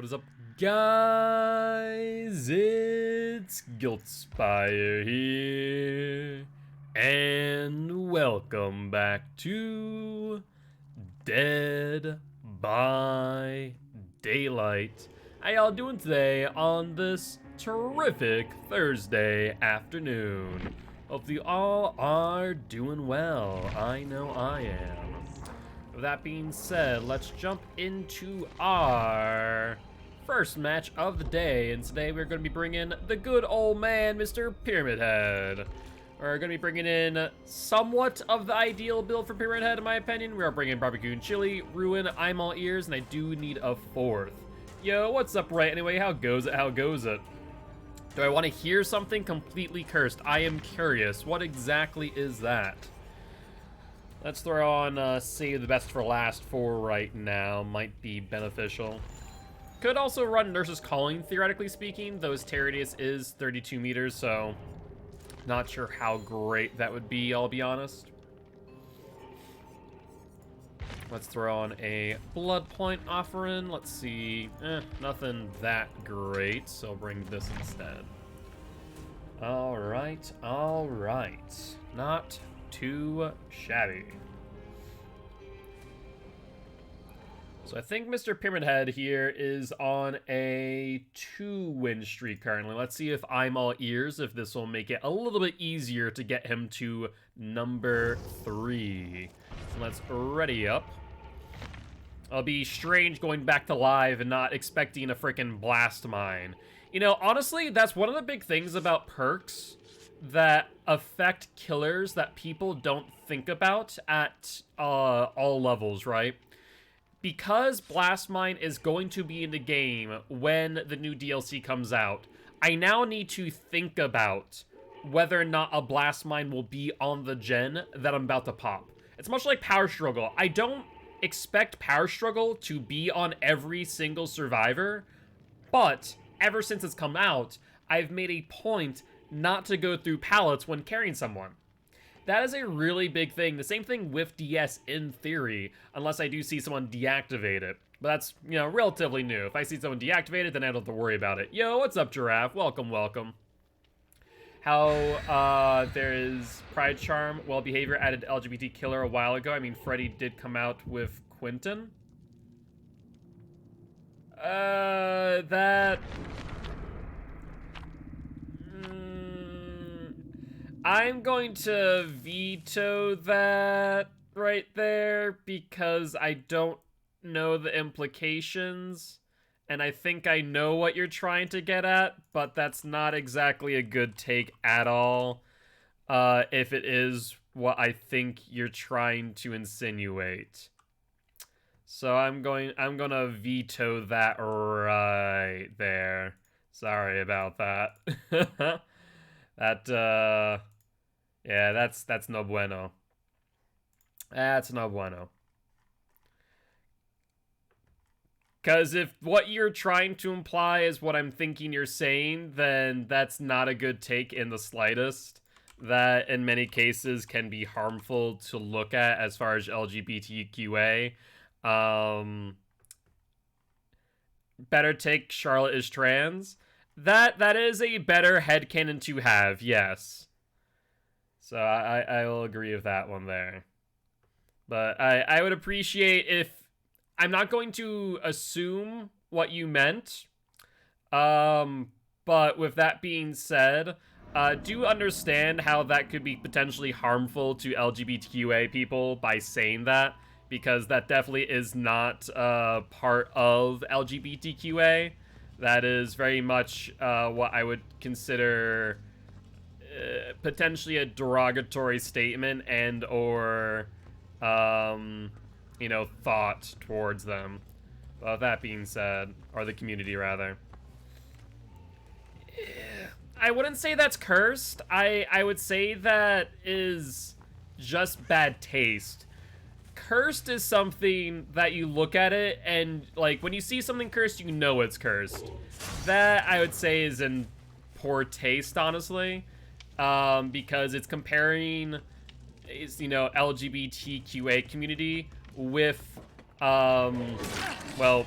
what is up, guys? It's Gilty here, and welcome back to Dead by Daylight. How y'all doing today on this terrific Thursday afternoon? Hope you all are doing well. I know I am. With that being said, let's jump into our first match of the day, and today we're going to be bringing the good old man, Mr. Pyramid Head. We're going to be bringing in somewhat of the ideal build for Pyramid Head, in my opinion. We are bringing Barbecue and Chili, Ruin, I'm all ears, and I do need a fourth. Yo, what's up, right? Anyway, how goes it? How goes it? Do I want to hear something completely cursed? I am curious. What exactly is that? Let's throw on save the best for last for right now. Might be beneficial. Could also run Nurse's Calling, theoretically speaking, though his tear radius is 32 meters, so not sure how great that would be, I'll be honest. Let's throw on a Blood Point Offering. Let's see. Nothing that great, so I'll bring this instead. Alright, alright. Not too shabby. So I think Mr. Pyramid Head here is on a 2-win streak currently. Let's see if I'm all ears, if this will make it a little bit easier to get him to number 3. So let's ready up. It'll be strange going back to live and not expecting a freaking blast mine. You know, honestly, that's one of the big things about perks that affect killers that people don't think about at all levels, right? Because Blast Mine is going to be in the game when the new DLC comes out, I now need to think about whether or not a Blast Mine will be on the gen that I'm about to pop. It's much like Power Struggle. I don't expect Power Struggle to be on every single survivor, but ever since it's come out, I've made a point not to go through pallets when carrying someone. That is a really big thing. The same thing with DS in theory, unless I do see someone deactivate it. But that's, you know, relatively new. If I see someone deactivate it, then I don't have to worry about it. Yo, what's up, Giraffe? Welcome, welcome. How there is Pride Charm, well behavior added LGBT killer a while ago. I mean, Freddy did come out with Quentin. I'm going to veto that right there because I don't know the implications, and I think I know what you're trying to get at, but that's not exactly a good take at all, if it is what I think you're trying to insinuate. So I'm gonna veto that right there. Sorry about that. Yeah, that's no bueno. That's no bueno. Because if what you're trying to imply is what I'm thinking you're saying, then that's not a good take in the slightest. That, in many cases, can be harmful to look at as far as LGBTQA. Better take Charlotte is trans. That is a better headcanon to have, yes. So I will agree with that one there. But I would appreciate if... I'm not going to assume what you meant. But with that being said, do understand how that could be potentially harmful to LGBTQA people by saying that. Because that definitely is not part of LGBTQA. That is very much what I would consider potentially a derogatory statement and or, you know, thought towards them. Well, that being said, or the community rather. I wouldn't say that's cursed. I would say that is just bad taste. Cursed is something that you look at it and, like, when you see something cursed, you know it's cursed. That, I would say, is in poor taste, honestly. Because it's comparing, you know, LGBTQA community with, well,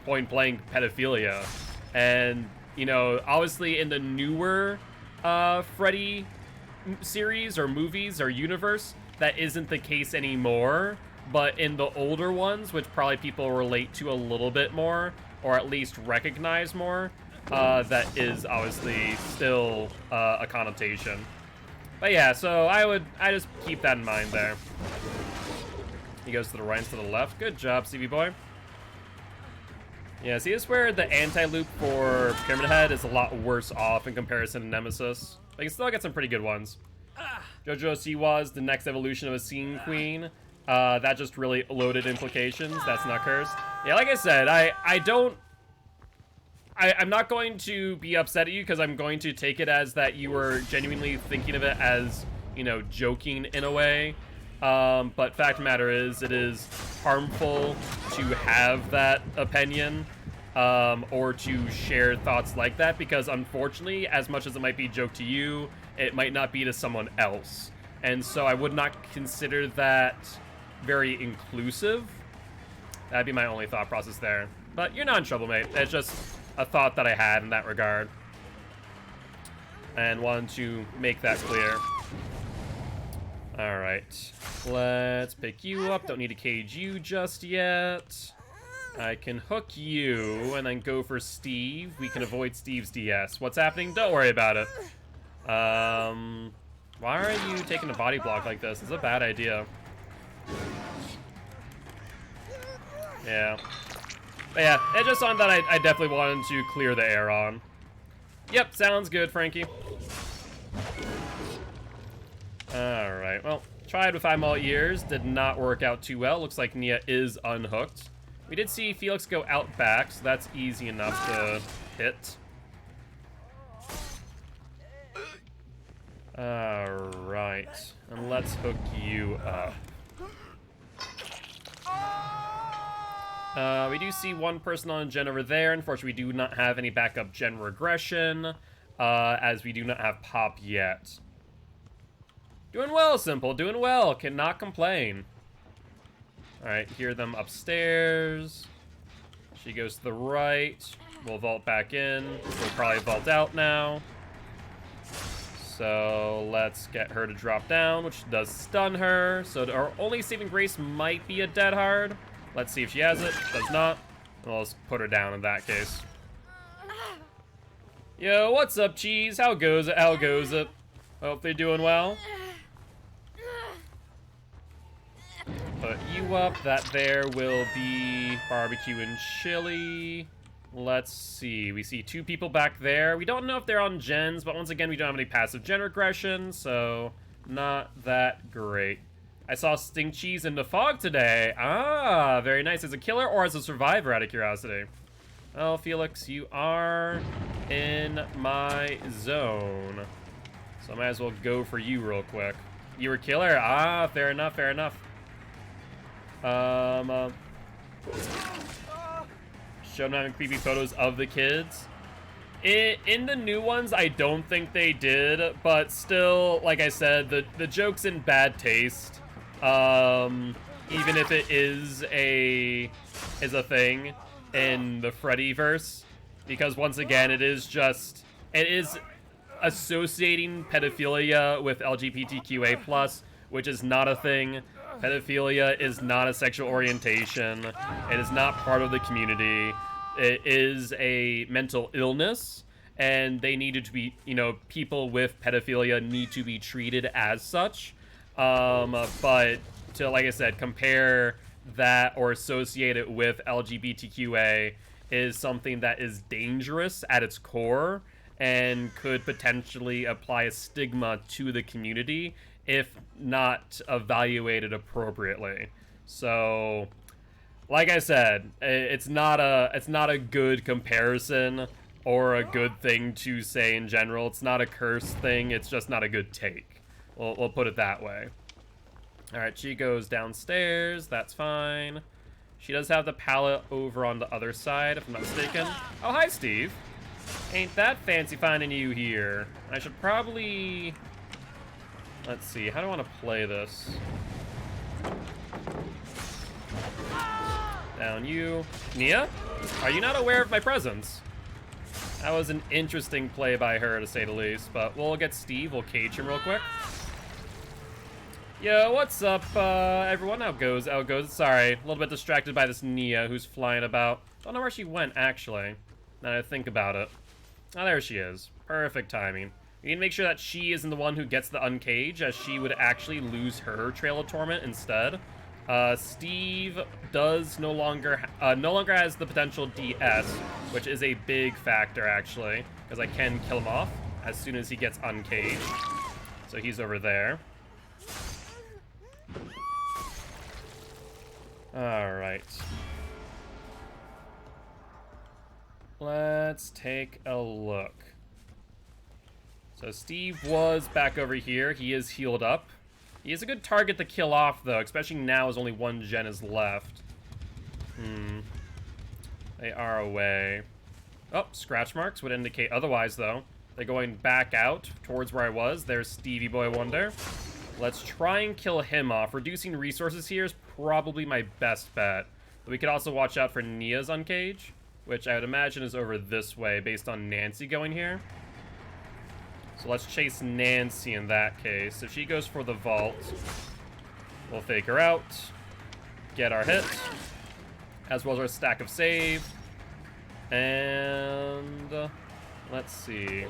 point-blank pedophilia. And, you know, obviously in the newer Freddy series or movies or universe, that isn't the case anymore. But in the older ones, which probably people relate to a little bit more, or at least recognize more, that is obviously still a connotation. But yeah, so I just keep that in mind there. He goes to the right and to the left. Good job, CB boy. Yeah, see, this is where the anti-loop for Pyramid Head is a lot worse off in comparison to Nemesis. But you can still get some pretty good ones. JoJo Siwa's the next evolution of a Scene Queen. That just really loaded implications. That's not cursed. Yeah, like I said, I'm not going to be upset at you because I'm going to take it as that you were genuinely thinking of it as, you know, joking in a way. But fact of the matter is, it is harmful to have that opinion, or to share thoughts like that, because unfortunately, as much as it might be a joke to you, it might not be to someone else. And so I would not consider that very inclusive. That'd be my only thought process there. But you're not in trouble, mate. It's just a thought that I had in that regard, and wanted to make that clear. Alright, let's pick you up. Don't need to cage you just yet. I can hook you and then go for Steve. We can avoid Steve's DS. What's happening? Don't worry about it. Why are you taking a body block like this? It's a bad idea. Yeah. But yeah, it's just something that I definitely wanted to clear the air on. Yep, sounds good, Frankie. Alright, well, tried with I'm all ears. Did not work out too well. Looks like Nia is unhooked. We did see Felix go out back, so that's easy enough to hit. Alright, and let's hook you up. We do see one person on gen over there. Unfortunately, we do not have any backup gen regression, as we do not have pop yet. Doing well, Simple. Doing well. Cannot complain. Alright, hear them upstairs. She goes to the right. We'll vault back in. We'll probably vault out now. So let's get her to drop down, which does stun her. So our only saving grace might be a dead hard. Let's see if she has it. Does not. Well, let's put her down in that case. Yo, what's up, Cheese? How goes it? How goes it? Hope they're doing well. Put you up. That there will be barbecue and chili. Let's see. We see two people back there. We don't know if they're on gens, but once again, we don't have any passive gen regression, so not that great. I saw Stink Cheese in the fog today. Ah, very nice. As a killer or as a survivor, out of curiosity? Well, Felix, you are in my zone, so I might as well go for you real quick. You were killer? Ah, fair enough, fair enough. Showed them having creepy photos of the kids. In the new ones, I don't think they did, but still, like I said, the joke's in bad taste. Even if it is a thing in the Freddyverse, because once again, it is associating pedophilia with LGBTQA+, which is not a thing. Pedophilia is not a sexual orientation. It is not part of the community. It is a mental illness, and they needed to be, you know, people with pedophilia need to be treated as such. But to, like I said, compare that or associate it with LGBTQA is something that is dangerous at its core and could potentially apply a stigma to the community if not evaluated appropriately. So, like I said, it's not a good comparison or a good thing to say in general. It's not a curse thing. It's just not a good take. We'll put it that way. All right, she goes downstairs. That's fine. She does have the pallet over on the other side, if I'm not mistaken. Oh, hi, Steve. Ain't that fancy finding you here. I should probably... Let's see, how do I want to play this? Down you. Nia? Are you not aware of my presence? That was an interesting play by her, to say the least. But we'll get Steve. We'll cage him real quick. Yo, what's up, everyone? How goes? How goes? Sorry, a little bit distracted by this Nia who's flying about. Don't know where she went, actually. Now that I think about it. Oh, there she is. Perfect timing. We need to make sure that she isn't the one who gets the uncage, as she would actually lose her Trail of Torment instead. Steve does no longer has the potential DS, which is a big factor, actually, because I can kill him off as soon as he gets uncaged. So he's over there. Alright. Let's take a look. So Steve was back over here. He is healed up. He is a good target to kill off, though, especially now as only one gen is left. They are away. Oh, scratch marks would indicate otherwise, though. They're going back out towards where I was. There's Stevie Boy Wonder. Let's try and kill him off. Reducing resources here is probably my best bet. But we could also watch out for Nia's uncage, which I would imagine is over this way based on Nancy going here. So let's chase Nancy in that case. If she goes for the vault, we'll fake her out, get our hit, as well as our stack of save. And let's see.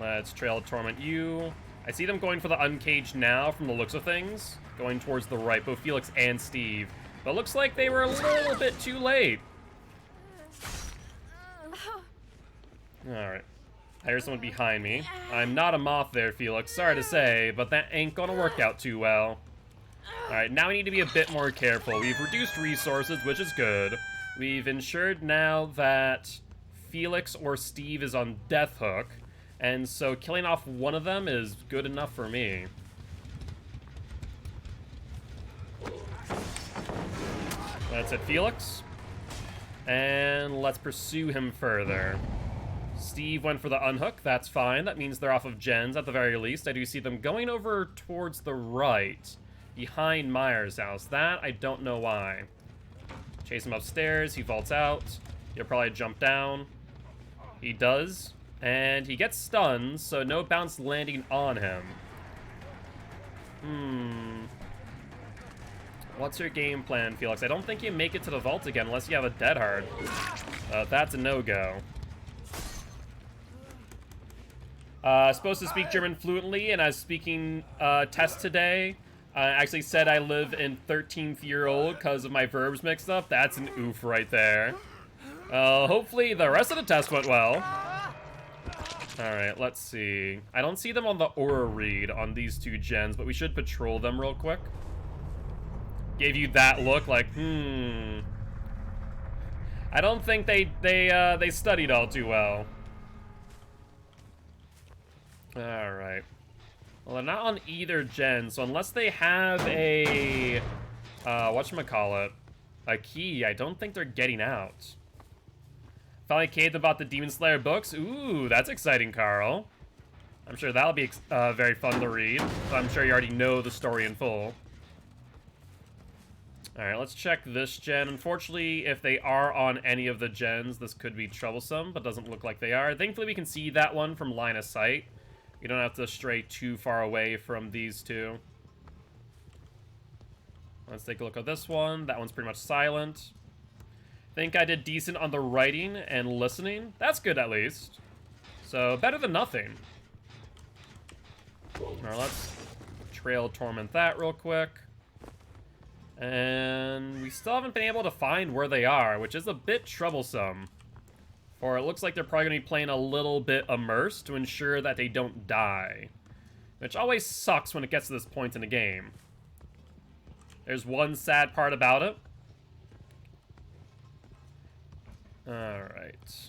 Let's Trail of Torment you. I see them going for the uncaged now from the looks of things. Going towards the right, both Felix and Steve. But it looks like they were a little bit too late. Alright. I hear someone behind me. I'm not a moth there, Felix. Sorry to say, but that ain't gonna work out too well. Alright, now we need to be a bit more careful. We've reduced resources, which is good. We've ensured now that Felix or Steve is on Death Hook. And so killing off one of them is good enough for me. That's it, Felix. And let's pursue him further. Steve went for the unhook. That's fine. That means they're off of gens at the very least. I do see them going over towards the right, behind Myers' house. That, I don't know why. Chase him upstairs. He vaults out. He'll probably jump down. He does. And he gets stunned, so no bounce landing on him. What's your game plan, Felix? I don't think you make it to the vault again unless you have a dead hard. That's a no-go. Supposed to speak German fluently, and I was speaking test today. I actually said I live in 13th year old because of my verbs mixed up. That's an oof right there. Hopefully the rest of the test went well. Alright, let's see. I don't see them on the aura read on these two gens, but we should patrol them real quick. Gave you that look like, I don't think they studied all too well. Alright. Well, they're not on either gen, so unless they have a, whatchamacallit, a key, I don't think they're getting out. Finally caved about the Demon Slayer books. Ooh, that's exciting, Carl. I'm sure that'll be very fun to read. So I'm sure you already know the story in full. Alright, let's check this gen. Unfortunately, if they are on any of the gens, this could be troublesome, but doesn't look like they are. Thankfully, we can see that one from line of sight. You don't have to stray too far away from these two. Let's take a look at this one. That one's pretty much silent. Think I did decent on the writing and listening. That's good, at least. So, better than nothing. Alright, let's Trail Torment that real quick. And we still haven't been able to find where they are, which is a bit troublesome. Or it looks like they're probably going to be playing a little bit immersed to ensure that they don't die. Which always sucks when it gets to this point in the game. There's one sad part about it. Alright.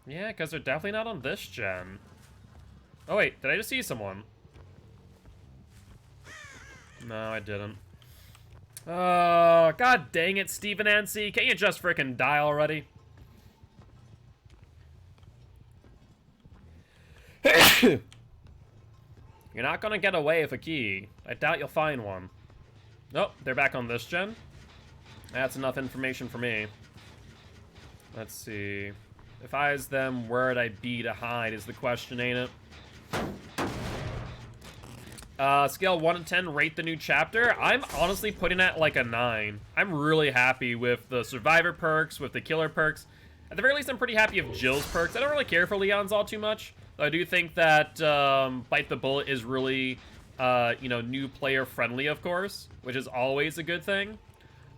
Yeah, because they're definitely not on this gen. Oh wait, did I just see someone? No, I didn't. Oh, god dang it, Steve and Nancy. Can't you just frickin' die already? You're not gonna get away with a key. I doubt you'll find one. Nope, they're back on this gen. That's enough information for me. Let's see. If I was them, where'd I be to hide is the question, ain't it? Scale 1 to 10, rate the new chapter. I'm honestly putting it like a 9. I'm really happy with the survivor perks, with the killer perks. At the very least, I'm pretty happy with Jill's perks. I don't really care for Leon's all too much. Though I do think that Bite the Bullet is really, you know, new player friendly, of course, which is always a good thing.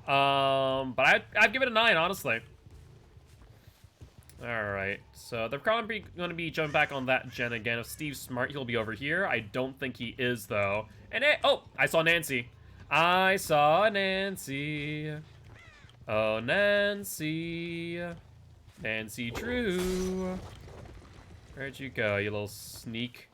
But I'd give it a 9, honestly. Alright, so they're probably going to be jumping back on that gen again. If Steve's smart, he'll be over here. I don't think he is, though. And oh, I saw Nancy. I saw Nancy. Oh, Nancy. Nancy Drew. Where'd you go, you little sneak?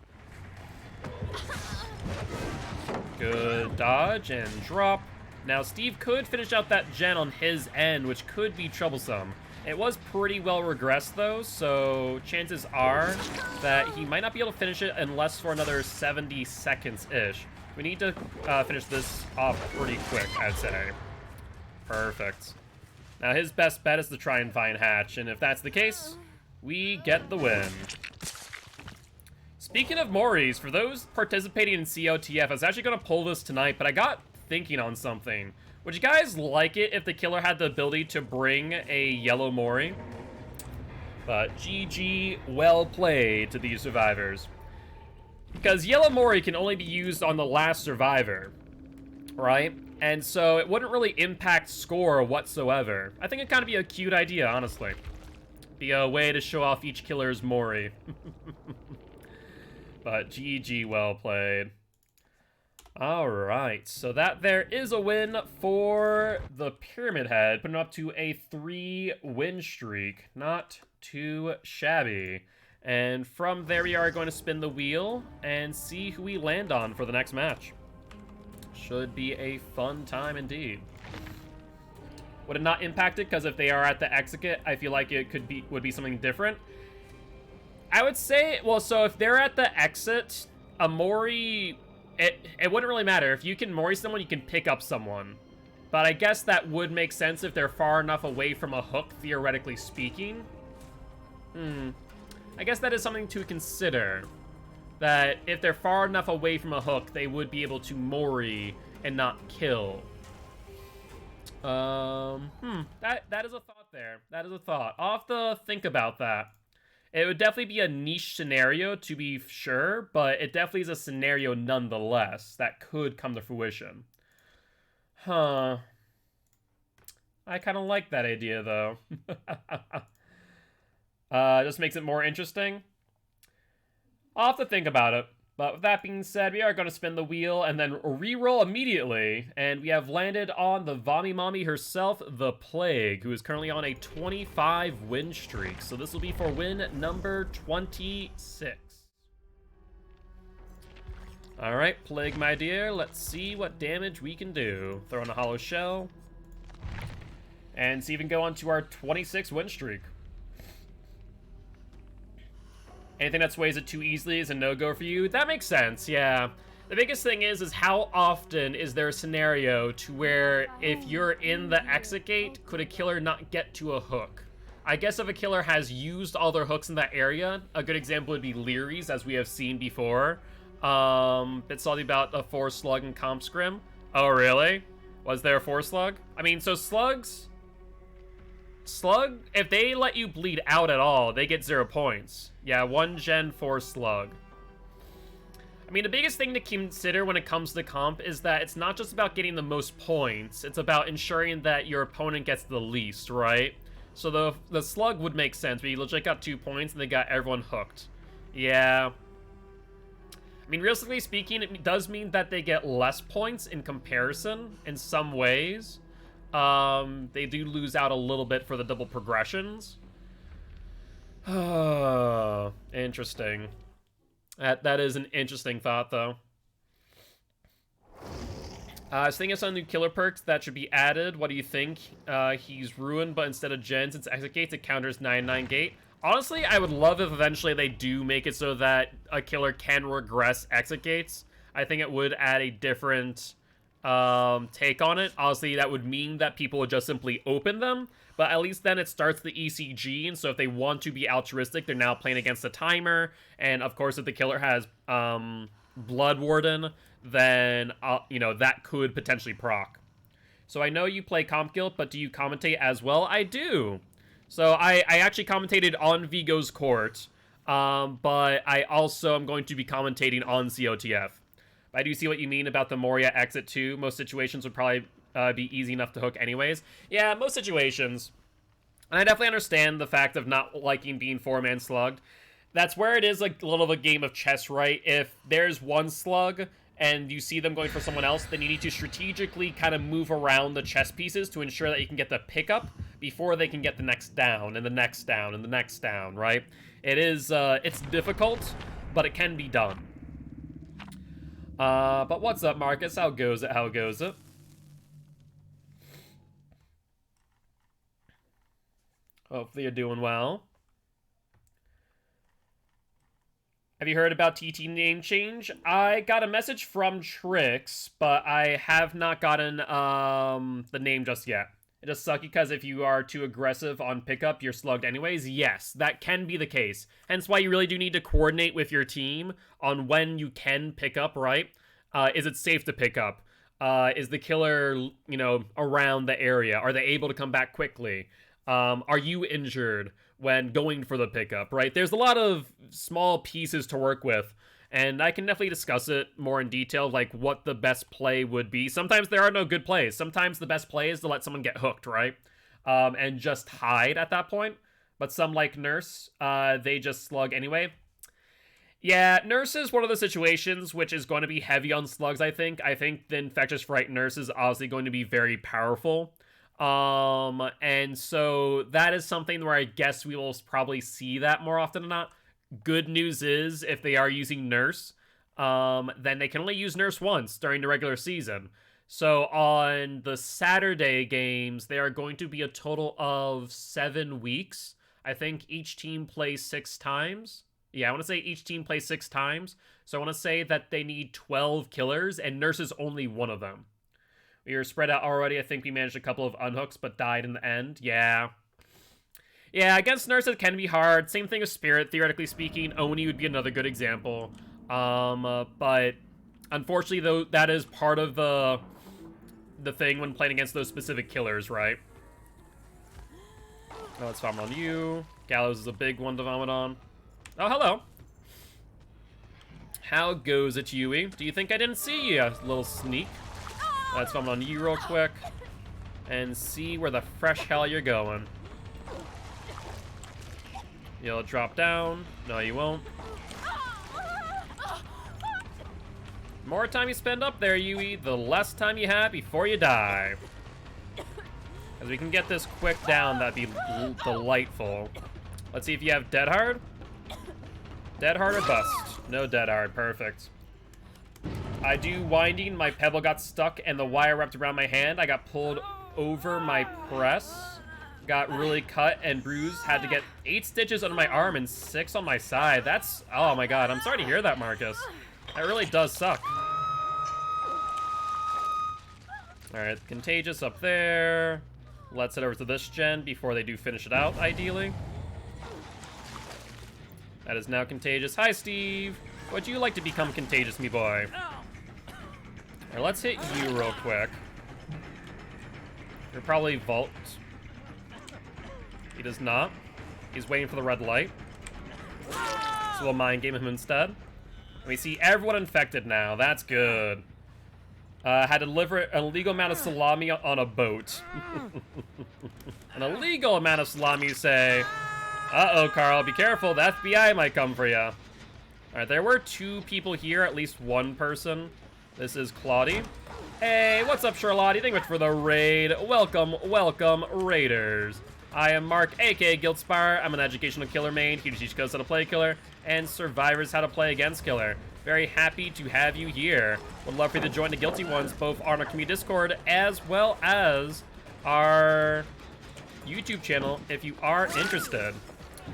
Good dodge and drop. Now, Steve could finish out that gen on his end, which could be troublesome. It was pretty well regressed, though, so chances are that he might not be able to finish it unless for another 70 seconds-ish. We need to finish this off pretty quick, I'd say. Perfect. Now, his best bet is to try and find Hatch, and if that's the case, we get the win. Speaking of Moris, for those participating in COTF, I was actually going to pull this tonight, but I got thinking on something. Would you guys like it if the killer had the ability to bring a yellow Mori? But GG, well played to these survivors. Because yellow Mori can only be used on the last survivor, right? And so it wouldn't really impact score whatsoever. I think it'd kind of be a cute idea, honestly. Be a way to show off each killer's Mori. But GG, well played. Alright, so that there is a win for the Pyramid Head, putting up to a 3-win streak. Not too shabby. And from there we are going to spin the wheel and see who we land on for the next match. Should be a fun time indeed. Would it not impact it? Because if they are at the exit, I feel like it would be something different. I would say, well, so if they're at the exit, a Mori... It wouldn't really matter. If you can Mori someone, you can pick up someone. But I guess that would make sense if they're far enough away from a hook, theoretically speaking. I guess that is something to consider. That if they're far enough away from a hook, they would be able to Mori and not kill. That is a thought there. That is a thought. I'll have to think about that. It would definitely be a niche scenario, to be sure, but it definitely is a scenario nonetheless that could come to fruition. Huh. I kind of like that idea, though. Just makes it more interesting. I'll have to think about it. But with that being said, we are going to spin the wheel and then re-roll immediately. And we have landed on the Vommy Mommy herself, the Plague, who is currently on a 25-win streak. So this will be for win number 26. All right, Plague, my dear. Let's see what damage we can do. Throw in a hollow shell. And see if we can go on to our 26-win streak. Anything that sways it too easily is a no-go for you. That makes sense, yeah. The biggest thing is how often is there a scenario to where if you're in the exit gate, could a killer not get to a hook? I guess if a killer has used all their hooks in that area, a good example would be Leary's, as we have seen before. Bit salty about a 4-slug in Comp Scrim. Oh, really? Was there a 4-slug? I mean, so slugs... Slug, if they let you bleed out at all, they get 0 points. Yeah, 1 gen 4 slug. I mean, the biggest thing to consider when it comes to comp is that it's not just about getting the most points, it's about ensuring that your opponent gets the least, right? So the slug would make sense, but you legit got 2 points and they got everyone hooked. Yeah. I mean, realistically speaking, it does mean that they get less points in comparison in some ways. They do lose out a little bit for the double progressions. Interesting. That is an interesting thought, though. I was thinking of some new killer perks that should be added. What do you think? He's ruined, but instead of gen, since exit gates, it counters 9-9 gate. Honestly, I would love if eventually they do make it so that a killer can regress exit gates. I think it would add a different take on it. Obviously, that would mean that people would just simply open them, but at least then it starts the ECG, and so if they want to be altruistic, they're now playing against a timer, and of course, if the killer has Blood Warden, then, you know, that could potentially proc. So I know you play Comp Guild, but do you commentate as well? I do! So I actually commentated on Vigo's Court, but I also am going to be commentating on COTF. I do see what you mean about the Moria exit too. Most situations would probably be easy enough to hook anyways. Yeah, most situations. And I definitely understand the fact of not liking being 4-man slugged. That's where it is like a little of a game of chess, right? If there's one slug and you see them going for someone else, then you need to strategically kind of move around the chess pieces to ensure that you can get the pickup before they can get the next down, and the next down, and the next down, right? It is, it's difficult, but it can be done. But what's up, Marcus? How goes it? How goes it? Hopefully you're doing well. Have you heard about TT name change? I got a message from Trix, but I have not gotten the name just yet. It does suck because if you are too aggressive on pickup, you're slugged anyways. Yes, that can be the case. Hence why you really do need to coordinate with your team on when you can pick up, right? Is it safe to pick up? Is the killer, you know, around the area? Are they able to come back quickly? Are you injured when going for the pickup, right? There's a lot of small pieces to work with, and I can definitely discuss it more in detail, like what the best play would be. Sometimes there are no good plays. Sometimes the best play is to let someone get hooked, right? And just hide at that point. But some, like Nurse, they just slug anyway. Yeah, Nurse is one of the situations which is going to be heavy on slugs, I think. I think the Infectious Fright Nurse is obviously going to be very powerful. And so that is something where I guess we will probably see that more often than not. Good news is, if they are using Nurse, then they can only use Nurse once during the regular season. So on the Saturday games, there are going to be a total of 7 weeks. I think each team plays 6 times. Yeah, I want to say each team plays 6 times. So I want to say that they need 12 killers, and Nurse is only one of them. We were spread out already. I think we managed a couple of unhooks, but died in the end. Yeah. Yeah, against Nurse it can be hard. Same thing with Spirit, theoretically speaking. Oni would be another good example. But unfortunately, though, that is part of the thing when playing against those specific killers, right? Oh, let's vomit on you. Gallows is a big one to vomit on. Oh, hello. How goes it, Yui? Do you think I didn't see you, little sneak? Let's vomit on you real quick and see where the fresh hell you're going. You'll drop down. No, you won't. The more time you spend up there, Yui, the less time you have before you die. As we can get this quick down, that'd be delightful. Let's see if you have Dead Hard. Dead Hard or Bust? No Dead Hard, perfect. I do winding, my pebble got stuck and the wire wrapped around my hand. I got pulled over my press, got really cut and bruised, had to get 8 stitches on my arm and 6 on my side. That's, oh my god, I'm sorry to hear that, Marcus. That really does suck. Alright, Contagious up there. Let's head over to this gen before they do finish it out, ideally. That is now Contagious. Hi, Steve. Would you like to become Contagious, me boy? Alright, let's hit you real quick. You're probably Vault. He does not. He's waiting for the red light. So we'll mind game him instead. And we see everyone infected now. That's good. Had to deliver an illegal amount of salami on a boat. An illegal amount of salami, you say. Uh-oh, Carl, be careful. The FBI might come for you. Alright, there were 2 people here, at least 1 person. This is Claudie. Hey, what's up, Charlotte? Thank you much for the raid. Welcome, welcome, Raiders. I am Mark, aka Guildspire. I'm an educational killer main, here to teach us how to play killer, and survivors how to play against killer. Very happy to have you here. Would love for you to join the Guilty ones, both on our community Discord, as well as our YouTube channel, if you are interested.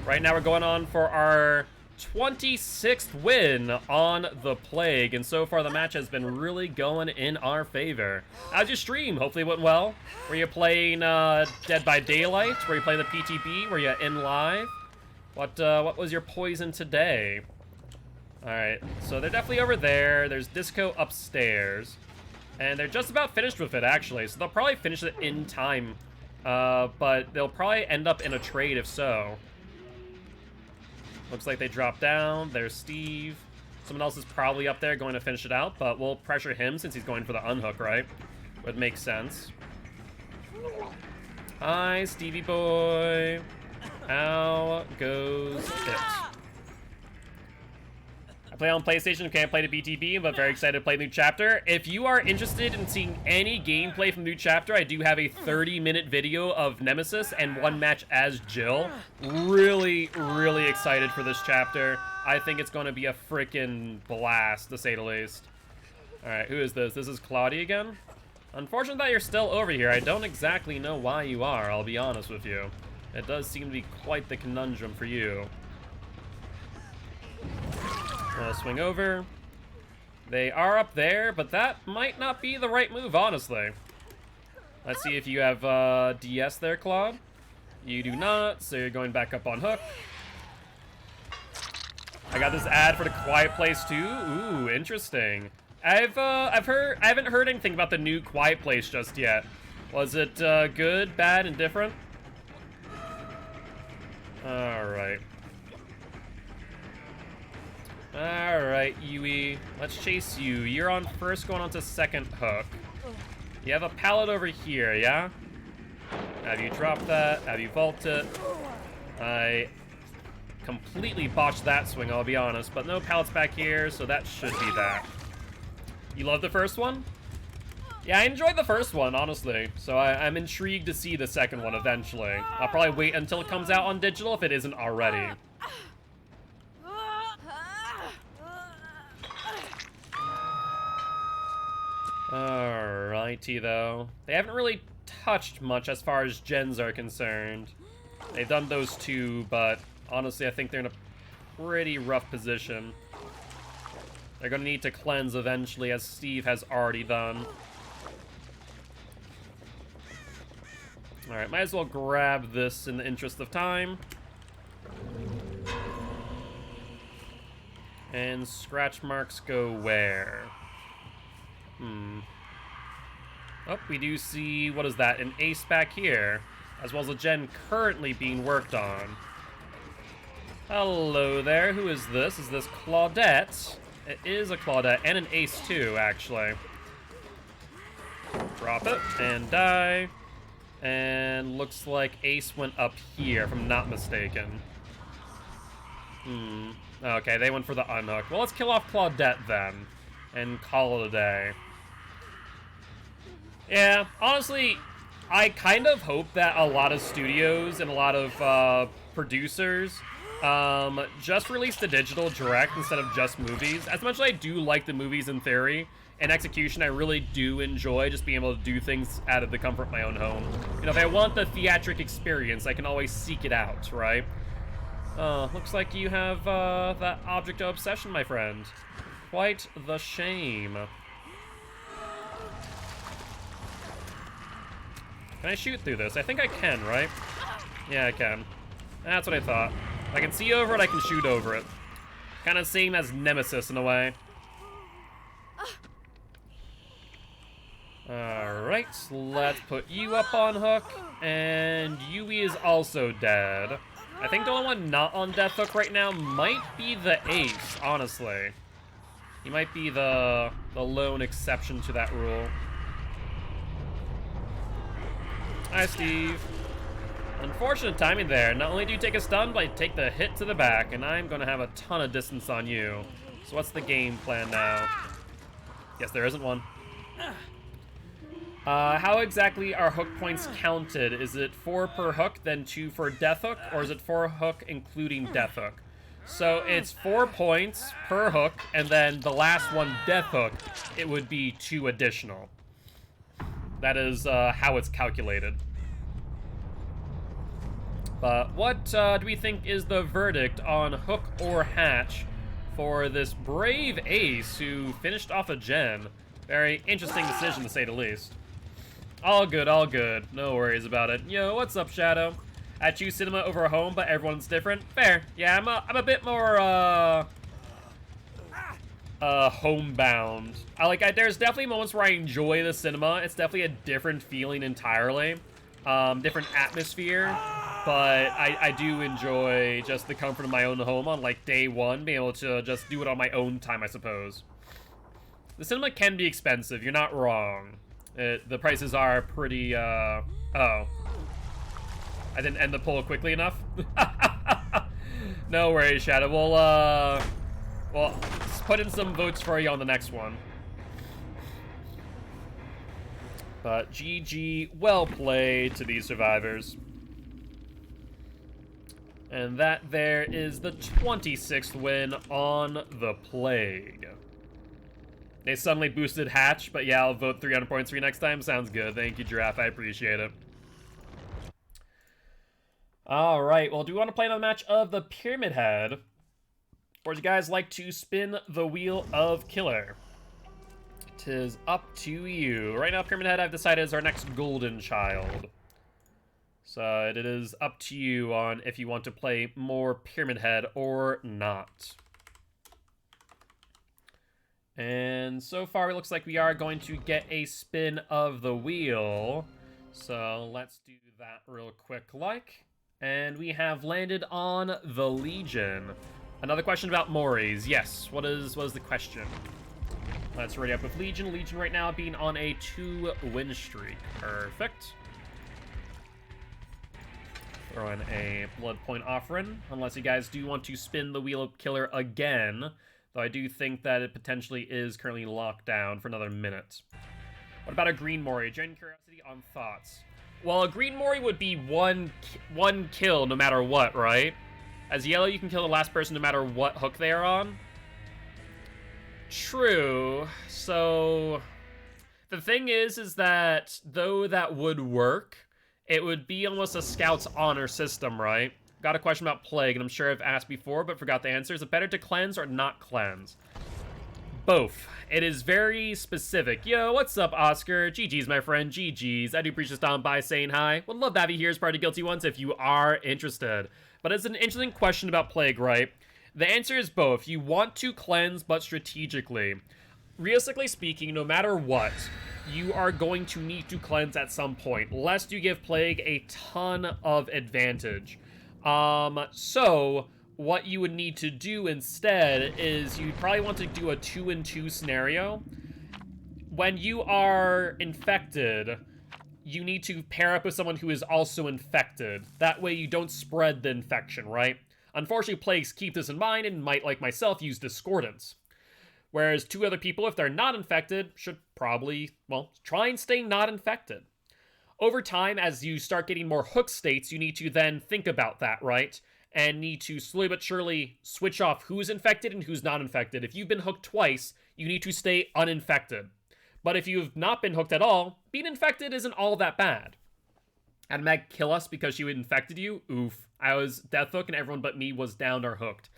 Right now we're going on for our 26th win on the Plague, and so far the match has been really going in our favor. How's your stream? Hopefully it went well. Were you playing Dead by Daylight? Were you playing the PTB? Were you in live? What was your poison today? Alright, so they're definitely over there. There's Disco upstairs. And they're just about finished with it, actually, so they'll probably finish it in time. But they'll probably end up in a trade if so. Looks like they dropped down. There's Steve. Someone else is probably up there going to finish it out, but we'll pressure him since he's going for the unhook, right? Would make sense. Hi, Stevie boy. How goes it? I play on PlayStation, can't play the BTB, but very excited to play New Chapter. If you are interested in seeing any gameplay from New Chapter, I do have a 30-minute video of Nemesis and one match as Jill. Really, really excited for this chapter. I think it's going to be a freaking blast, to say the least. Alright, who is this? This is Claudia again? Unfortunate that you're still over here. I don't exactly know why you are, I'll be honest with you. It does seem to be quite the conundrum for you. I'll swing over. They are up there, but that might not be the right move, honestly. Let's see if you have DS there, Claude. You do not, so you're going back up on hook. I got this ad for the Quiet Place too. Ooh, interesting. I haven't heard anything about the new Quiet Place just yet. Was it good, bad, and different? All right. Alright, Yui. Let's chase you. You're on first, going on to second hook. You have a pallet over here, yeah? Have you dropped that? Have you vaulted? I completely botched that swing, I'll be honest. But no pallets back here, so that should be that. You love the first one? Yeah, I enjoyed the first one, honestly. So I'm intrigued to see the second one eventually. I'll probably wait until it comes out on digital if it isn't already. Alrighty, though. They haven't really touched much as far as gens are concerned. They've done those two, but honestly, I think they're in a pretty rough position. They're going to need to cleanse eventually, as Steve has already done. Alright, might as well grab this in the interest of time. And scratch marks go where? Oh, we do see, what is that, an ace back here, as well as a gen currently being worked on. Hello there, who is this? Is this Claudette? It is a Claudette, and an ace too, actually. Drop it, and die. And looks like ace went up here, if I'm not mistaken. Okay, they went for the unhook. Well, let's kill off Claudette then, and call it a day. Yeah, honestly, I kind of hope that a lot of studios and a lot of producers just release the digital direct instead of just movies. As much as I do like the movies in theory, in execution, I really do enjoy just being able to do things out of the comfort of my own home. You know, if I want the theatric experience, I can always seek it out, right? Looks like you have that object of obsession, my friend. Quite the shame. Can I shoot through this? I think I can, right? Yeah, I can. That's what I thought. I can see over it, I can shoot over it. Kind of same as Nemesis in a way. Alright, let's put you up on hook. And Yui is also dead. I think the only one not on death hook right now might be the ace, honestly. He might be the lone exception to that rule. Hi, Steve. Unfortunate timing there. Not only do you take a stun, but I take the hit to the back, and I'm going to have a ton of distance on you. So what's the game plan now? Yes, there isn't one. How exactly are hook points counted? Is it 4 per hook, then 2 for death hook, or is it 4 hook including death hook? So it's 4 points per hook, and then the last one, death hook, it would be 2 additional. That is how it's calculated. But what do we think is the verdict on Hook or Hatch for this brave ace who finished off a gen? Very interesting decision, to say the least. All good, all good. No worries about it. Yo, what's up, Shadow? I choose cinema over home, but everyone's different. Fair. Yeah, I'm a bit more, homebound. There's definitely moments where I enjoy the cinema. It's definitely a different feeling entirely. Different atmosphere. But I do enjoy just the comfort of my own home on, like, day one, being able to just do it on my own time, I suppose. The cinema can be expensive, you're not wrong. The prices are pretty, oh. I didn't end the poll quickly enough? No worries, Shadow. We'll put in some votes for you on the next one. But GG, well played to these survivors. And that there is the 26th win on the Plague. They suddenly boosted Hatch, but yeah, I'll vote 300 points for you next time. Sounds good. Thank you, Giraffe. I appreciate it. Alright, well, do we want to play another match of the Pyramid Head? Or would you guys like to spin the Wheel of Killer? 'Tis up to you. Right now, Pyramid Head, I've decided, is our next golden child. So it is up to you on if you want to play more Pyramid Head or not. And so far, it looks like we are going to get a spin of the wheel. So let's do that real quick like. And we have landed on the Legion. Another question about Maury's. Yes, what is the question? Let's ready up with Legion. Legion right now being on a 2-win streak. Perfect. Throw in a blood point offering, unless you guys do want to spin the Wheel of Killer again. Though I do think that it potentially is currently locked down for another minute. What about a green Mori? Genuine curiosity on thoughts. Well, a green Mori would be one kill no matter what, right? As yellow, you can kill the last person no matter what hook they are on. True. So the thing is that though that would work, it would be almost a Scout's honor system, right? Got a question about Plague, and I'm sure I've asked before, but forgot the answer. Is it better to cleanse or not cleanse? Both. It is very specific. Yo, what's up, Oscar? GG's, my friend. GG's. I do appreciate stopping by saying hi. Would love to have you here as part of Guilty Ones if you are interested. But it's an interesting question about Plague, right? The answer is both. You want to cleanse, but strategically. Realistically speaking, no matter what, you are going to need to cleanse at some point, lest you give Plague a ton of advantage. So what you would need to do instead is you'd probably want to do a 2-in-2 scenario. When you are infected, you need to pair up with someone who is also infected. That way you don't spread the infection, right? Unfortunately, Plagues keep this in mind and might, like myself, use Discordance. Whereas 2 other people, if they're not infected, should probably, well, try and stay not infected. Over time, as you start getting more hook states, you need to then think about that, right? And need to slowly but surely switch off who's infected and who's not infected. If you've been hooked twice, you need to stay uninfected. But if you've not been hooked at all, being infected isn't all that bad. Had Meg kill us because she infected you? Oof. I was death hook and everyone but me was down or hooked.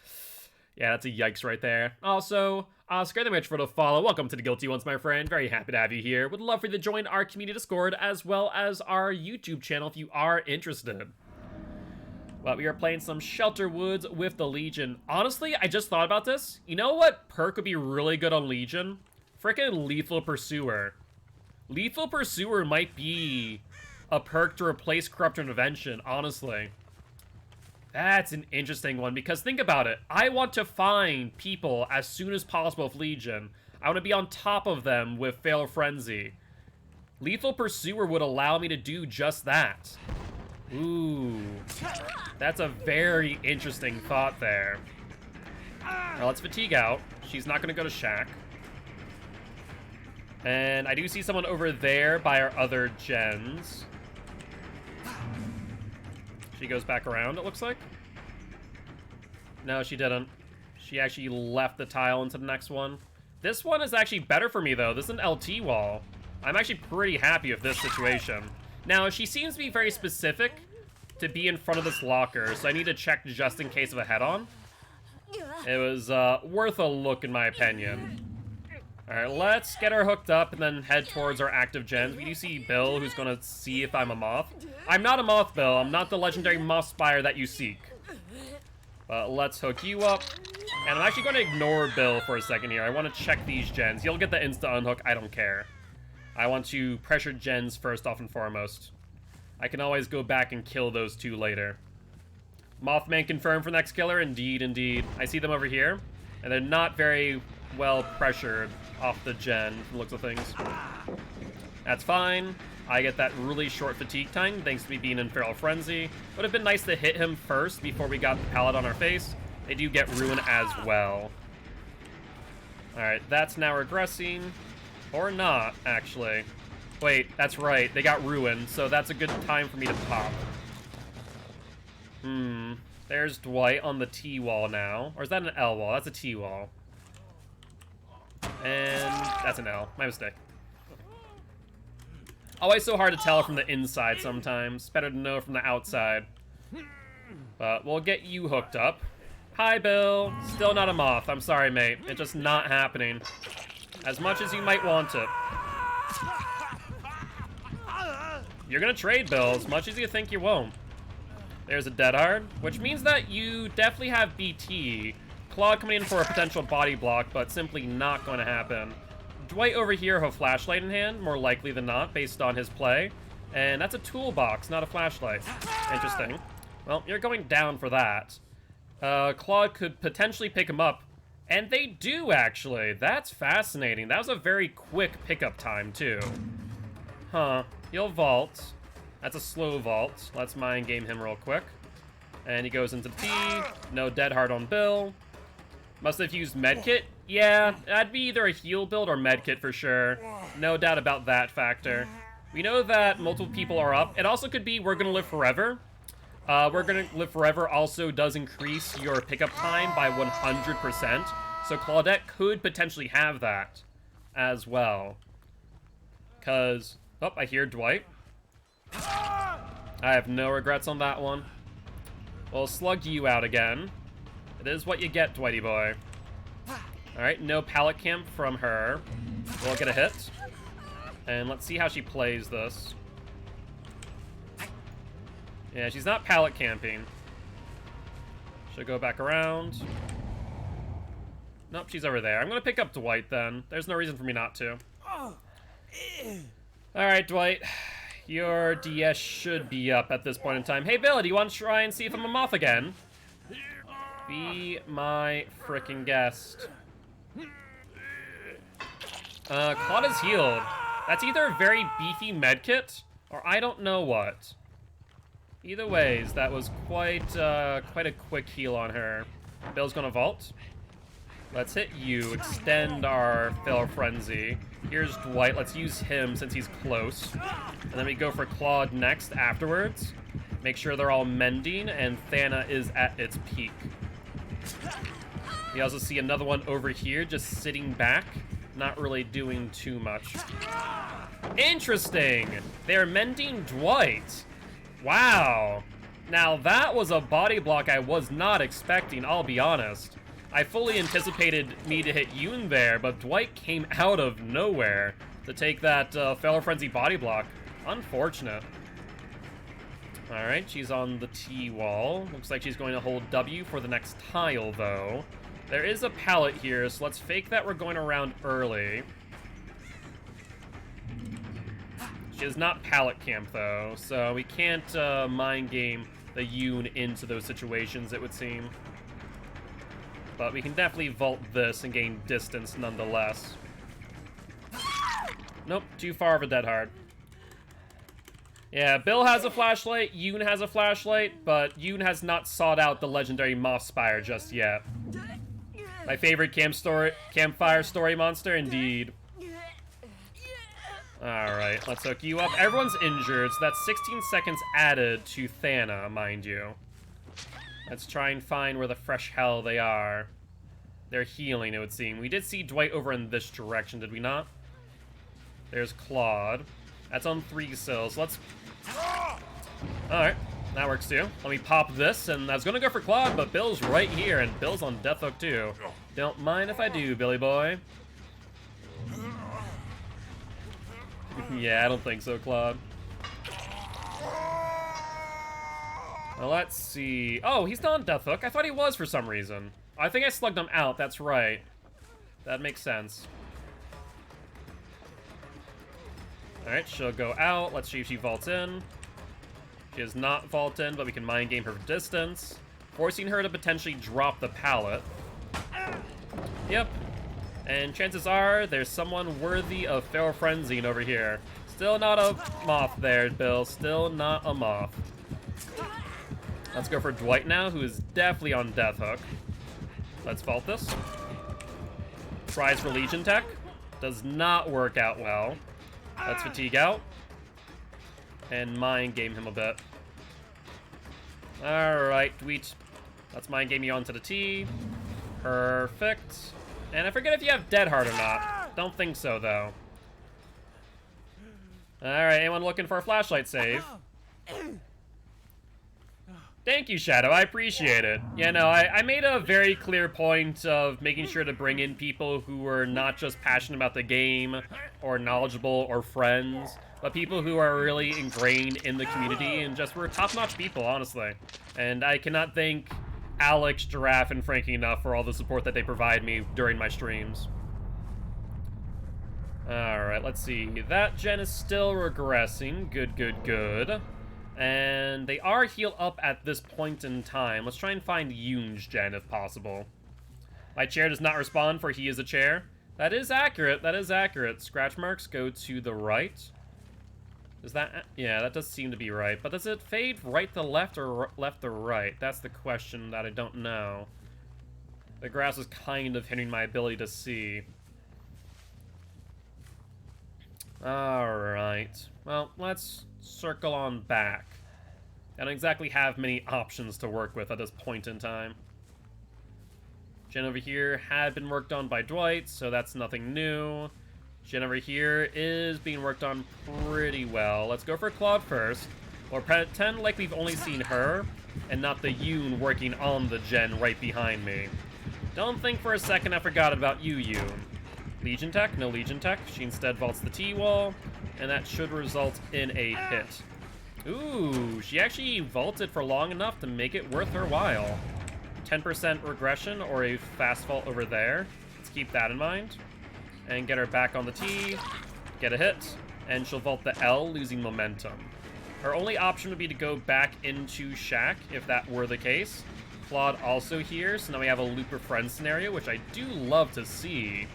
Yeah, that's a yikes right there. Also, Oscar, thank you much for the follow. Welcome to the Guilty Ones, my friend. Very happy to have you here. Would love for you to join our community Discord as well as our YouTube channel if you are interested. But we are playing some Shelter Woods with the Legion. Honestly, I just thought about this. You know what perk would be really good on Legion? Frickin' Lethal Pursuer. Lethal Pursuer might be a perk to replace Corrupt Intervention, honestly. That's an interesting one, because think about it. I want to find people as soon as possible with Legion. I want to be on top of them with Fatal Frenzy. Lethal Pursuer would allow me to do just that. Ooh. That's a very interesting thought there. Now let's Fatigue out. She's not going to go to Shack. And I do see someone over there by our other gens. She goes back around, it looks like. No, she didn't. She actually left the tile into the next one. This one is actually better for me, though. This is an LT wall. I'm actually pretty happy with this situation. Now, she seems to be very specific to be in front of this locker, so I need to check just in case of a head-on. It was worth a look, in my opinion. Alright, let's get her hooked up and then head towards our active gens. We do see Bill, who's gonna see if I'm a moth. I'm not a moth, Bill. I'm not the legendary moth spire that you seek. But let's hook you up. And I'm actually going to ignore Bill for a second here. I want to check these gens. You'll get the insta-unhook. I don't care. I want to pressure gens first off and foremost. I can always go back and kill those two later. Mothman confirmed for next killer. Indeed, indeed. I see them over here. And they're not very well pressured off the gen from the looks of things. That's fine. I get that really short fatigue time thanks to me being in Feral Frenzy. Would have been nice to hit him first before we got the pallet on our face. They do get ruin as well. Alright, that's now regressing. Or not, actually. Wait, that's right. They got ruined, so that's a good time for me to pop. There's Dwight on the T-wall now. Or is that an L-wall? That's a T-wall. And that's an L. My mistake. Always so hard to tell from the inside sometimes. Better to know from the outside. But we'll get you hooked up. Hi, Bill. Still not a moth. I'm sorry, mate. It's just not happening. As much as you might want it. You're gonna trade, Bill, as much as you think you won't. There's a dead hard, which means that you definitely have BT. Claude coming in for a potential body block, but simply not going to happen. Dwight over here have a flashlight in hand, more likely than not, based on his play. And that's a toolbox, not a flashlight. Interesting. Well, you're going down for that. Claude could potentially pick him up. And they do, actually. That's fascinating. That was a very quick pickup time, too. Huh. He'll vault. That's a slow vault. Let's mind game him real quick. And he goes into P. No dead hard on Bill. Must have used medkit? Yeah, that'd be either a heal build or medkit for sure. No doubt about that factor. We know that multiple people are up. It also could be We're Gonna Live Forever. We're Gonna Live Forever also does increase your pickup time by 100%. So Claudette could potentially have that as well. Because, oh, I hear Dwight. I have no regrets on that one. We'll slug you out again. It is what you get, Dwighty boy. Alright, no pallet camp from her. We'll get a hit. And let's see how she plays this. Yeah, she's not pallet camping. She'll go back around. Nope, she's over there. I'm gonna pick up Dwight then. There's no reason for me not to. Alright, Dwight. Your DS should be up at this point in time. Hey, Bill, do you want to try and see if I'm a moth again? Be my frickin' guest. Claude is healed. That's either a very beefy medkit, or I don't know what. Either ways, that was quite a quick heal on her. Bill's gonna vault. Let's hit you, extend our Feral Frenzy. Here's Dwight, let's use him since he's close. And then we go for Claude next afterwards. Make sure they're all mending, and Thana is at its peak. We also see another one over here, just sitting back, not really doing too much. Interesting! They're mending Dwight. Wow. Now that was a body block I was not expecting, I'll be honest. I fully anticipated me to hit Yoon there, but Dwight came out of nowhere to take that Feral Frenzy body block. Unfortunate. Alright, she's on the T-wall. Looks like she's going to hold W for the next tile, though. There is a pallet here, so let's fake that we're going around early. She is not pallet camp, though, so we can't mind game the Yoon into those situations, it would seem. But we can definitely vault this and gain distance nonetheless. Nope, too far of a dead hard. Yeah, Bill has a flashlight, Yoon has a flashlight, but Yoon has not sought out the legendary Moth Spire just yet. My favorite campfire story monster, indeed. Alright, let's hook you up. Everyone's injured, so that's 16 seconds added to Thana, mind you. Let's try and find where the fresh hell they are. They're healing, it would seem. We did see Dwight over in this direction, did we not? There's Claude. That's on 3 sills. Let's... Alright. That works too. Let me pop this, and I was gonna go for Claude, but Bill's right here, and Bill's on death hook too. Don't mind if I do, Billy boy. Yeah, I don't think so, Claude. Well, let's see. Oh, he's not on death hook. I thought he was for some reason. I think I slugged him out. That's right. That makes sense. Alright, she'll go out. Let's see if she vaults in. She does not vault in, but we can mind game her distance, forcing her to potentially drop the pallet. Yep. And chances are there's someone worthy of Feral Frenzying over here. Still not a moth there, Bill. Still not a moth. Let's go for Dwight now, who is definitely on death hook. Let's vault this. Tries for Legion Tech. Does not work out well. Let's fatigue out. And mind game him a bit. Alright, Dwight. Let's mind game you onto the T. Perfect. And I forget if you have Dead Hard or not. Don't think so, though. Alright, anyone looking for a flashlight save? Thank you, Shadow. I appreciate it. Yeah, no, I made a very clear point of making sure to bring in people who were not just passionate about the game or knowledgeable or friends, but people who are really ingrained in the community and just were top-notch people, honestly. And I cannot thank Alex, Giraffe, and Frankie enough for all the support that they provide me during my streams. Alright, let's see. That gen is still regressing. Good, good, good. And they are healed up at this point in time. Let's try and find Yoon's gen if possible. My chair does not respond, for he is a chair. That is accurate. That is accurate. Scratch marks go to the right. Is that... Yeah, that does seem to be right. But does it fade right to left or left to right? That's the question that I don't know. The grass is kind of hindering my ability to see. Alright. Well, let's circle on back. I don't exactly have many options to work with at this point in time. Gen over here had been worked on by Dwight, so that's nothing new. Gen over here is being worked on pretty well. Let's go for Claude first. We'll pretend like we've only seen her, and not the Yoon working on the gen right behind me. Don't think for a second I forgot about you, Yoon. Legion Tech? No Legion Tech. She instead vaults the T-wall, and that should result in a hit. Ooh, she actually vaulted for long enough to make it worth her while. 10% regression or a fast vault over there. Let's keep that in mind. And get her back on the T, get a hit, and she'll vault the L, losing momentum. Her only option would be to go back into Shack, if that were the case. Claude also here, so now we have a Looper Friend scenario, which I do love to see.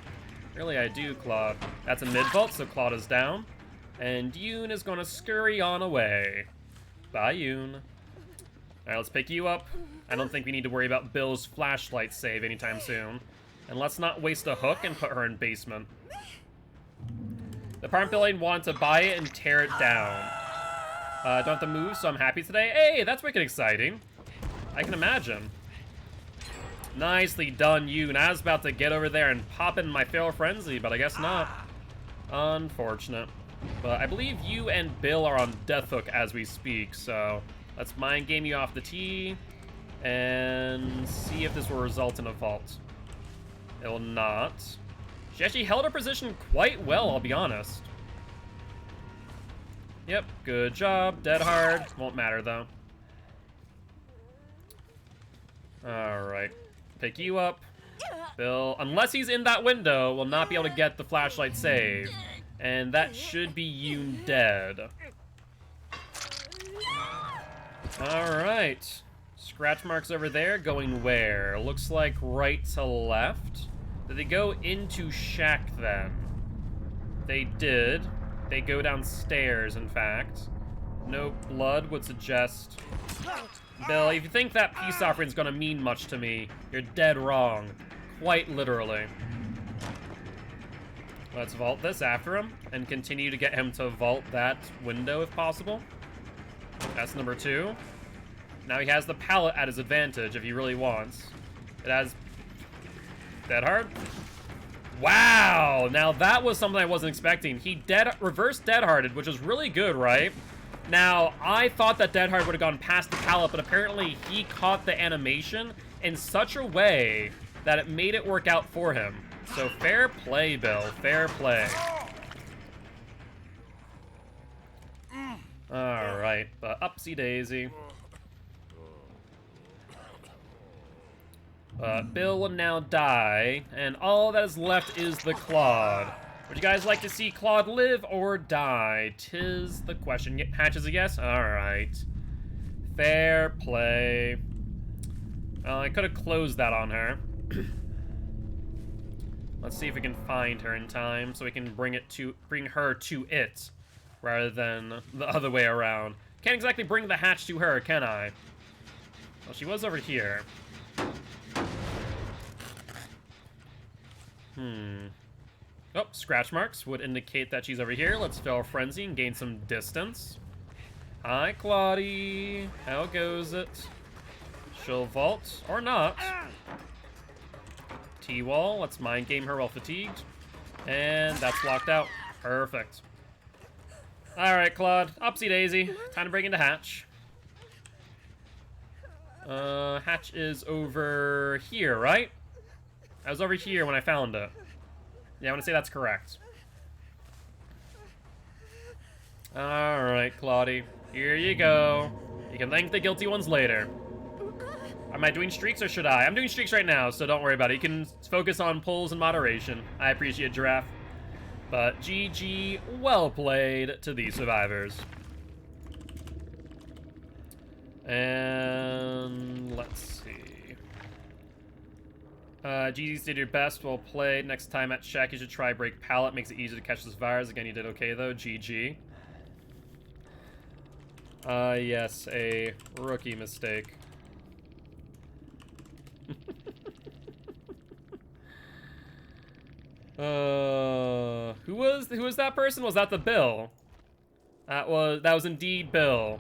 Really, I do, Claude. That's a mid-vault, so Claude is down. And Yoon is going to scurry on away. Bye, Yoon. Alright, let's pick you up. I don't think we need to worry about Bill's flashlight save anytime soon. And let's not waste a hook and put her in basement. The apartment building wanted to buy it and tear it down. Don't have to move, so I'm happy today. Hey, that's wicked exciting. I can imagine. Nicely done, Yoon. I was about to get over there and pop in my Feral Frenzy, but I guess not. Unfortunate. But I believe you and Bill are on death hook as we speak, so let's mind game you off the T and see if this will result in a vault. It will not. She actually held her position quite well, I'll be honest. Yep, good job. Dead hard. Won't matter, though. Alright. Pick you up. Bill, unless he's in that window, will not be able to get the flashlight save. And that should be Yoon dead. Alright. Scratch marks over there, going where? Looks like right to left. Did they go into Shack then? They did. They go downstairs, in fact. No blood would suggest... Bill, if you think that peace offering is going to mean much to me, you're dead wrong. Quite literally. Let's vault this after him, and continue to get him to vault that window if possible. That's number 2. Now he has the pallet at his advantage if he really wants. It has... Dead hard? Wow! Now that was something I wasn't expecting. He reverse dead-hearted, which is really good, right? Now, I thought that Deadheart would have gone past the pallet, but apparently he caught the animation in such a way that it made it work out for him. So fair play, Bill. Fair play. Alright, but upsy daisy. Bill will now die, and all that is left is the Claude. Would you guys like to see Claude live or die? 'Tis the question. Hatch is a yes? Alright. Fair play. I could have closed that on her. Let's see if we can find her in time so we can bring her to it rather than the other way around. Can't exactly bring the hatch to her, can I? Well, she was over here. Oh, scratch marks would indicate that she's over here. Let's Feral Frenzy and gain some distance. Hi, Claudie. How goes it? She'll vault, or not. T-wall, let's mind game her while fatigued. And that's locked out. Perfect. Alright, Claude. Upsy daisy. Time to bring into Hatch. Hatch is over here, right? I was over here when I found it. Yeah, I want to say that's correct. Alright, Claudie. Here you go. You can thank the guilty ones later. Am I doing streaks or should I? I'm doing streaks right now, so don't worry about it. You can focus on pulls and moderation. I appreciate Giraffe. But GG, well played to these survivors. And let's see. GG's did your best, well played. Next time at Shack, you should try break pallet. Makes it easier to catch this virus. Again, you did okay though. GG. Yes, a rookie mistake. Who was that person? Was that the Bill? That was indeed Bill.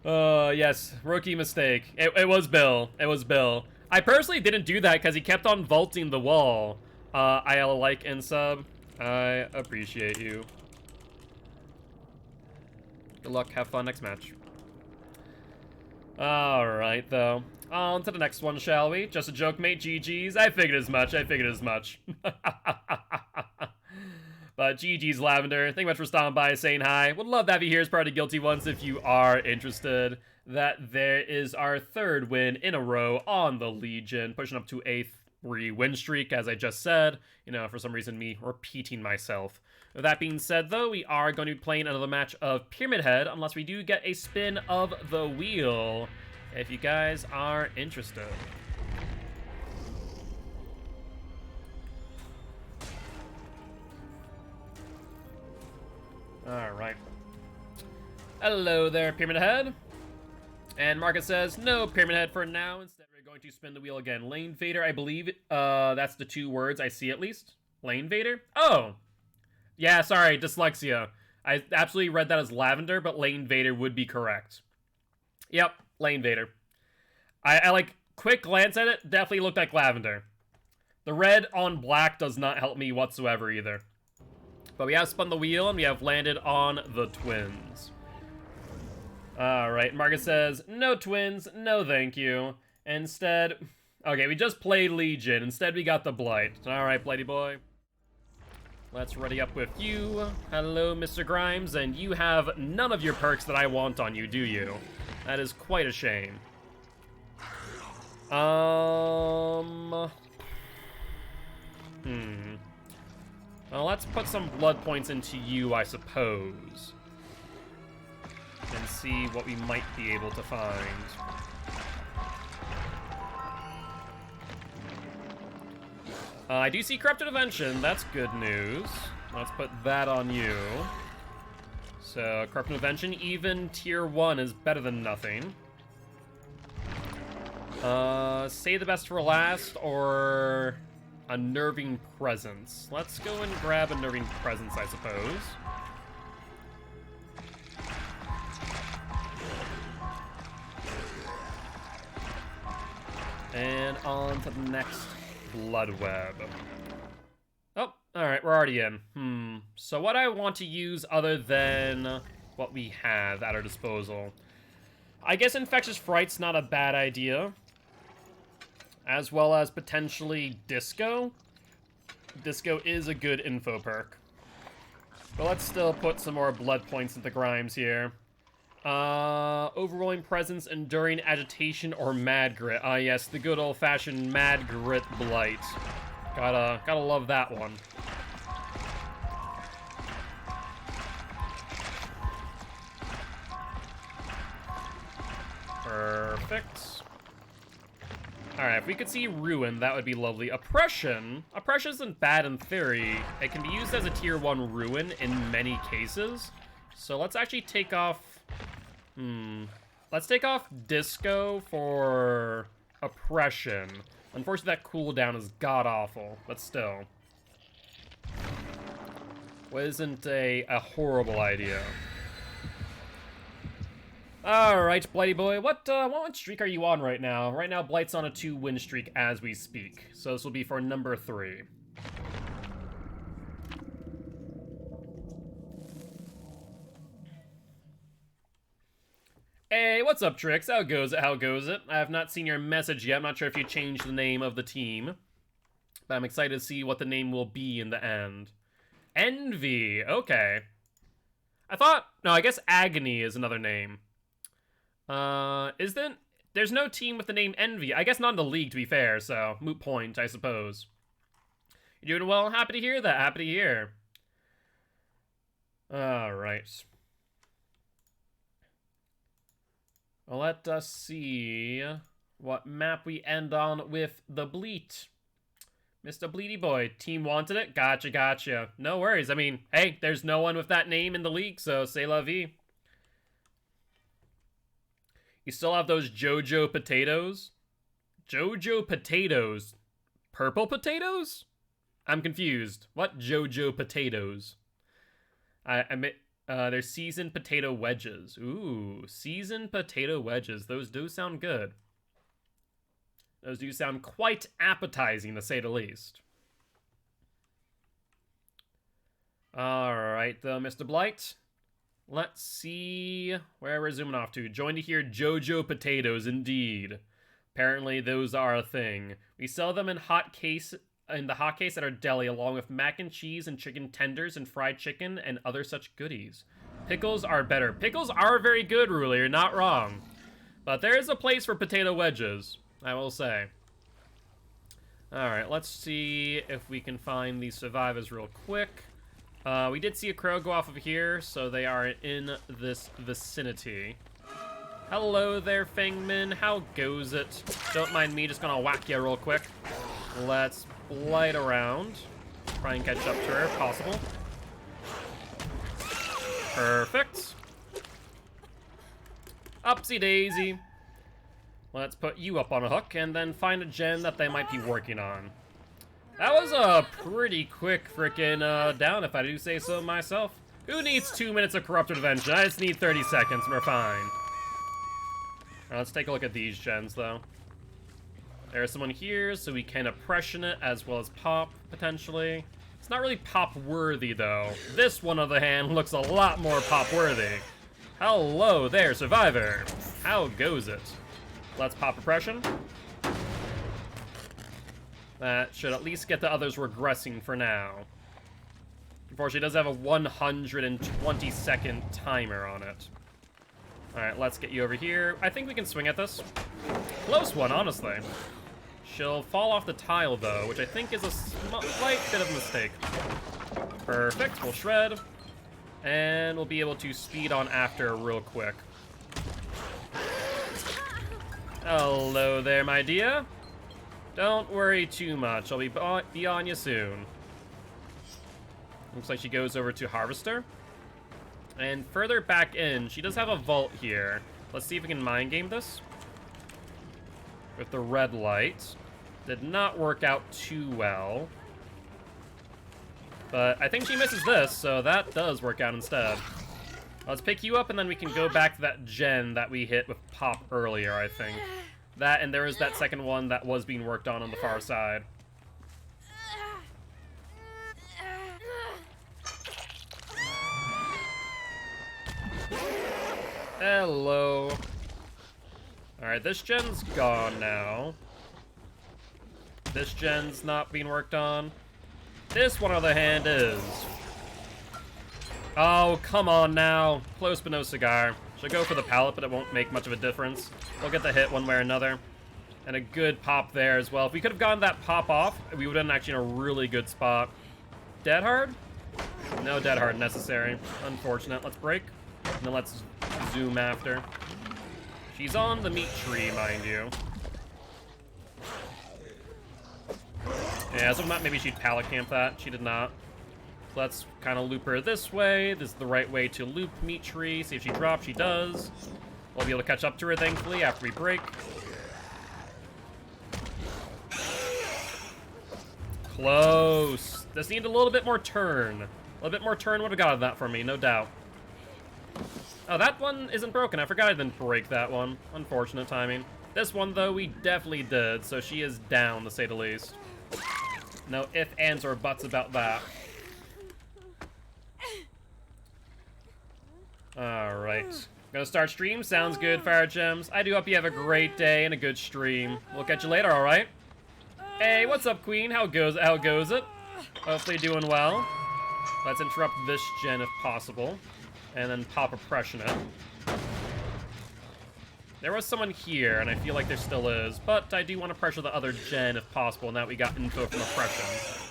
Yes, rookie mistake. It was Bill. It was Bill. I personally didn't do that because he kept on vaulting the wall. I like and sub. I appreciate you. Good luck, have fun next match. Alright, though. On to the next one, shall we? Just a joke, mate. GG's. I figured as much. I figured as much. But GG's, Lavender. Thank you much for stopping by, saying hi. Would love to have you here as part of Guilty Ones if you are interested. That there is our third win in a row on the Legion, pushing up to a 3-win streak, as I just said. You know, for some reason, me repeating myself. With that being said, though, we are going to be playing another match of Pyramid Head, unless we do get a spin of the wheel, if you guys are interested. Alright. Hello there, Pyramid Head. And Marcus says, no Pyramid Head for now. Instead, we're going to spin the wheel again. Lane Vader, I believe, that's the 2 words I see at least. Lane Vader? Oh! Yeah, sorry, dyslexia. I absolutely read that as Lavender, but Lane Vader would be correct. Yep, Lane Vader. I like, quick glance at it, definitely looked like Lavender. The red on black does not help me whatsoever either. But we have spun the wheel, and we have landed on the twins. Alright, Marcus says, no twins, no thank you. Instead, okay, we just played Legion. Instead, we got the Blight. Alright, Blighty boy. Let's ready up with you. Hello, Mr. Grimes, and you have none of your perks that I want on you, do you? That is quite a shame. Well, let's put some blood points into you, I suppose. And see what we might be able to find. I do see Corrupted Invention. That's good news. Let's put that on you. So, Corrupted Invention, even tier 1 is better than nothing. Say the best for last, or Unnerving Presence. Let's go and grab Unnerving Presence, I suppose. And on to the next Blood Web. Oh, Alright, we're already in. So what I want to use other than what we have at our disposal. I guess Infectious Fright's not a bad idea. As well as potentially Disco. Disco is a good info perk. But let's still put some more blood points into Grimes here. Overwhelming Presence, Enduring Agitation, or Mad Grit. Ah, yes, the good old-fashioned Mad Grit Blight. Gotta love that one. Perfect. Alright, if we could see Ruin, that would be lovely. Oppression. Oppression isn't bad in theory. It can be used as a tier 1 Ruin in many cases. So let's actually take off... Let's take off Disco for Oppression. Unfortunately, that cooldown is god-awful, but still. Wasn't a horrible idea. Alright, Blighty Boy, what streak are you on right now? Right now, Blight's on a 2-win streak as we speak. So this will be for number 3. Hey, what's up, Trix? How goes it? How goes it? I have not seen your message yet. I'm not sure if you changed the name of the team. But I'm excited to see what the name will be in the end. Envy. Okay. No, I guess Agony is another name. There's no team with the name Envy. I guess not in the league, to be fair, so moot point, I suppose. You're doing well? Happy to hear that. Happy to hear. Alright. Well, let us see what map we end on with the Bleat. Mr. Bleedy Boy, team wanted it? Gotcha. No worries. I mean, hey, there's no one with that name in the league, so c'est la vie. You still have those JoJo potatoes? JoJo potatoes? Purple potatoes? I'm confused. What JoJo potatoes? There's seasoned potato wedges. Ooh, seasoned potato wedges. Those do sound good. Those do sound quite appetizing, to say the least. Alright, though, Mr. Blight. Let's see where we're zooming off to. Join to hear JoJo potatoes, indeed. Apparently, those are a thing. We sell them in the hot case at our deli, along with mac and cheese and chicken tenders and fried chicken and other such goodies. Pickles are better. Pickles are very good, Ruli, you're not wrong. But there is a place for potato wedges, I will say. Alright, let's see if we can find these survivors real quick. We did see a crow go off of here, so they are in this vicinity. Hello there, Fangman. How goes it? Don't mind me, just gonna whack you real quick. Let's blight around. Try and catch up to her, if possible. Perfect. Upsy daisy. Let's put you up on a hook and then find a gen that they might be working on. That was a pretty quick frickin' down, if I do say so myself. Who needs 2 minutes of Corrupted Invention? I just need 30 seconds and we're fine. Alright, let's take a look at these gens, though. There's someone here, so we can oppression it as well as pop, potentially. It's not really pop-worthy, though. This one, on the other hand, looks a lot more pop-worthy. Hello there, Survivor. How goes it? Let's pop oppression. That should at least get the others regressing for now. Unfortunately, it does have a 120-second timer on it. Alright, let's get you over here. I think we can swing at this. Close one, honestly. She'll fall off the tile, though, which I think is a slight bit of a mistake. Perfect, we'll shred. And we'll be able to speed on after real quick. Hello there, my dear. Don't worry too much. I'll be on you soon. Looks like she goes over to Harvester. And further back in, she does have a vault here. Let's see if we can mind game this. With the red light. Did not work out too well. But I think she misses this, so that does work out instead. Let's pick you up, and then we can go back to that gen that we hit with Pop earlier, I think. That, and there is that second one that was being worked on the far side. Hello. Alright, this gen's gone now. This gen's not being worked on. This one, on the other hand, is. Oh, come on now. Close but no cigar. Should go for the pallet, but it won't make much of a difference. We'll get the hit one way or another. And a good pop there as well. If we could have gotten that pop off, we would have been actually in a really good spot. Dead hard? No dead hard necessary. Unfortunate. Let's break. And then let's zoom after. She's on the meat tree, mind you. Yeah, so maybe she'd pallet camp that. She did not. So let's kind of loop her this way. This is the right way to loop meat tree. See if she drops. She does. We'll be able to catch up to her, thankfully, after we break. Close. This needed a little bit more turn. A little bit more turn would have gotten that for me, no doubt. Oh, that one isn't broken. I forgot I didn't break that one. Unfortunate timing. This one, though, we definitely did, so she is down, to say the least. No ifs, ands, or buts about that. Alright. Gonna start stream. Sounds good, Fire Gems. I do hope you have a great day and a good stream. We'll catch you later, alright? Hey, what's up, Queen? How goes it? Hopefully doing well. Let's interrupt this gen if possible. And then pop oppression it. There was someone here, and I feel like there still is, but I do want to pressure the other gen if possible, now that we got info from oppression.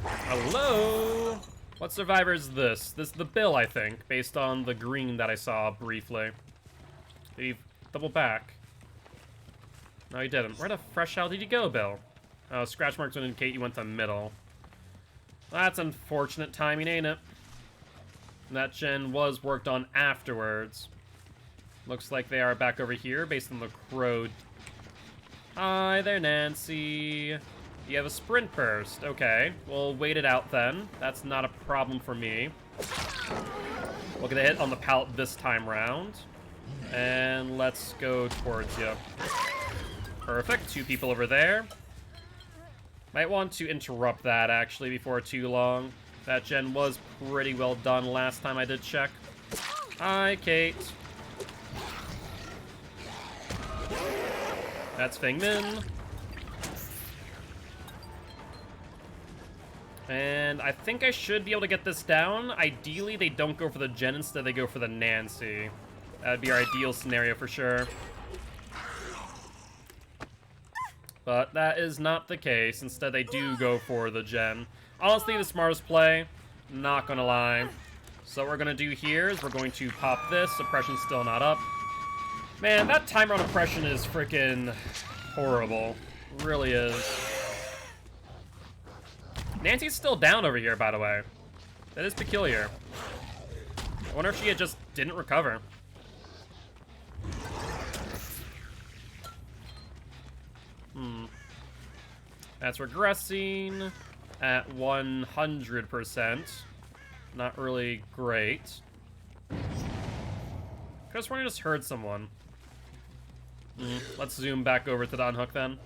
Hello? What survivor is this? This is the Bill, I think, based on the green that I saw briefly. Did he double back? No, he didn't. Where the fresh hell did you go, Bill? Oh, scratch marks would indicate you went to middle. That's unfortunate timing, ain't it? That gen was worked on afterwards. Looks like they are back over here based on the crow. Hi there, Nancy. You have a sprint burst. Okay, we'll wait it out then. That's not a problem for me. We'll get a hit on the pallet this time round. And let's go towards you. Perfect. 2 people over there. Might want to interrupt that, actually, before too long. That gen was pretty well done last time I did check. Hi, Kate. That's Feng Min. And I think I should be able to get this down. Ideally, they don't go for the gen. Instead, they go for the Nancy. That would be our ideal scenario for sure. But that is not the case. Instead, they do go for the gen. Honestly, the smartest play. Not gonna lie. So what we're gonna do here is we're going to pop this. Oppression's still not up. Man, that timer on oppression is freaking horrible. Really is. Nancy's still down over here, by the way. That is peculiar. I wonder if she just didn't recover. That's regressing at 100%. Not really great. Could've sworn I just heard someone. Let's zoom back over to the unhook then.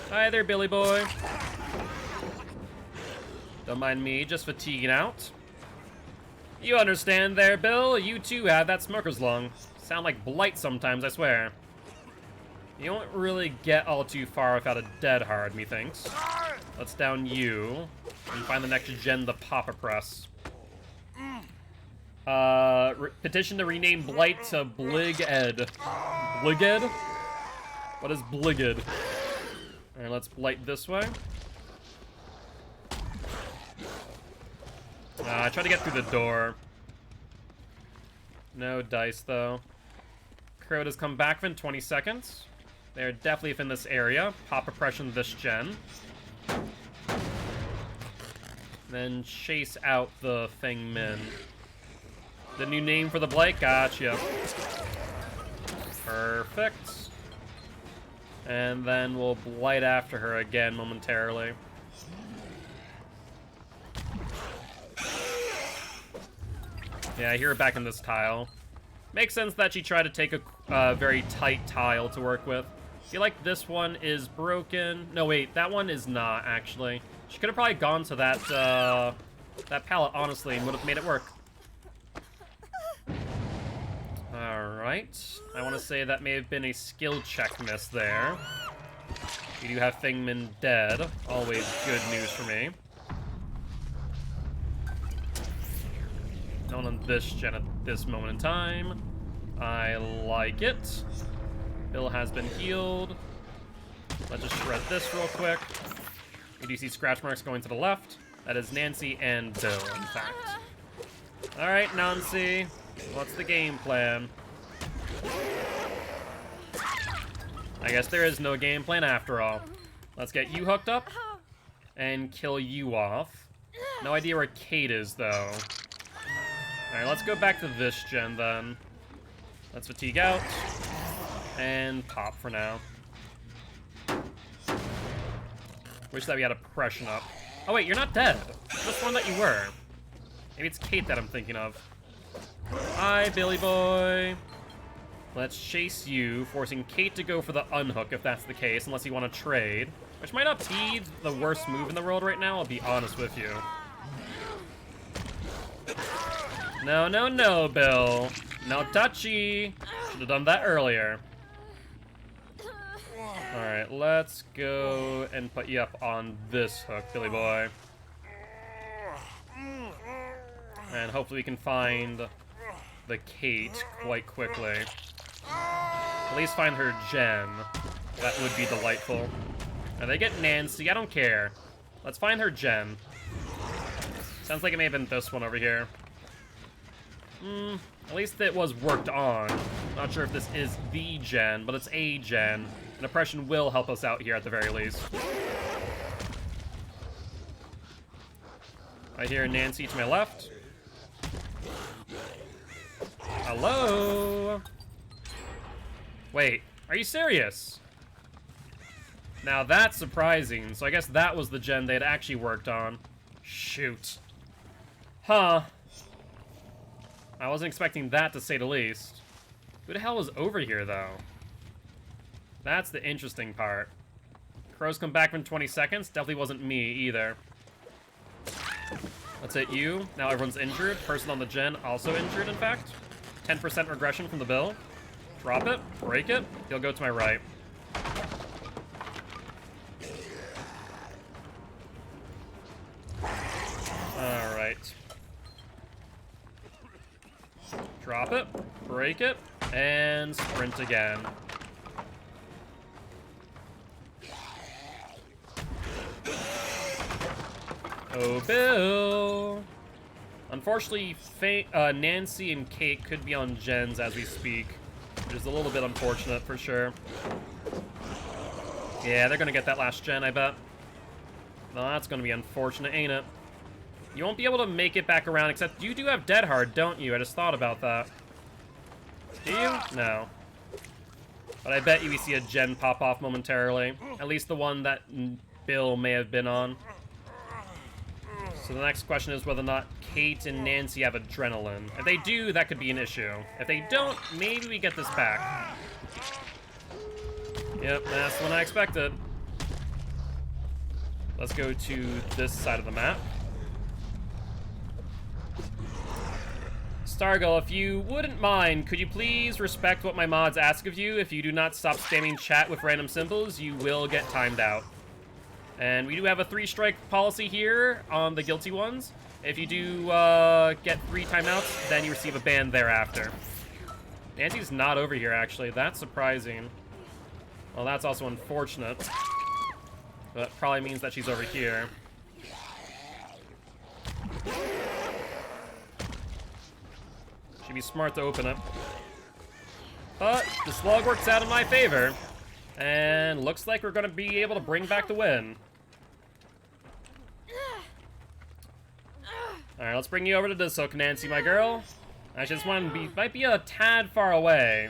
Hi there, Billy boy. Don't mind me, just fatiguing out. You understand there, Bill. You too have that smoker's lung. Sound like blight sometimes, I swear. You don't really get all too far without a dead hard, methinks. Let's down you. And find the next gen, the Papa Press. Petition to rename Blight to Blig-Ed. Blig-Ed? What is Blig-Ed? Alright, let's Blight this way. I tried to get through the door. No dice, though. Crow does come back within 20 seconds. They're definitely within this area. Pop oppression this gen. Then chase out the Feng Min. The new name for the Blight? Gotcha. Perfect. And then we'll Blight after her again momentarily. Yeah, I hear her back in this tile. Makes sense that she tried to take a very tight tile to work with. feel like this one is broken. No, wait, that one is not, actually. She could have probably gone to that, that pallet, honestly, and would have made it work. Alright. I want to say that may have been a skill check miss there. We do have Fingman dead. Always good news for me. No one on this gen at this moment in time. I like it. Bill has been healed. Let's just shred this real quick. We do see scratch marks going to the left. That is Nancy and Bill, in fact. Alright, Nancy. What's the game plan? I guess there is no game plan after all. Let's get you hooked up and kill you off. No idea where Kate is, though. Alright, let's go back to this gen, then. Let's fatigue out. And pop for now. Wish that we had oppression up. Oh, wait, you're not dead. Just one that you were. Maybe it's Kate that I'm thinking of. Hi, Billy boy. Let's chase you, forcing Kate to go for the unhook if that's the case, unless you want to trade. Which might not be the worst move in the world right now, I'll be honest with you. No, no, no, Bill. No touchy. Should have done that earlier. Alright, let's go and put you up on this hook, Billy boy. And hopefully we can find the Kate quite quickly. At least find her gen. That would be delightful. Now they get Nancy, I don't care. Let's find her gen. Sounds like it may have been this one over here. At least it was worked on. Not sure if this is the gen, but it's a gen. And oppression will help us out here at the very least. I hear Nancy to my left. Hello? Wait, are you serious? Now that's surprising. So I guess that was the gen they had actually worked on. Shoot. Huh. I wasn't expecting that, to say the least. Who the hell was over here, though? That's the interesting part. Crows come back in 20 seconds. Definitely wasn't me, either. Let's hit you. Now everyone's injured. Person on the gen also injured, in fact. 10% regression from the Bill. Drop it. Break it. He'll go to my right. Alright. Drop it, break it, and sprint again. Oh, Bill! Unfortunately, Nancy and Kate could be on gens as we speak, which is a little bit unfortunate for sure. Yeah, they're gonna get that last gen, I bet. Well, that's gonna be unfortunate, ain't it? You won't be able to make it back around, except you do have Dead Hard, don't you? I just thought about that. Do you? No. But I bet you we see a gen pop off momentarily. At least the one that Bill may have been on. So the next question is whether or not Kate and Nancy have adrenaline. If they do, that could be an issue. If they don't, maybe we get this back. Yep, that's the one I expected. Let's go to this side of the map. Stargirl, if you wouldn't mind, could you please respect what my mods ask of you? If you do not stop spamming chat with random symbols, you will get timed out. And we do have a 3-strike policy here on the guilty ones. If you do get 3 timeouts, then you receive a ban thereafter. Nancy's not over here, actually. That's surprising. Well, that's also unfortunate. But probably means that she's over here. She'd be smart to open it. But the slug works out in my favor. And looks like we're going to be able to bring back the win. Alright, let's bring you over to this hook, Nancy, my girl. Actually, this one might be a tad far away.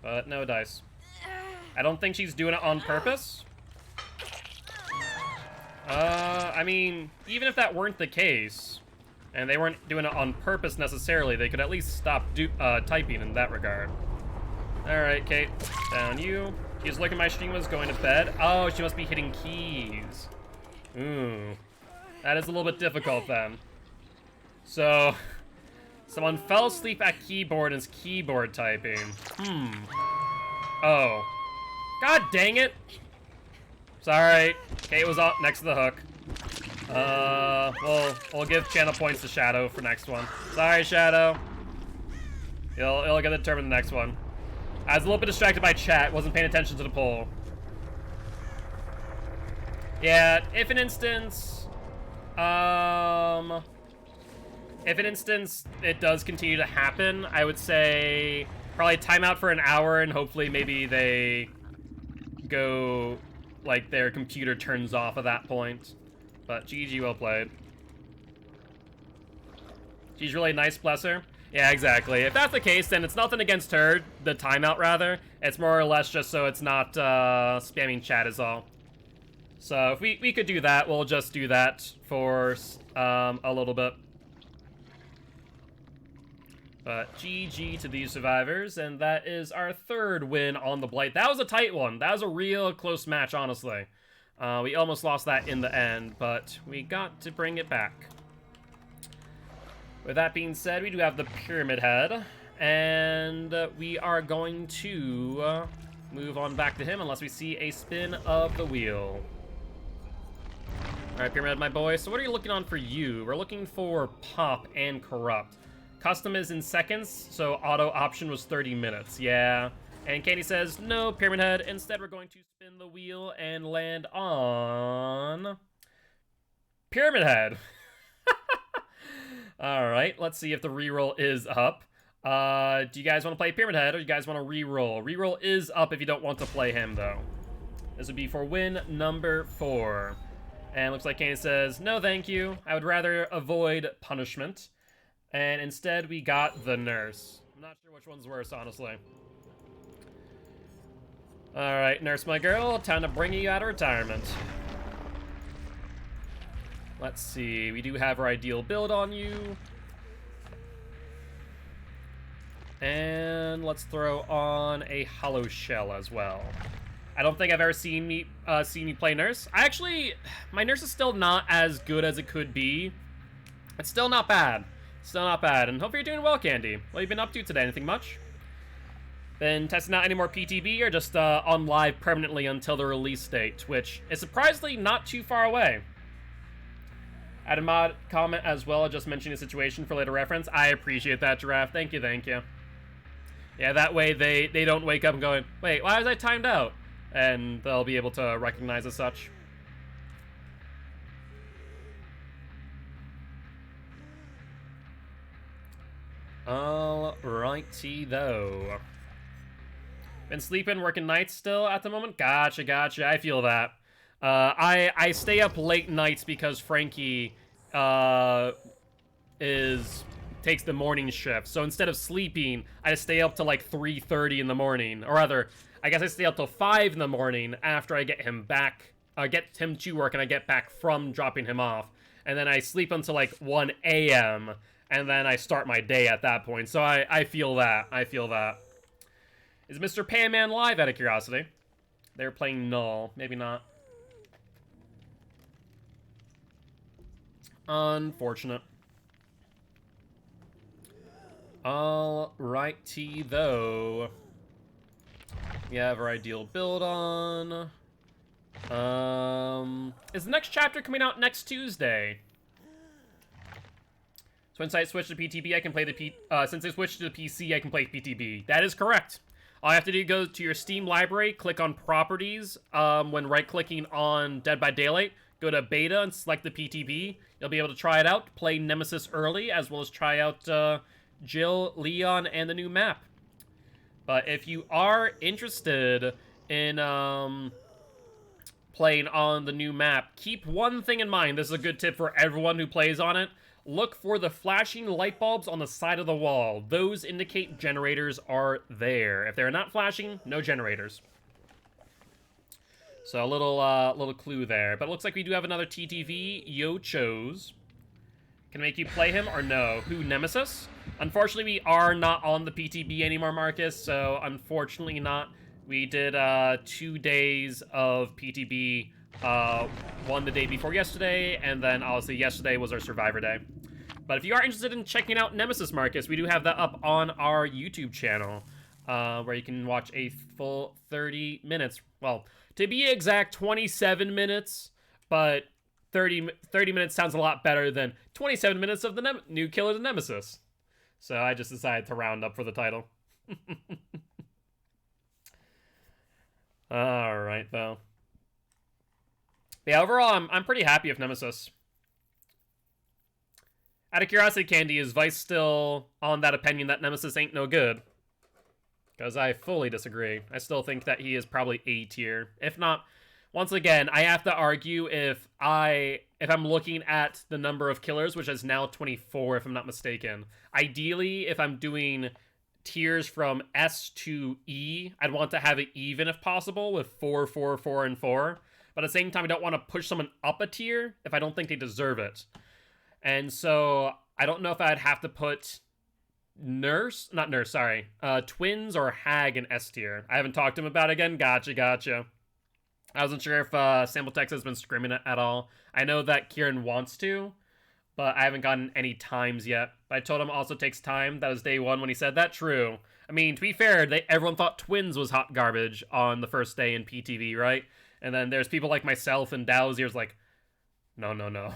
But no dice. I don't think she's doing it on purpose. I mean, even if that weren't the case, and they weren't doing it on purpose necessarily, they could at least stop typing in that regard. Alright, Kate. Down you. She's looking at my stream was going to bed. Oh, she must be hitting keys. Ooh. That is a little bit difficult then. So, someone fell asleep at keyboard and is keyboard typing. Oh. God dang it! Sorry. Kate was up next to the hook. We'll give channel points to Shadow for next one. Sorry, Shadow. It'll get determined the next one. I was a little bit distracted by chat, wasn't paying attention to the poll. Yeah, if an instance it does continue to happen, I would say probably timeout for an hour and hopefully maybe they go, like, their computer turns off at that point. But GG, well played. She's really nice, bless her. Yeah, exactly. If that's the case, then it's nothing against her, the timeout rather. It's more or less just so it's not spamming chat is all. So if we could do that, we'll just do that for a little bit. But GG to these survivors, and that is our third win on the Blight. That was a tight one. That was a real close match, honestly. We almost lost that in the end, but we got to bring it back. With that being said, we do have the Pyramid Head, and we are going to move on back to him unless we see a spin of the wheel. Alright, Pyramid Head, my boy. So what are you looking on for you? We're looking for Pop and Corrupt. Custom is in seconds, so auto option was 30 minutes. Yeah. And Katie says, no, Pyramid Head. Instead, we're going to spin the wheel and land on Pyramid Head. Alright, let's see if the reroll is up. Do you guys want to play Pyramid Head, or do you guys want to reroll? Reroll is up if you don't want to play him, though. This would be for win number 4. And looks like Kane says, no thank you. I would rather avoid punishment. And instead, we got the Nurse. I'm not sure which one's worse, honestly. Alright, Nurse, my girl, time to bring you out of retirement. Let's see, we do have our ideal build on you. And let's throw on a Hollow Shell as well. I don't think I've ever seen me play Nurse. My Nurse is still not as good as it could be. It's still not bad. Still not bad, and hope you're doing well, Candy. What have you been up to today? Anything much? Been testing out any more PTB, or just on live permanently until the release date, which is surprisingly not too far away. Add a mod comment as well, just mentioning the situation for later reference. I appreciate that, Giraffe. Thank you, thank you. Yeah, that way they don't wake up and going, wait, why was I timed out? And they'll be able to recognize as such. Alrighty, though. Been sleeping, working nights still at the moment? Gotcha, gotcha. I feel that. I stay up late nights because Frankie takes the morning shift. So instead of sleeping, I just stay up till like 3:30 in the morning. Or rather, I guess I stay up till 5 in the morning after I get him back, get him to work and I get back from dropping him off. And then I sleep until like 1 a.m. and then I start my day at that point. So I feel that. I feel that. Is Mr. Payman live, out of curiosity? They're playing Null. Maybe not. Unfortunate. Alrighty, though. We have our ideal build on. Is the next chapter coming out next Tuesday? So since I switched to PTB, I can play since I switched to the PC, I can play PTB. That is correct. All you have to do is go to your Steam library, click on Properties. When right-clicking on Dead by Daylight, go to Beta and select the PTB. You'll be able to try it out, play Nemesis early, as well as try out Jill, Leon, and the new map. But if you are interested in playing on the new map, keep one thing in mind. This is a good tip for everyone who plays on it. Look for the flashing light bulbs on the side of the wall. Those indicate generators are there. If they're not flashing, no generators. So a little clue there. But it looks like we do have another TTV. Yo chose. Can I make you play him or no? Who, Nemesis? Unfortunately, we are not on the PTB anymore, Marcus, so unfortunately not. We did 2 days of PTB, one the day before yesterday, and then obviously yesterday was our Survivor Day. But if you are interested in checking out Nemesis, Marcus, we do have that up on our YouTube channel, where you can watch a full 30 minutes. Well, to be exact, 27 minutes, but 30 minutes sounds a lot better than 27 minutes of the new Killer to Nemesis. So I just decided to round up for the title. Alright, though. Yeah, overall, I'm pretty happy with Nemesis. Out of curiosity, Candy, is Vice still on that opinion that Nemesis ain't no good? Because I fully disagree. I still think that he is probably A tier. If not, once again, I have to argue if I'm looking at the number of killers, which is now 24, if I'm not mistaken. Ideally, if I'm doing tiers from S to E, I'd want to have it even if possible with 4, 4, 4, and 4. But at the same time, I don't want to push someone up a tier if I don't think they deserve it. And so I don't know if I'd have to put Twins or Hag in S tier. I haven't talked to him about it again. Gotcha. I wasn't sure if Sample Text has been screaming it at all. I know that Kieran wants to, but I haven't gotten any times yet. But I told him it also takes time. That was day one when he said that. True. I mean, to be fair, everyone thought Twins was hot garbage on the first day in PTV, right? And then there's people like myself and Dowsier's like, no.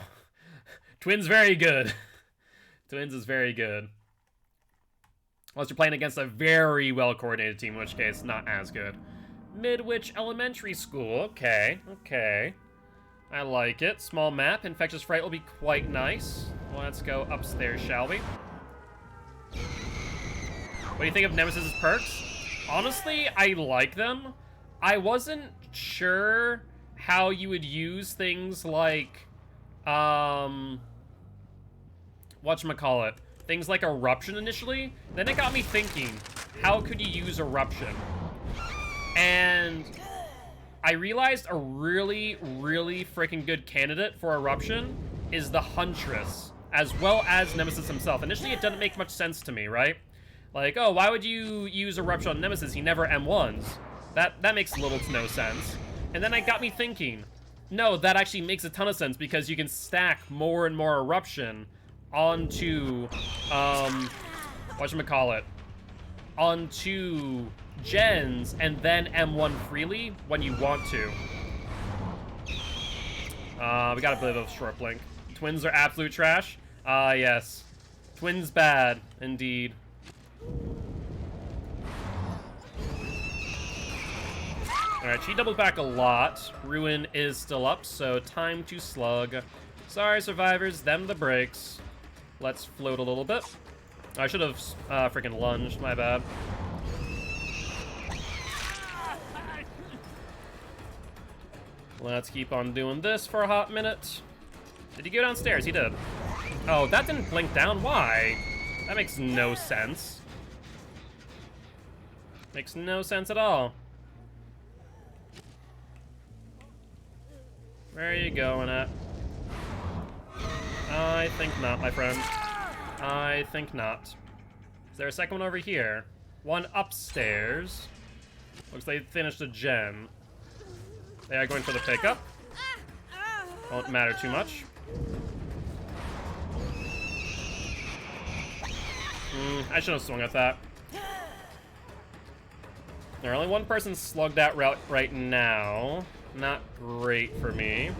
Twins very good. Twins is very good. Unless you're playing against a very well-coordinated team, in which case, not as good. Midwich Elementary School. Okay. I like it. Small map. Infectious Fright will be quite nice. Let's go upstairs, shall we? What do you think of Nemesis' perks? Honestly, I like them. I wasn't sure how you would use things like, whatchamacallit, things like Eruption initially. Then it got me thinking, how could you use Eruption? And I realized a really freaking good candidate for Eruption is the Huntress, as well as Nemesis himself. Initially, it didn't make much sense to me, right? Like, oh, why would you use Eruption on Nemesis? He never M1s. That makes little to no sense. And then it got me thinking, no, that actually makes a ton of sense because you can stack more and more Eruption onto, whatchamacallit, onto gens and then M1 freely when you want to. We got a bit of a short blink. Twins are absolute trash. Yes. Twins bad, indeed. Alright, she doubled back a lot. Ruin is still up, so time to slug. Sorry, survivors, them the breaks. Let's float a little bit. I should have freaking lunged, my bad. Let's keep on doing this for a hot minute. Did he go downstairs? He did. Oh, that didn't blink down? Why? That makes no sense. Makes no sense at all. Where are you going at? I think not, my friend. I think not. Is there a second one over here? One upstairs. Looks like they finished a gen. They are going for the pickup. Won't matter too much. I should have swung at that. There's only one person slugged out right now. Not great for me.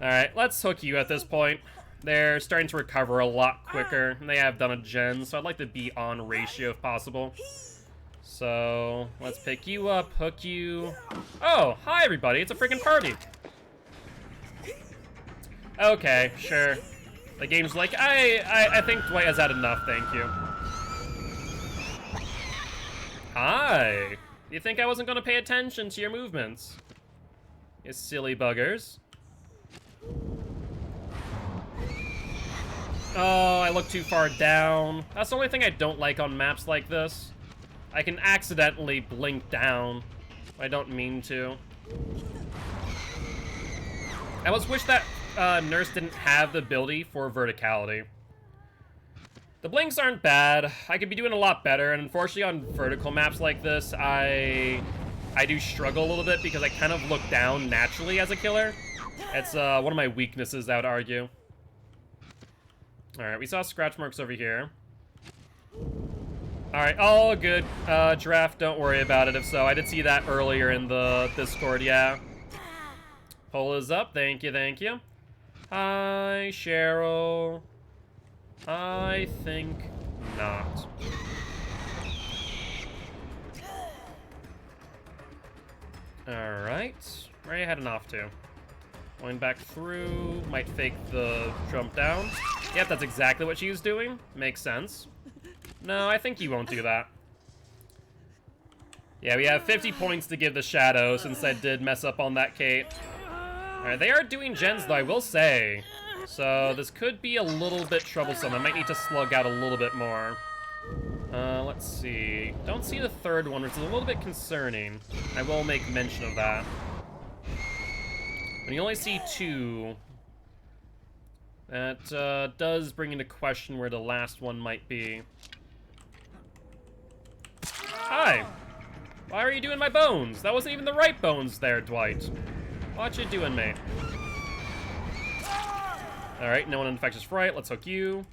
Alright, let's hook you at this point. They're starting to recover a lot quicker. And they have done a gen, so I'd like to be on ratio if possible. So, let's pick you up, hook you. Oh, hi everybody, it's a freaking party. Okay, sure. The game's like, I think Dwight has had enough, thank you. Hi. You think I wasn't gonna pay attention to your movements? You silly buggers. Oh, I look too far down. That's the only thing I don't like on maps like this. I can accidentally blink down. I don't mean to. I almost wish that Nurse didn't have the ability for verticality. The blinks aren't bad. I could be doing a lot better, and unfortunately on vertical maps like this, I do struggle a little bit because I kind of look down naturally as a killer. It's one of my weaknesses, I would argue. Alright, we saw scratch marks over here. Alright, all good. Giraffe, don't worry about it if so. I did see that earlier in the Discord, yeah. Pull is up, thank you, thank you. Hi, Cheryl. I think not. Alright, where are you heading off to? Going back through, might fake the jump down. Yep, that's exactly what she's doing. Makes sense. No, I think you won't do that. Yeah, we have 50 points to give the Shadow since I did mess up on that Kate. Alright, they are doing gens though, I will say. So this could be a little bit troublesome. I might need to slug out a little bit more. Let's see. Don't see the third one, which is a little bit concerning. I will make mention of that. When you only see two, that does bring into question where the last one might be. Hi! Why are you doing my bones? That wasn't even the right bones there, Dwight. What you doing, mate? Alright, no one infectious fright. Let's hook you.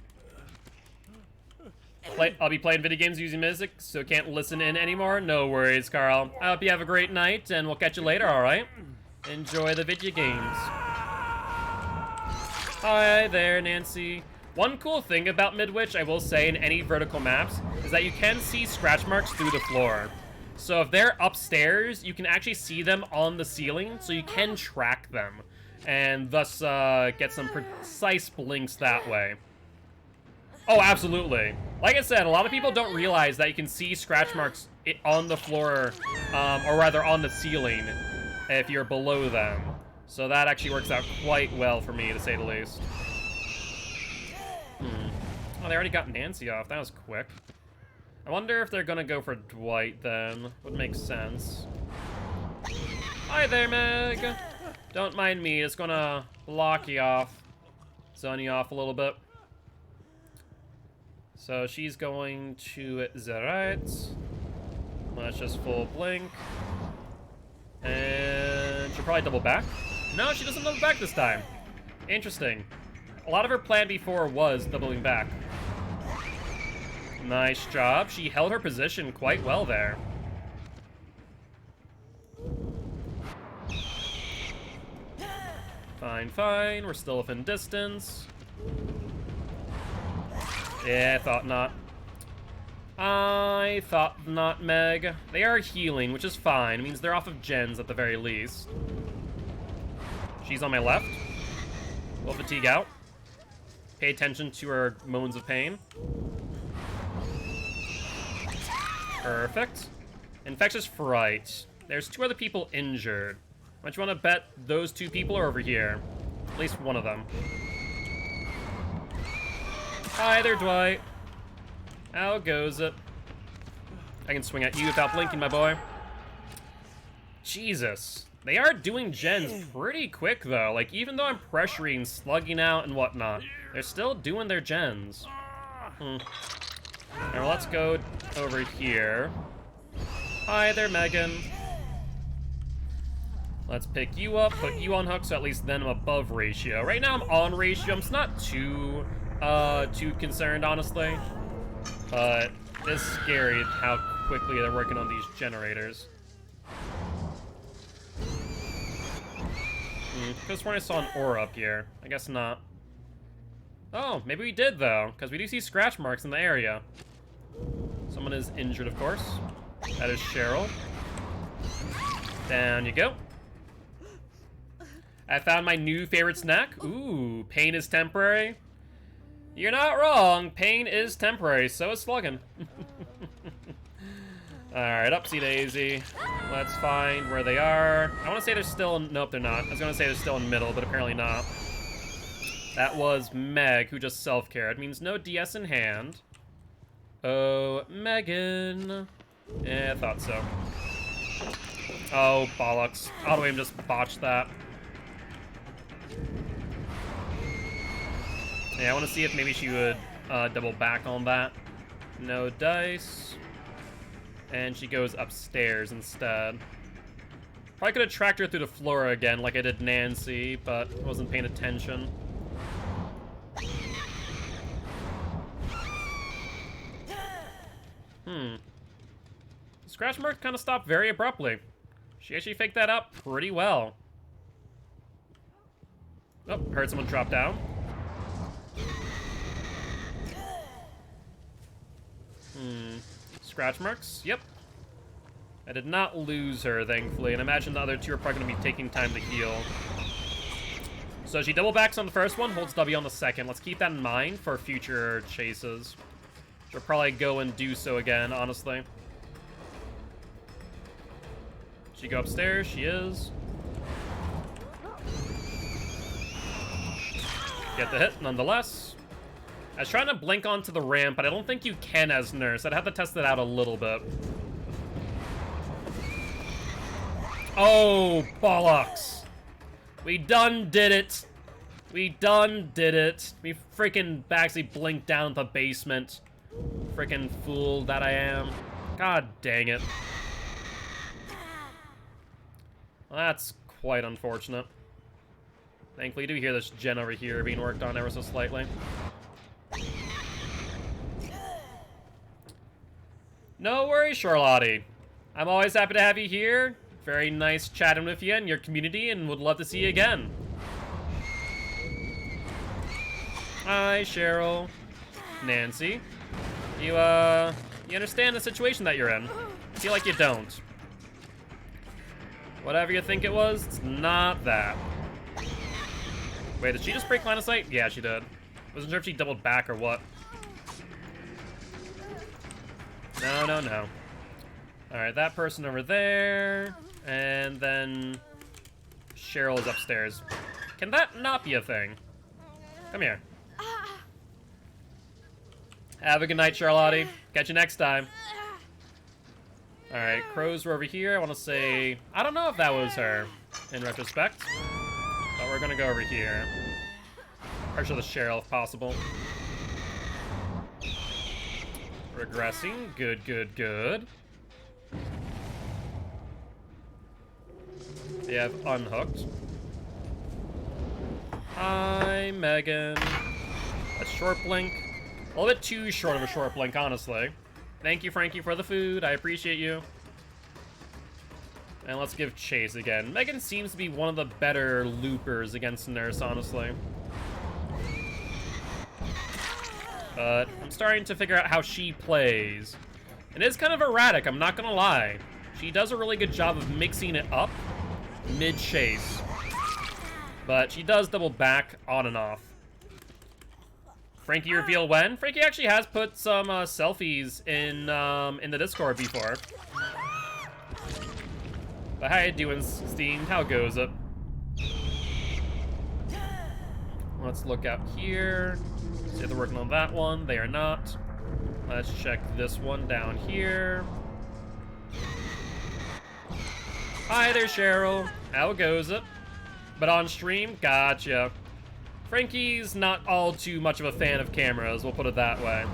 I'll be playing video games using music, so can't listen in anymore. No worries, Carl. I hope you have a great night, and we'll catch you later, alright? Enjoy the video games. Hi there, Nancy. One cool thing about Midwich, I will say, in any vertical maps, is that you can see scratch marks through the floor. So if they're upstairs, you can actually see them on the ceiling, so you can track them, and thus get some precise blinks that way. Oh, absolutely. Like I said, a lot of people don't realize that you can see scratch marks on the floor, or rather on the ceiling, if you're below them. So that actually works out quite well for me, to say the least. Oh, they already got Nancy off. That was quick. I wonder if they're gonna go for Dwight, then. Would make sense. Hi there, Meg! Don't mind me, it's gonna block you off. Zone you off a little bit. So she's going to the right. Let's just full blink. And she'll probably double back. No, she doesn't double back this time. Interesting. A lot of her plan before was doubling back. Nice job. She held her position quite well there. Fine, fine. We're still within distance. Yeah, I thought not. I thought not, Meg. They are healing, which is fine. It means they're off of gens at the very least. She's on my left. We'll fatigue out. Pay attention to her moans of pain. Perfect. Infectious fright. There's two other people injured. Don't you want to bet those two people are over here? At least one of them. Hi there, Dwight. How goes it? I can swing at you without blinking, my boy. Jesus. They are doing gens pretty quick, though. Like, even though I'm pressuring, slugging out, and whatnot, they're still doing their gens. Alright, well, let's go over here. Hi there, Megan. Let's pick you up, put you on hook, so at least then I'm above ratio. Right now I'm on ratio. I'm just not too concerned, honestly. But it's scary how quickly they're working on these generators. Because when I saw an ore up here. I guess not. Oh, maybe we did, though. Because we do see scratch marks in the area. Someone is injured, of course. That is Cheryl. Down you go. I found my new favorite snack. Ooh, pain is temporary. You're not wrong. Pain is temporary. So is slugging. Alright, upsy daisy. Let's find where they are. I want to say they're still in... Nope, they're not. I was going to say they're still in middle, but apparently not. That was Meg, who just self-cared. Means no DS in hand. Oh, Megan. Yeah, I thought so. Oh, bollocks. Auto-aim just botched that. Yeah, I want to see if maybe she would double back on that. No dice. And she goes upstairs instead. Probably could have tracked her through the floor again like I did Nancy, but wasn't paying attention. Scratch mark kind of stopped very abruptly. She actually faked that up pretty well. Oh, heard someone drop down. Scratch marks? Yep. I did not lose her, thankfully, and I imagine the other two are probably going to be taking time to heal. So she double backs on the first one, holds W on the second. Let's keep that in mind for future chases. She'll probably go and do so again, honestly. She go upstairs? She is. Get the hit, nonetheless. I was trying to blink onto the ramp, but I don't think you can as Nurse. I'd have to test it out a little bit. Oh, bollocks. We done did it. We done did it. We freaking actually blinked down the basement. Freaking fool that I am. God dang it. Well, that's quite unfortunate. Thankfully, you do hear this gen over here being worked on ever so slightly. No worries, Charlotte. I'm always happy to have you here. Very nice chatting with you and your community, and would love to see you again. Hi, Cheryl. Nancy. You understand the situation that you're in? I feel like you don't. Whatever you think it was, it's not that. Wait, did she just break line of sight? Yeah, she did. Wasn't sure if she doubled back or what. No, no, no. Alright, that person over there. And then Cheryl is upstairs. Can that not be a thing? Come here. Have a good night, Charlotte. Catch you next time. Alright, crows were over here. I want to say... I don't know if that was her, in retrospect. But we're gonna go over here. Or show the Cheryl, if possible. Regressing. Good, good, good. They have unhooked. Hi, Megan. A short blink. A little bit too short of a short blink, honestly. Thank you, Frankie, for the food. I appreciate you. And let's give chase again. Megan seems to be one of the better loopers against Nurse, honestly. But I'm starting to figure out how she plays. It is kind of erratic, I'm not gonna lie. She does a really good job of mixing it up mid-chase. But she does double back on and off. Frankie reveal when? Frankie actually has put some selfies in the Discord before. But how you doing, Steen? How goes it? Let's look out here. See if they're working on that one. They are not. Let's check this one down here. Hi there, Cheryl. How goes it? But on stream? Gotcha. Frankie's not all too much of a fan of cameras, we'll put it that way.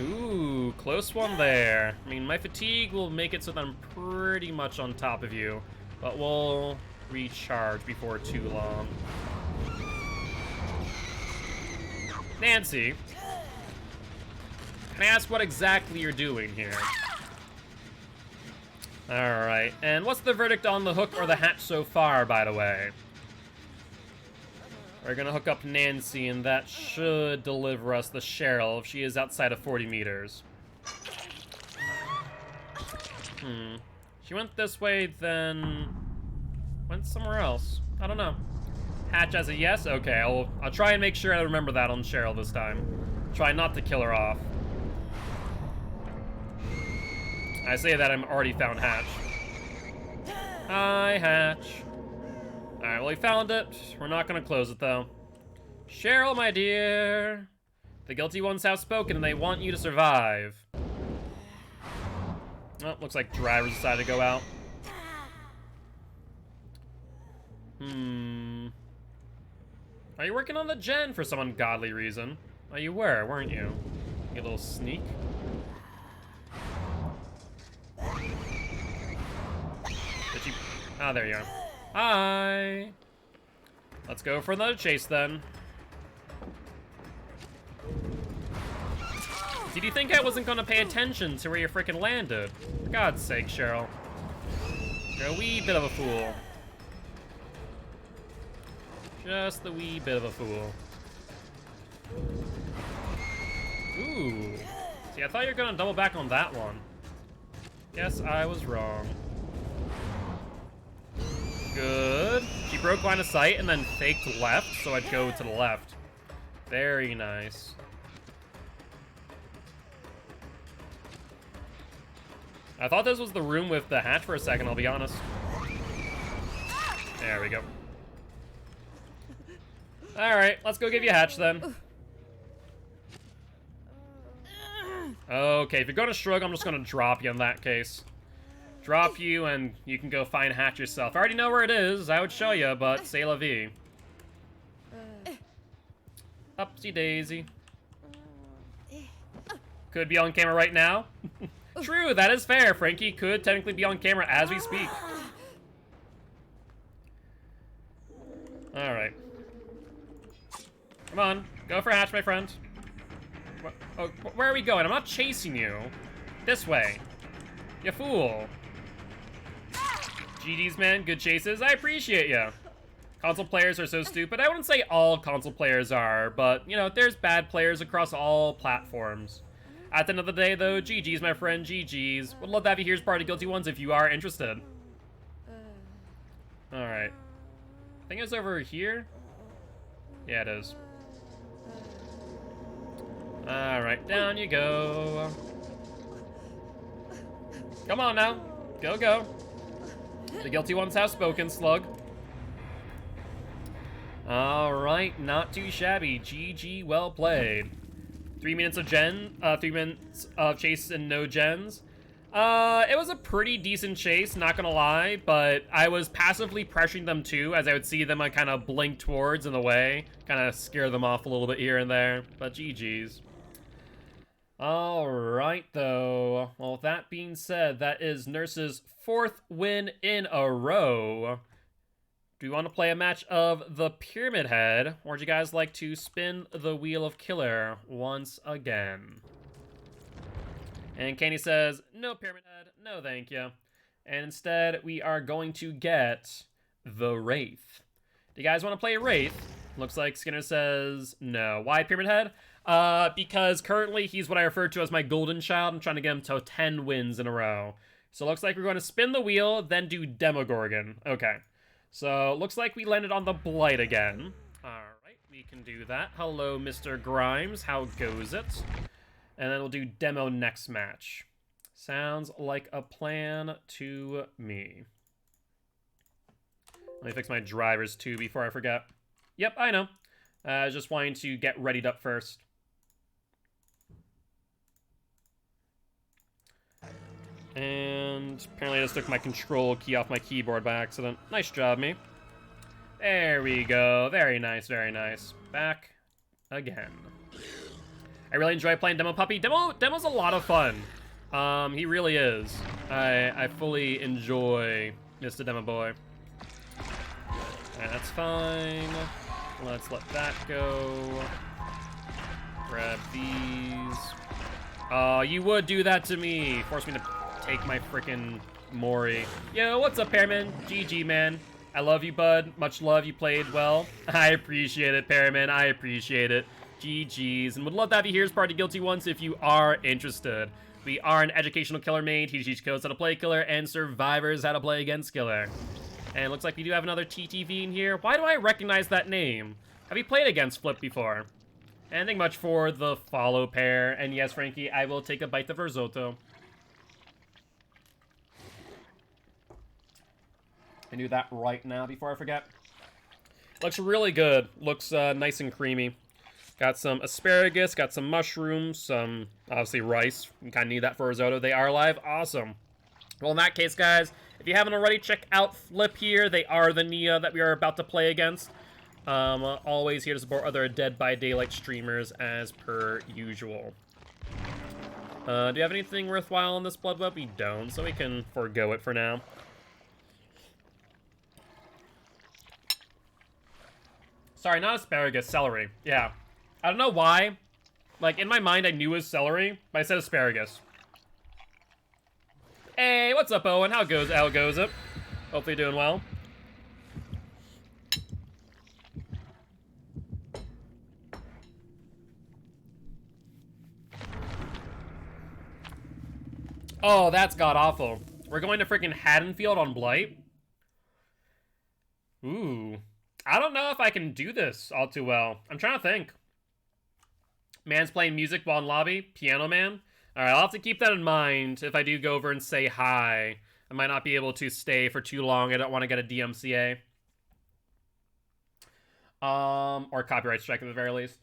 Ooh, close one there. I mean, my fatigue will make it so that I'm pretty much on top of you, but we'll recharge before too long. Nancy, can I ask what exactly you're doing here? Alright, and what's the verdict on the hook or the hatch so far, by the way? We're gonna hook up Nancy, and that should deliver us the Cheryl if she is outside of 40 meters. She went this way, then went somewhere else. I don't know. Hatch as a yes? Okay, I'll try and make sure I remember that on Cheryl this time. Try not to kill her off. I say that I'm already found Hatch. Hi, Hatch. Alright, well, we found it. We're not gonna close it, though. Cheryl, my dear. The guilty ones have spoken, and they want you to survive. Oh, looks like drivers decided to go out. Are you working on the gen for some ungodly reason? Oh, you were, weren't you? You little sneak. Did you... Oh, there you are. Hi! Let's go for another chase, then. Did you think I wasn't gonna pay attention to where you frickin' landed? For God's sake, Cheryl. You're a wee bit of a fool. Just the wee bit of a fool. Ooh. See, I thought you were gonna double back on that one. Guess I was wrong. Good. She broke line of sight and then faked left, so I'd go to the left. Very nice. I thought this was the room with the hatch for a second, I'll be honest. There we go. Alright, let's go give you a hatch then. Okay, if you're gonna shrug, I'm just gonna drop you in that case. Drop you, and you can go find hatch yourself. I already know where it is, I would show you, but c'est la vie. Upsy daisy. Could be on camera right now. True, that is fair. Frankie could technically be on camera as we speak. Alright. Come on, go for hatch, my friend. Oh, where are we going? I'm not chasing you. This way. You fool. GG's, man. Good chases. I appreciate ya. Console players are so stupid. I wouldn't say all console players are, but, you know, there's bad players across all platforms. At the end of the day, though, GG's, my friend. GG's. Would love to have you here as part of Guilty Ones if you are interested. Alright. I think it's over here. Yeah, it is. Alright, down you go. Come on now. Go, go. The Guilty Ones have spoken, Slug. Alright, not too shabby. GG, well played. 3 minutes of 3 minutes of chase and no gens. It was a pretty decent chase, not gonna lie, but I was passively pressuring them too, as I would see them kind of blink towards in the way, kind of scare them off a little bit here and there, but GG's. Alright, though. Well, with that being said, that is Nurse's 4th win in a row. Do we want to play a match of the Pyramid Head, or would you guys like to spin the Wheel of Killer once again? And Candy says, no Pyramid Head, no thank you. And instead, we are going to get the Wraith. Do you guys want to play Wraith? Looks like Skinner says no. Why Pyramid Head? Because currently he's what I refer to as my golden child. I'm trying to get him to 10 wins in a row. So it looks like we're going to spin the wheel, then do Demogorgon. Okay. So looks like we landed on the Blight again. Alright, we can do that. Hello, Mr. Grimes. How goes it? And then we'll do Demo next match. Sounds like a plan to me. Let me fix my drivers too before I forget. Yep, I know. Just wanting to get readied up first. And apparently I just took my control key off my keyboard by accident. Nice job, me. There we go. Very nice, very nice. Back again. I really enjoy playing Demo Puppy. Demo's a lot of fun. He really is. I fully enjoy Mr. Demo Boy. Alright, that's fine. Let's let that go. Grab these. Oh, you would do that to me. Force me to take my frickin' Mori. Yo, what's up, Pearman? GG, man. I love you, bud. Much love. You played well. I appreciate it, Pearman. I appreciate it. GG's. And would love to have you here as part of Guilty Ones if you are interested. We are an educational killer main. Teach codes how to play killer and survivors how to play against killer. And it looks like we do have another TTV in here. Why do I recognize that name? Have you played against Flip before? Anything much for the follow pair. And yes, Frankie, I will take a bite of risotto. I do that right now before I forget. Looks really good. Looks nice and creamy. Got some asparagus, got some mushrooms, some, obviously, rice. You kind of need that for risotto. They are live. Awesome. Well, in that case, guys, if you haven't already, check out Flip here. They are the Nia that we are about to play against. Always here to support other Dead by Daylight streamers as per usual. Do you have anything worthwhile on this blood web? We don't, so we can forego it for now. Sorry, not asparagus, celery. Yeah. I don't know why. Like, in my mind, I knew it was celery, but I said asparagus. Hey, what's up, Owen? How goes it? Hopefully doing well. Oh, that's god-awful. We're going to freaking Haddonfield on Blight? Ooh. I don't know if I can do this all too well. I'm trying to think. Man's playing music while in lobby. Piano man. Alright, I'll have to keep that in mind if I do go over and say hi. I might not be able to stay for too long. I don't want to get a DMCA. Or copyright strike at the very least.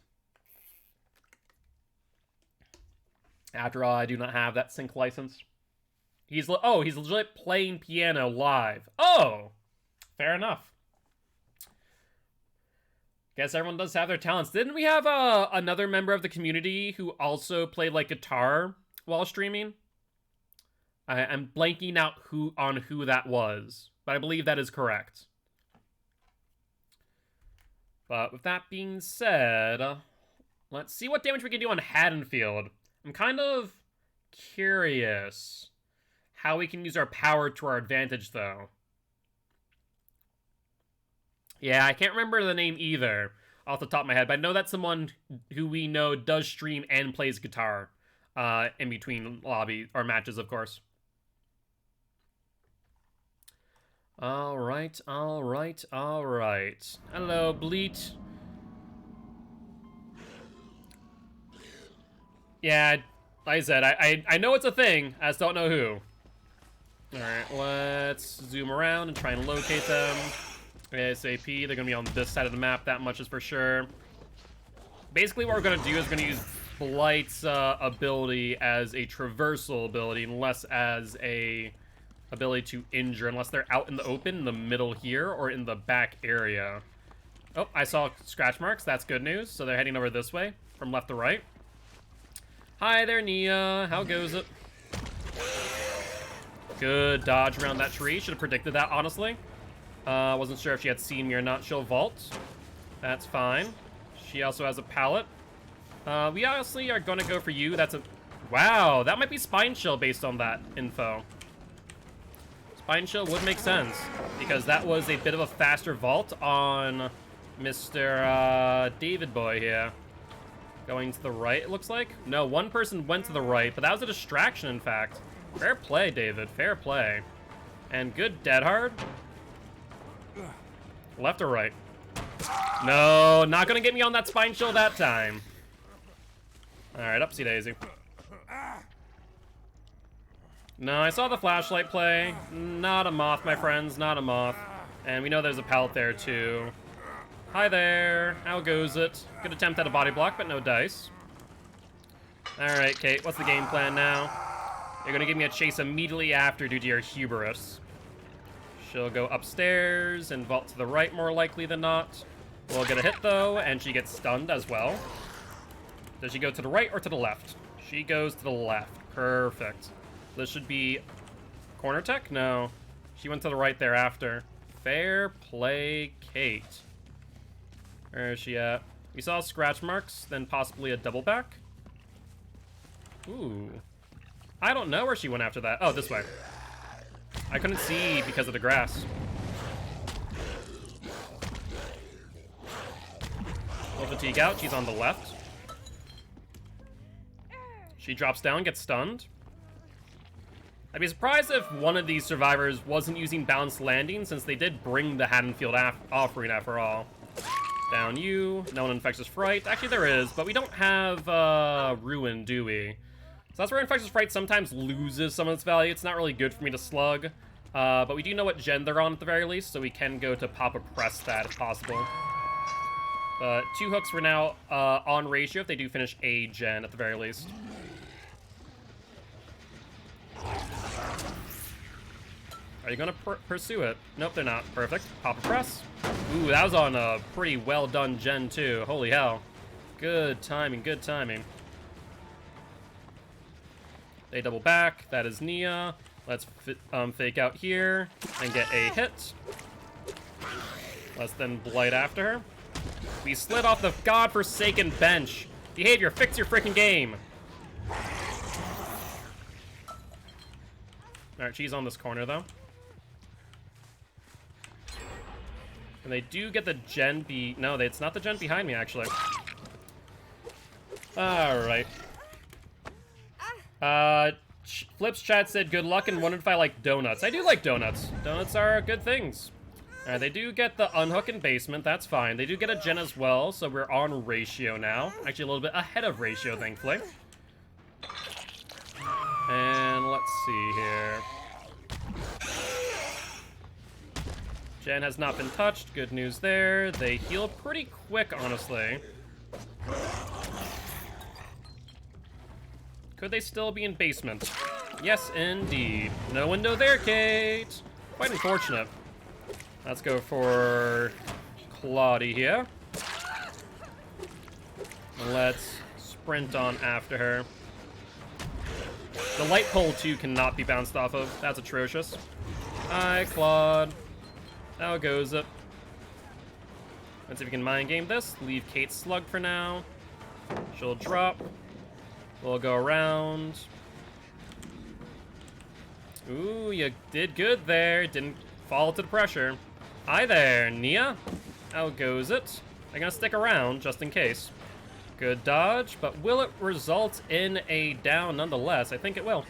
After all, I do not have that sync license. He's legit playing piano live. Oh! Fair enough. Guess everyone does have their talents. Didn't we have another member of the community who also played like guitar while streaming? I'm blanking out on who that was, but I believe that is correct. But with that being said, let's see what damage we can do on Haddonfield. I'm kind of curious how we can use our power to our advantage, though. Yeah, I can't remember the name either off the top of my head, but I know that's someone who we know does stream and plays guitar in between lobby or matches, of course. All right. Hello, Bleat. Yeah, like I said, I know it's a thing. I just don't know who. Alright, let's zoom around and try and locate them. ASAP, they're going to be on this side of the map, that much is for sure. Basically what we're going to do is going to use Blight's ability as a traversal ability, and less as a ability to injure, unless they're out in the open, in the middle here, or in the back area. Oh, I saw scratch marks, that's good news. So they're heading over this way, from left to right. Hi there, Nia. How goes it? Good dodge around that tree. Should have predicted that, honestly. Wasn't sure if she had seen me or not. She'll vault. That's fine. She also has a pallet. We honestly are going to go for you. That's a... Wow, that might be Spine Chill based on that info. Spine Chill would make sense, because that was a bit of a faster vault on Mr. David Boy here. Going to the right, it looks like? No, one person went to the right, but that was a distraction, in fact. Fair play, David. Fair play. And good dead hard. Left or right? No, not gonna get me on that Spine Chill that time. Alright, upsy daisy. No, I saw the flashlight play. Not a moth, my friends. Not a moth. And we know there's a pallet there, too. Hi there. How goes it? Good attempt at a body block, but no dice. Alright, Kate. What's the game plan now? You're gonna give me a chase immediately after due to your hubris. She'll go upstairs and vault to the right more likely than not. We'll get a hit, though, and she gets stunned as well. Does she go to the right or to the left? She goes to the left. Perfect. This should be corner tech? No. She went to the right thereafter. Fair play, Kate. Where is she at? We saw scratch marks, then possibly a double back. Ooh. I don't know where she went after that. Oh, this way. I couldn't see because of the grass. Full fatigue out. She's on the left. She drops down, gets stunned. I'd be surprised if one of these survivors wasn't using balanced landing, since they did bring the Haddonfield offering after all. Down you. No one infectious fright. Actually, there is, but we don't have ruin, do we? So that's where infectious fright sometimes loses some of its value. It's not really good for me to slug, but we do know what gen they're on at the very least, so we can go to Papa Press that if possible. But 2 hooks were now on ratio if they do finish a gen at the very least. Are you gonna pursue it? Nope, they're not. Perfect. Papa Press. Ooh, that was on a pretty well done gen too. Holy hell. Good timing, good timing. They double back. That is Nia. Let's fake out here and get a hit. Let's then blight after her. We slid off the godforsaken bench. Behavior, fix your freaking game. Alright, she's on this corner though. And they do get the gen no, it's not the gen behind me actually. Alright. Flips chat said good luck and wondered if I like donuts. I do like donuts. Donuts are good things. Alright, they do get the unhook in basement. That's fine. They do get a gen as well, so we're on ratio now. Actually, a little bit ahead of ratio, thankfully. And let's see here. Gen has not been touched. Good news there. They heal pretty quick, honestly. Could they still be in basement? Yes, indeed. No window there, Kate. Quite unfortunate. Let's go for Claudie here. Let's sprint on after her. The light pole, too, cannot be bounced off of. That's atrocious. Hi, Claude. How goes it? Let's see if we can mind game this. Leave Kate slugged for now. She'll drop. We'll go around. Ooh, you did good there. Didn't fall to the pressure. Hi there, Nia. How goes it? I'm gonna stick around just in case. Good dodge, but will it result in a down nonetheless? I think it will.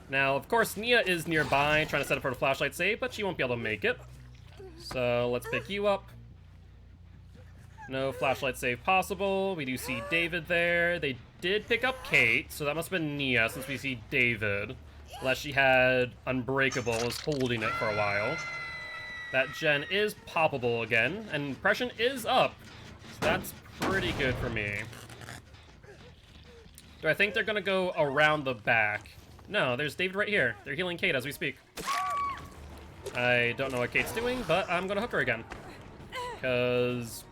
Now, of course, Nia is nearby trying to set up for the flashlight save, but she won't be able to make it. So let's pick you up. No flashlight save possible. We do see David there. They did pick up Kate, so that must have been Nia since we see David. Unless she had Unbreakable and was holding it for a while. That gen is poppable again, and impression is up. So that's pretty good for me. Do I think they're gonna go around the back? No, there's David right here. They're healing Kate as we speak. I don't know what Kate's doing, but I'm gonna hook her again. Because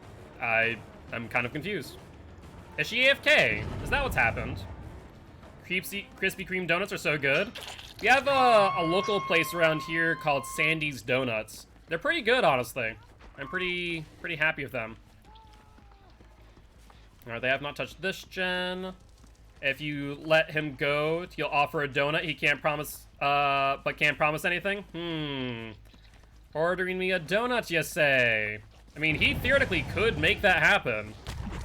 I'm kind of confused. Is she AFK? Is that what's happened? Krispy Kreme donuts are so good. We have a local place around here called Sandy's Donuts. They're pretty good, honestly. I'm pretty happy with them. Alright, they have not touched this gen. If you let him go, he'll offer a donut. He can't promise, but can't promise anything. Ordering me a donut, you say? I mean, he theoretically could make that happen.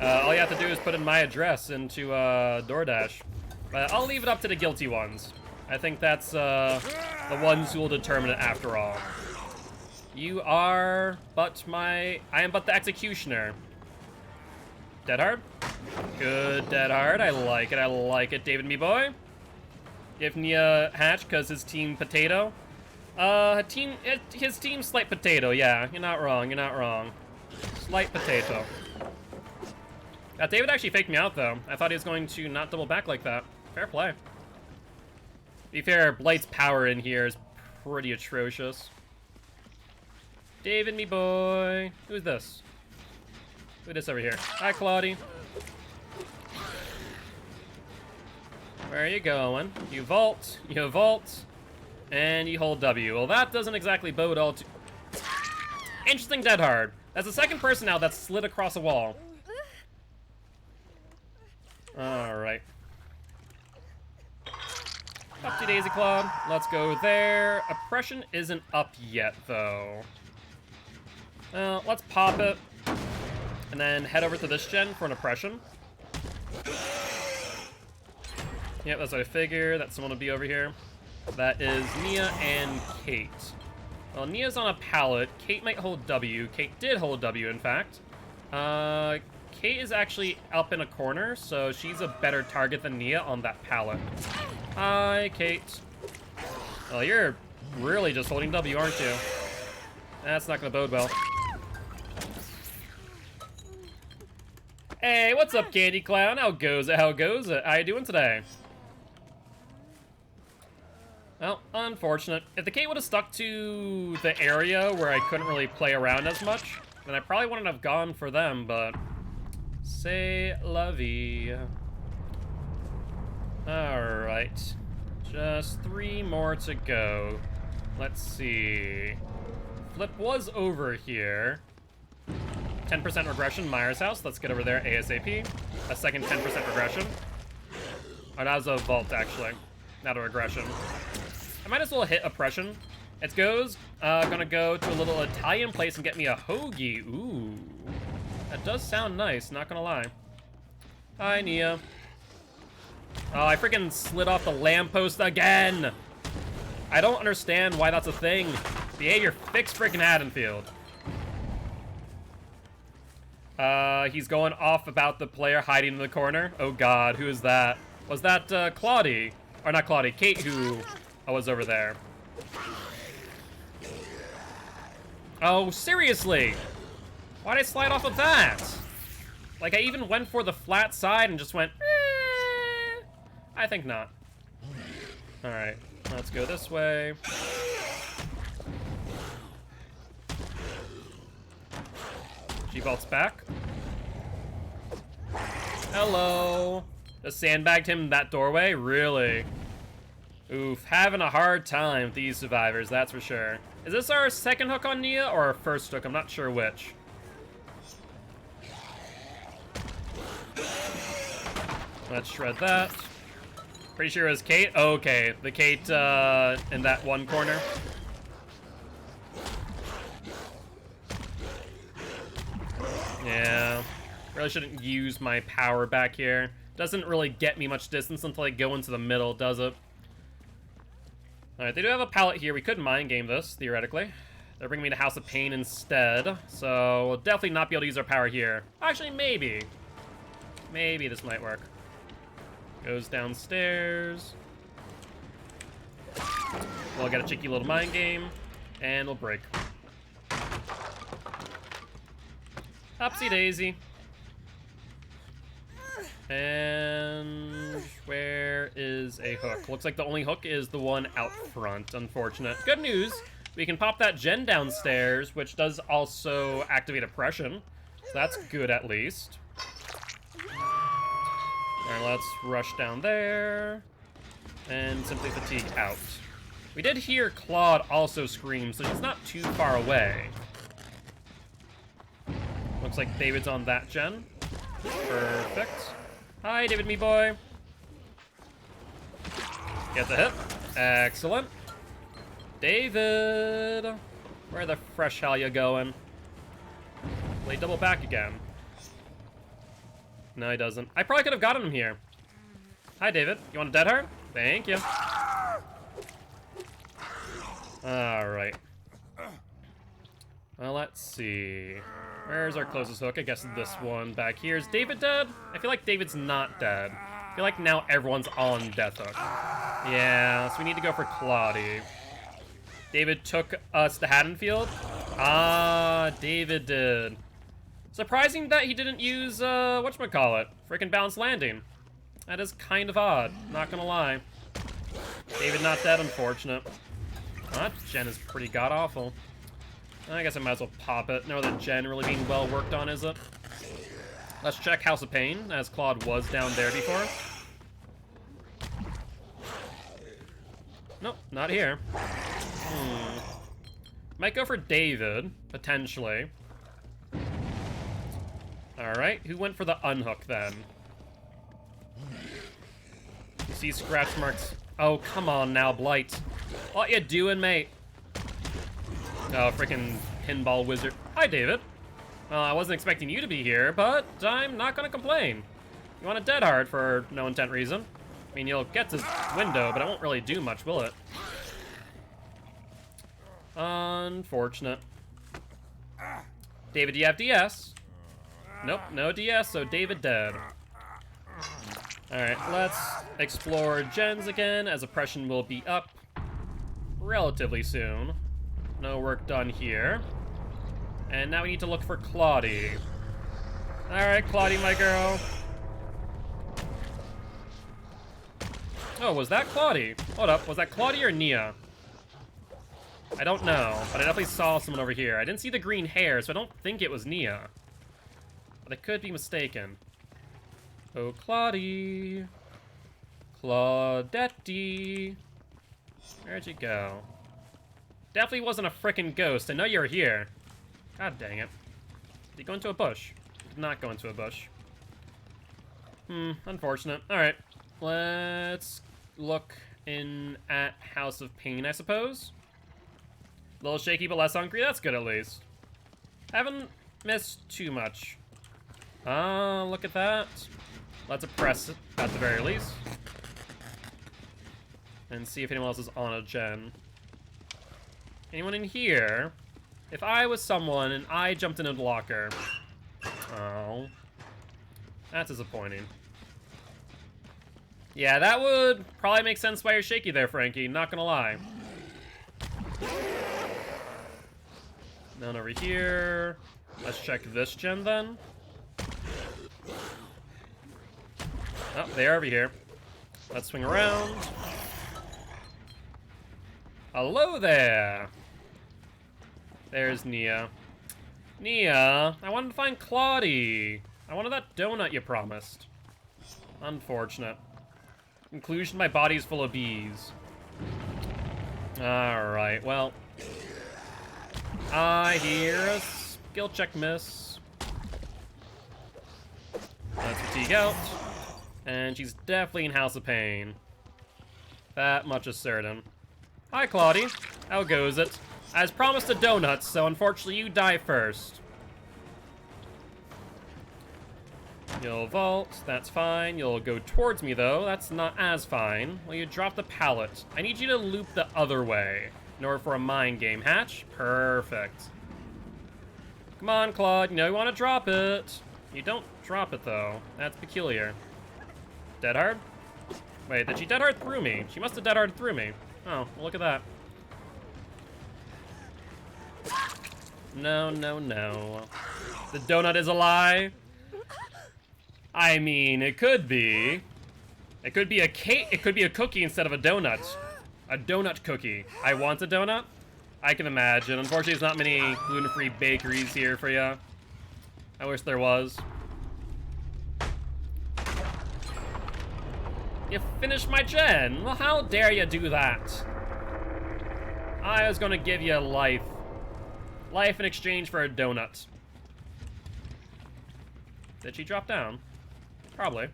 All you have to do is put in my address into DoorDash. But I'll leave it up to the guilty ones. I think that's the ones who will determine it after all. You are but I am but the executioner. Dead hard? Good, dead hard. I like it, David, me boy. Give Nia hatch, because his team potato. His team slight potato, yeah. You're not wrong. Slight potato. David actually faked me out, though. I thought he was going to not double back like that. Fair play. To be fair, Blight's power in here is pretty atrocious. David, me boy. Who's this? Who's this over here? Hi, Claudie. Where are you going? You vault, and you hold W. Well, that doesn't exactly bode all too... Interesting dead hard. That's the second person now that's slid across a wall. Alright. Up to Daisy Claude. Let's go there. Oppression isn't up yet, though. Let's pop it. And then head over to this gen for an oppression. Yep, that's what I figure. That someone will be over here. That is Nia and Kate. Well, Nia's on a pallet. Kate might hold W. Kate did hold W, in fact. Kate is actually up in a corner, so she's a better target than Nia on that pallet. Hi, Kate. Well, you're really just holding W, aren't you? That's not gonna bode well. Hey, what's up, Candy Clown? How goes it? How you doing today? Well, unfortunate. If the Kate would have stuck to the area where I couldn't really play around as much, then I probably wouldn't have gone for them, but... C'est la vie. Alright. Just 3 more to go. Let's see. Flip was over here. 10% regression, Myers house. Let's get over there ASAP. A second 10% regression. Oh, that was a vault, actually. Not a regression. I might as well hit oppression. It goes, gonna go to a little Italian place and get me a hoagie. Ooh. That does sound nice, not gonna lie. Hi, Nia. Oh, I freaking slid off the lamppost again! I don't understand why that's a thing. Behavior fix freaking Haddonfield. He's going off about the player hiding in the corner. Oh god, who is that? Was that, Claudie? Or not Claudie, Kate who was over there. Oh, seriously? Why'd I slide off of that? Like, I even went for the flat side and just went, eh. I think not. Alright, let's go this way. She vaults back. Hello. Just sandbagged him in that doorway? Really? Oof, having a hard time with these survivors, that's for sure. Is this our second hook on Nia or our first hook? I'm not sure which. Let's shred that. Pretty sure it was Kate. Oh, okay, the Kate in that one corner. Yeah, really shouldn't use my power back here. Doesn't really get me much distance until I go into the middle, does it? Alright, they do have a pallet here. We could mind game this, theoretically. They're bringing me to House of Pain instead, so we'll definitely not be able to use our power here. Actually, maybe. Maybe this might work. Goes downstairs. We'll get a cheeky little mind game, and we'll break. Upsy daisy. And where is a hook? Looks like the only hook is the one out front. Unfortunate. Good news. We can pop that gen downstairs, which does also activate oppression. So that's good at least. Alright, let's rush down there. And simply fatigue out. We did hear Claude also scream, so she's not too far away. Looks like David's on that gen. Perfect. Hi, David, me boy. Get the hit. Excellent. David. Where the fresh hell you going? Play double back again. No, he doesn't. I probably could have gotten him here. Hi, David. You want a dead heart? Thank you. Alright. Well, let's see. Where's our closest hook? I guess this one back here. Is David dead? I feel like David's not dead. I feel like now everyone's on death hook. Yeah, so we need to go for Claudie. David took us to Haddonfield? Ah, David did. Surprising that he didn't use, whatchamacallit? Freaking Balanced Landing. That is kind of odd, not gonna lie. David not dead, unfortunate. That gen is pretty god-awful. I guess I might as well pop it. No, that gen really being well worked on, is it? Let's check House of Pain, as Claude was down there before. Nope, not here. Might go for David, potentially. Alright, who went for the unhook then? You see scratch marks. Oh, come on now, Blight. What you doing, mate? Oh, freaking pinball wizard. Hi, David. Well, I wasn't expecting you to be here, but I'm not gonna complain. You want a dead hard for no intent reason. I mean, you'll get to this window, but it won't really do much, will it? Unfortunate. David, do you have DS? Nope, no DS, so David dead. Alright, let's explore gens again, as oppression will be up relatively soon. No work done here. And now we need to look for Claudie. Alright, Claudie, my girl. Oh, was that Claudie? Hold up, was that Claudie or Nia? I don't know, but I definitely saw someone over here. I didn't see the green hair, so I don't think it was Nia. But I could be mistaken. Oh, Claudie. Claudette. Where'd you go? Definitely wasn't a frickin' ghost. I know you're here. God dang it. Did he go into a bush? Did not go into a bush. Unfortunate. Alright. Let's look in at House of Pain, I suppose. A little shaky, but less hungry. That's good, at least. Haven't missed too much. Look at that. Let's press it, at the very least. And see if anyone else is on a gen. Anyone in here? If I was someone and I jumped into the locker. Oh. That's disappointing. Yeah, that would probably make sense why you're shaky there, Frankie. Not gonna lie. None over here. Let's check this gen then. Oh, they are over here. Let's swing around. Hello there. There's Nia. Nia, I wanted to find Claudie. I wanted that donut you promised. Unfortunate. Conclusion, my body's full of bees. Alright, well. I hear a skill check miss. Let's fatigue out. And she's definitely in House of Pain. That much is certain. Hi, Claudie. How goes it? As promised a donut, so unfortunately you die first. You'll vault, that's fine. You'll go towards me, though. That's not as fine. Well, you drop the pallet. I need you to loop the other way in order for a mind game hatch. Perfect. Come on, Claude. You know you want to drop it. You don't drop it, though. That's peculiar. Dead hard? Wait, did she dead hard through me? She must have dead hard through me. Oh, well, look at that. No, no, no. The donut is a lie. I mean, it could be. It could be a cake. It could be a cookie instead of a donut. A donut cookie. I want a donut? I can imagine. Unfortunately, there's not many gluten-free bakeries here for you. I wish there was. You finished my gen? Well, how dare you do that? I was gonna give you life. Life in exchange for a donut. Did she drop down? Probably.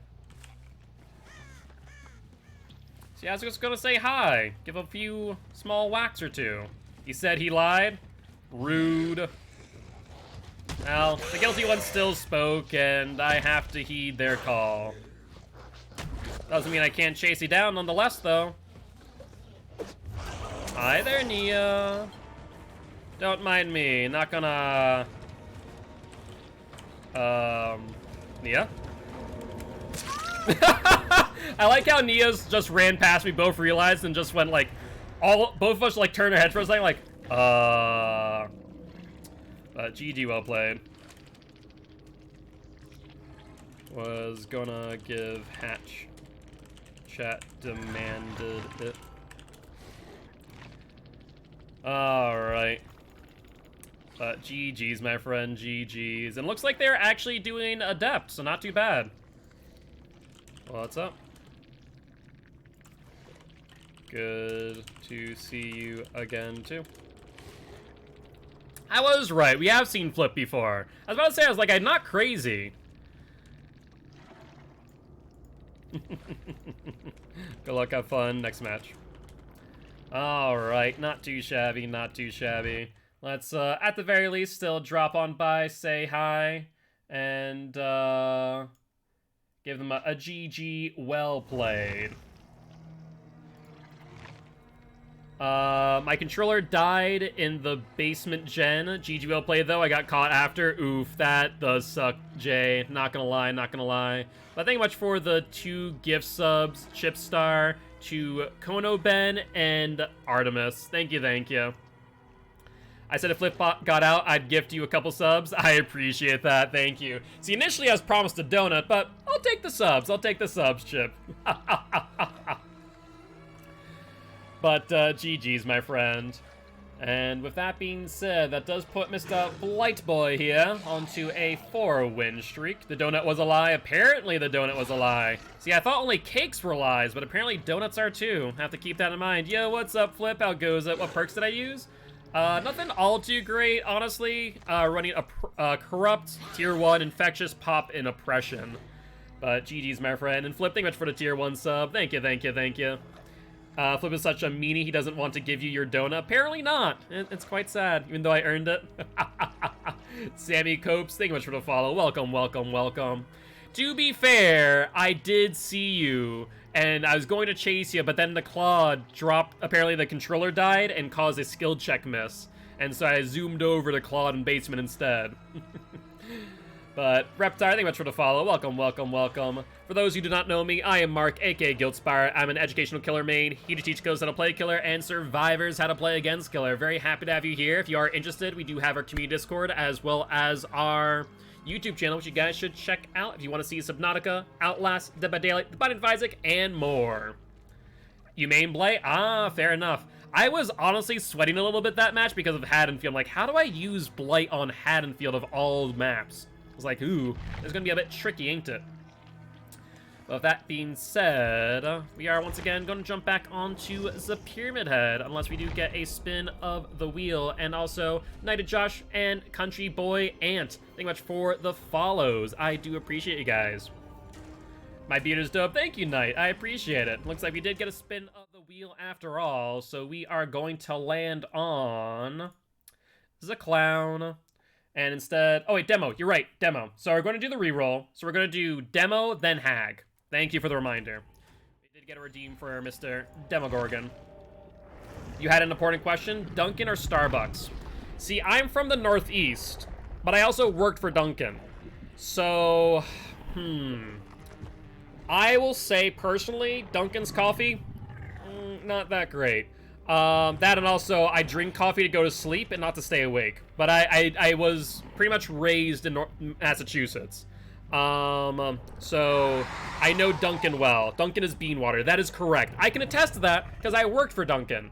See, I was just gonna say hi. Give a few small whacks or two. He said he lied? Rude. Well, the guilty one still spoke, and I have to heed their call. Doesn't mean I can't chase you down nonetheless, though. Hi there, Nia. Don't mind me. Not gonna... Nia? I like how Nia's just ran past me, both realized, and just went like... both of us like turned our heads for a second, like, But GG, well played. Was gonna give hatch. Chat demanded it. Alright. GG's, my friend, GG's. And looks like they're actually doing Adept, so not too bad. What's up? Good to see you again, too. I was right. We have seen Flip before. I was about to say, I was like, I'm not crazy. Good luck, have fun. Next match. Alright, not too shabby, not too shabby. Let's, at the very least, still drop on by, say hi, and, give them a GG well played. My controller died in the basement gen. GG well played, though. I got caught after. Oof, that does suck, Jay. Not gonna lie, not gonna lie. But thank you much for the 2 gift subs, Chipstar, to Kono Ben and Artemis. Thank you, thank you. I said if Flipbot got out, I'd gift you a couple subs. I appreciate that, thank you. See, initially I was promised a donut, but I'll take the subs. I'll take the subs, Chip. But GG's, my friend. And with that being said, that does put Mr. Blightboy here onto a 4-win streak. The donut was a lie. Apparently the donut was a lie. See, I thought only cakes were lies, but apparently donuts are too. Have to keep that in mind. Yo, what's up, Flip? How goes it? What perks did I use? Nothing all too great, honestly. Running a corrupt tier 1 infectious pop in oppression. But GG's, my friend. And Flip, thank you much for the tier 1 sub. Thank you, thank you, thank you. Flip is such a meanie, he doesn't want to give you your donut. Apparently not. It's quite sad, even though I earned it. Sammy Copes, thank you much for the follow. Welcome, welcome, welcome. To be fair, I did see you, and I was going to chase you, but then the Claude dropped, apparently the controller died and caused a skill check miss. And so I zoomed over to Claude in basement instead. But, Reptar, thank you much for the follow. Welcome, welcome, welcome. For those who do not know me, I am Mark, aka Guiltspire. I'm an educational killer main, here to teach kills how to play killer and survivors how to play against killer. Very happy to have you here. If you are interested, we do have our community Discord as well as our YouTube channel, which you guys should check out if you want to see Subnautica, Outlast, Dead by Daylight, The Binding of Isaac, and more. You main Blay? Ah, fair enough. I was honestly sweating a little bit that match because of Haddonfield. I'm like, how do I use Blight on Haddonfield of all maps? I was like, ooh, it's gonna be a bit tricky, ain't it? Well, with that being said, we are once again going to jump back onto the Pyramid Head, unless we do get a spin of the wheel. And also, Knighted Josh and Country Boy Ant, thank you much for the follows. I do appreciate you guys. My beard is dope. Thank you, Knight. I appreciate it. Looks like we did get a spin of the wheel after all, so we are going to land on the Clown. And instead, oh wait, demo, you're right, demo. So we're going to do the reroll. So we're going to do demo, then hag. Thank you for the reminder. We did get a redeem for Mr. Demogorgon. You had an important question, Dunkin' or Starbucks? See, I'm from the Northeast, but I also worked for Dunkin'. So, I will say, personally, Dunkin's coffee, not that great. That and also, I drink coffee to go to sleep and not to stay awake. But I was pretty much raised in Massachusetts. So, I know Dunkin' well. Dunkin' is bean water. That is correct. I can attest to that, because I worked for Dunkin'.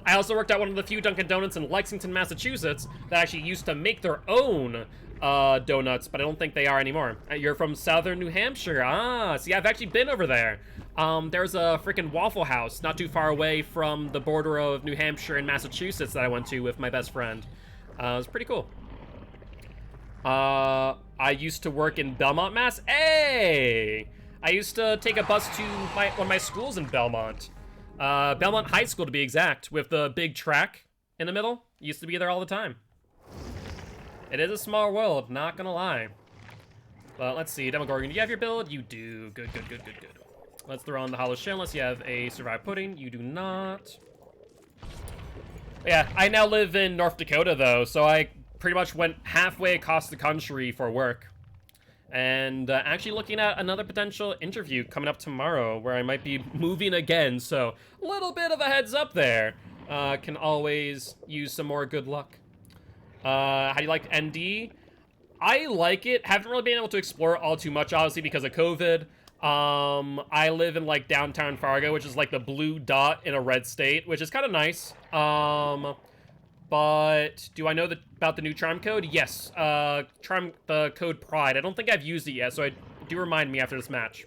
I also worked at one of the few Dunkin' Donuts in Lexington, Massachusetts, that actually used to make their own donuts, but I don't think they are anymore. You're from southern New Hampshire. Ah, see, I've actually been over there. There's a freaking Waffle House not too far away from the border of New Hampshire and Massachusetts that I went to with my best friend. It was pretty cool. I used to work in Belmont, Mass. Hey! I used to take a bus to one of my schools in Belmont. Belmont High School to be exact, with the big track in the middle. Used to be there all the time. It is a small world, not gonna lie. But let's see, Demogorgon, do you have your build? You do. Good, good, good, good, good. Let's throw on the Hollow Shell unless you have a Survive Pudding. You do not. Yeah, I now live in North Dakota, though, so I pretty much went halfway across the country for work. And actually looking at another potential interview coming up tomorrow where I might be moving again, so a little bit of a heads up there. Can always use some more good luck. How do you like ND? I like it. Haven't really been able to explore it all too much, obviously, because of COVID. I live in, like, downtown Fargo, which is, like, the blue dot in a red state, which is kind of nice. But do I know about the new charm code? Yes. The code Pride. I don't think I've used it yet, so do remind me after this match.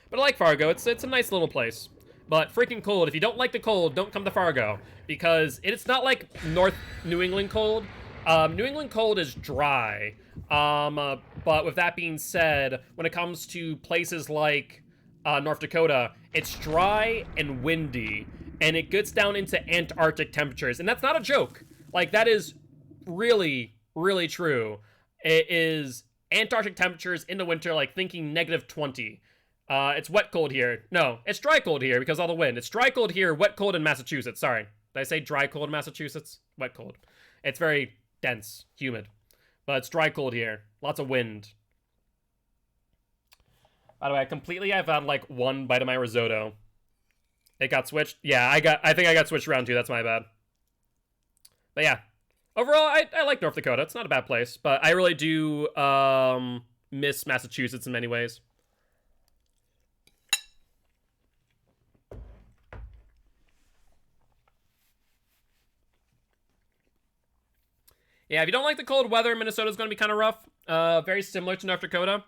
But I like Fargo. It's a nice little place. But freaking cold. If you don't like the cold, don't come to Fargo. Because it's not like North New England cold. New England cold is dry. But with that being said, when it comes to places like North Dakota, it's dry and windy. And it gets down into Antarctic temperatures. And that's not a joke. Like, that is really, really true. It is Antarctic temperatures in the winter, like thinking -20. It's wet cold here. No, it's dry cold here because of all the wind. It's dry cold here, wet cold in Massachusetts. Sorry. Did I say dry cold in Massachusetts? Wet cold. It's very dense, humid. But it's dry cold here. Lots of wind. By the way, I've had like one bite of my risotto. It got switched. Yeah, I think I got switched around too. That's my bad. But yeah. Overall, I like North Dakota. It's not a bad place. But I really do miss Massachusetts in many ways. Yeah, if you don't like the cold weather, Minnesota's going to be kind of rough. Very similar to North Dakota.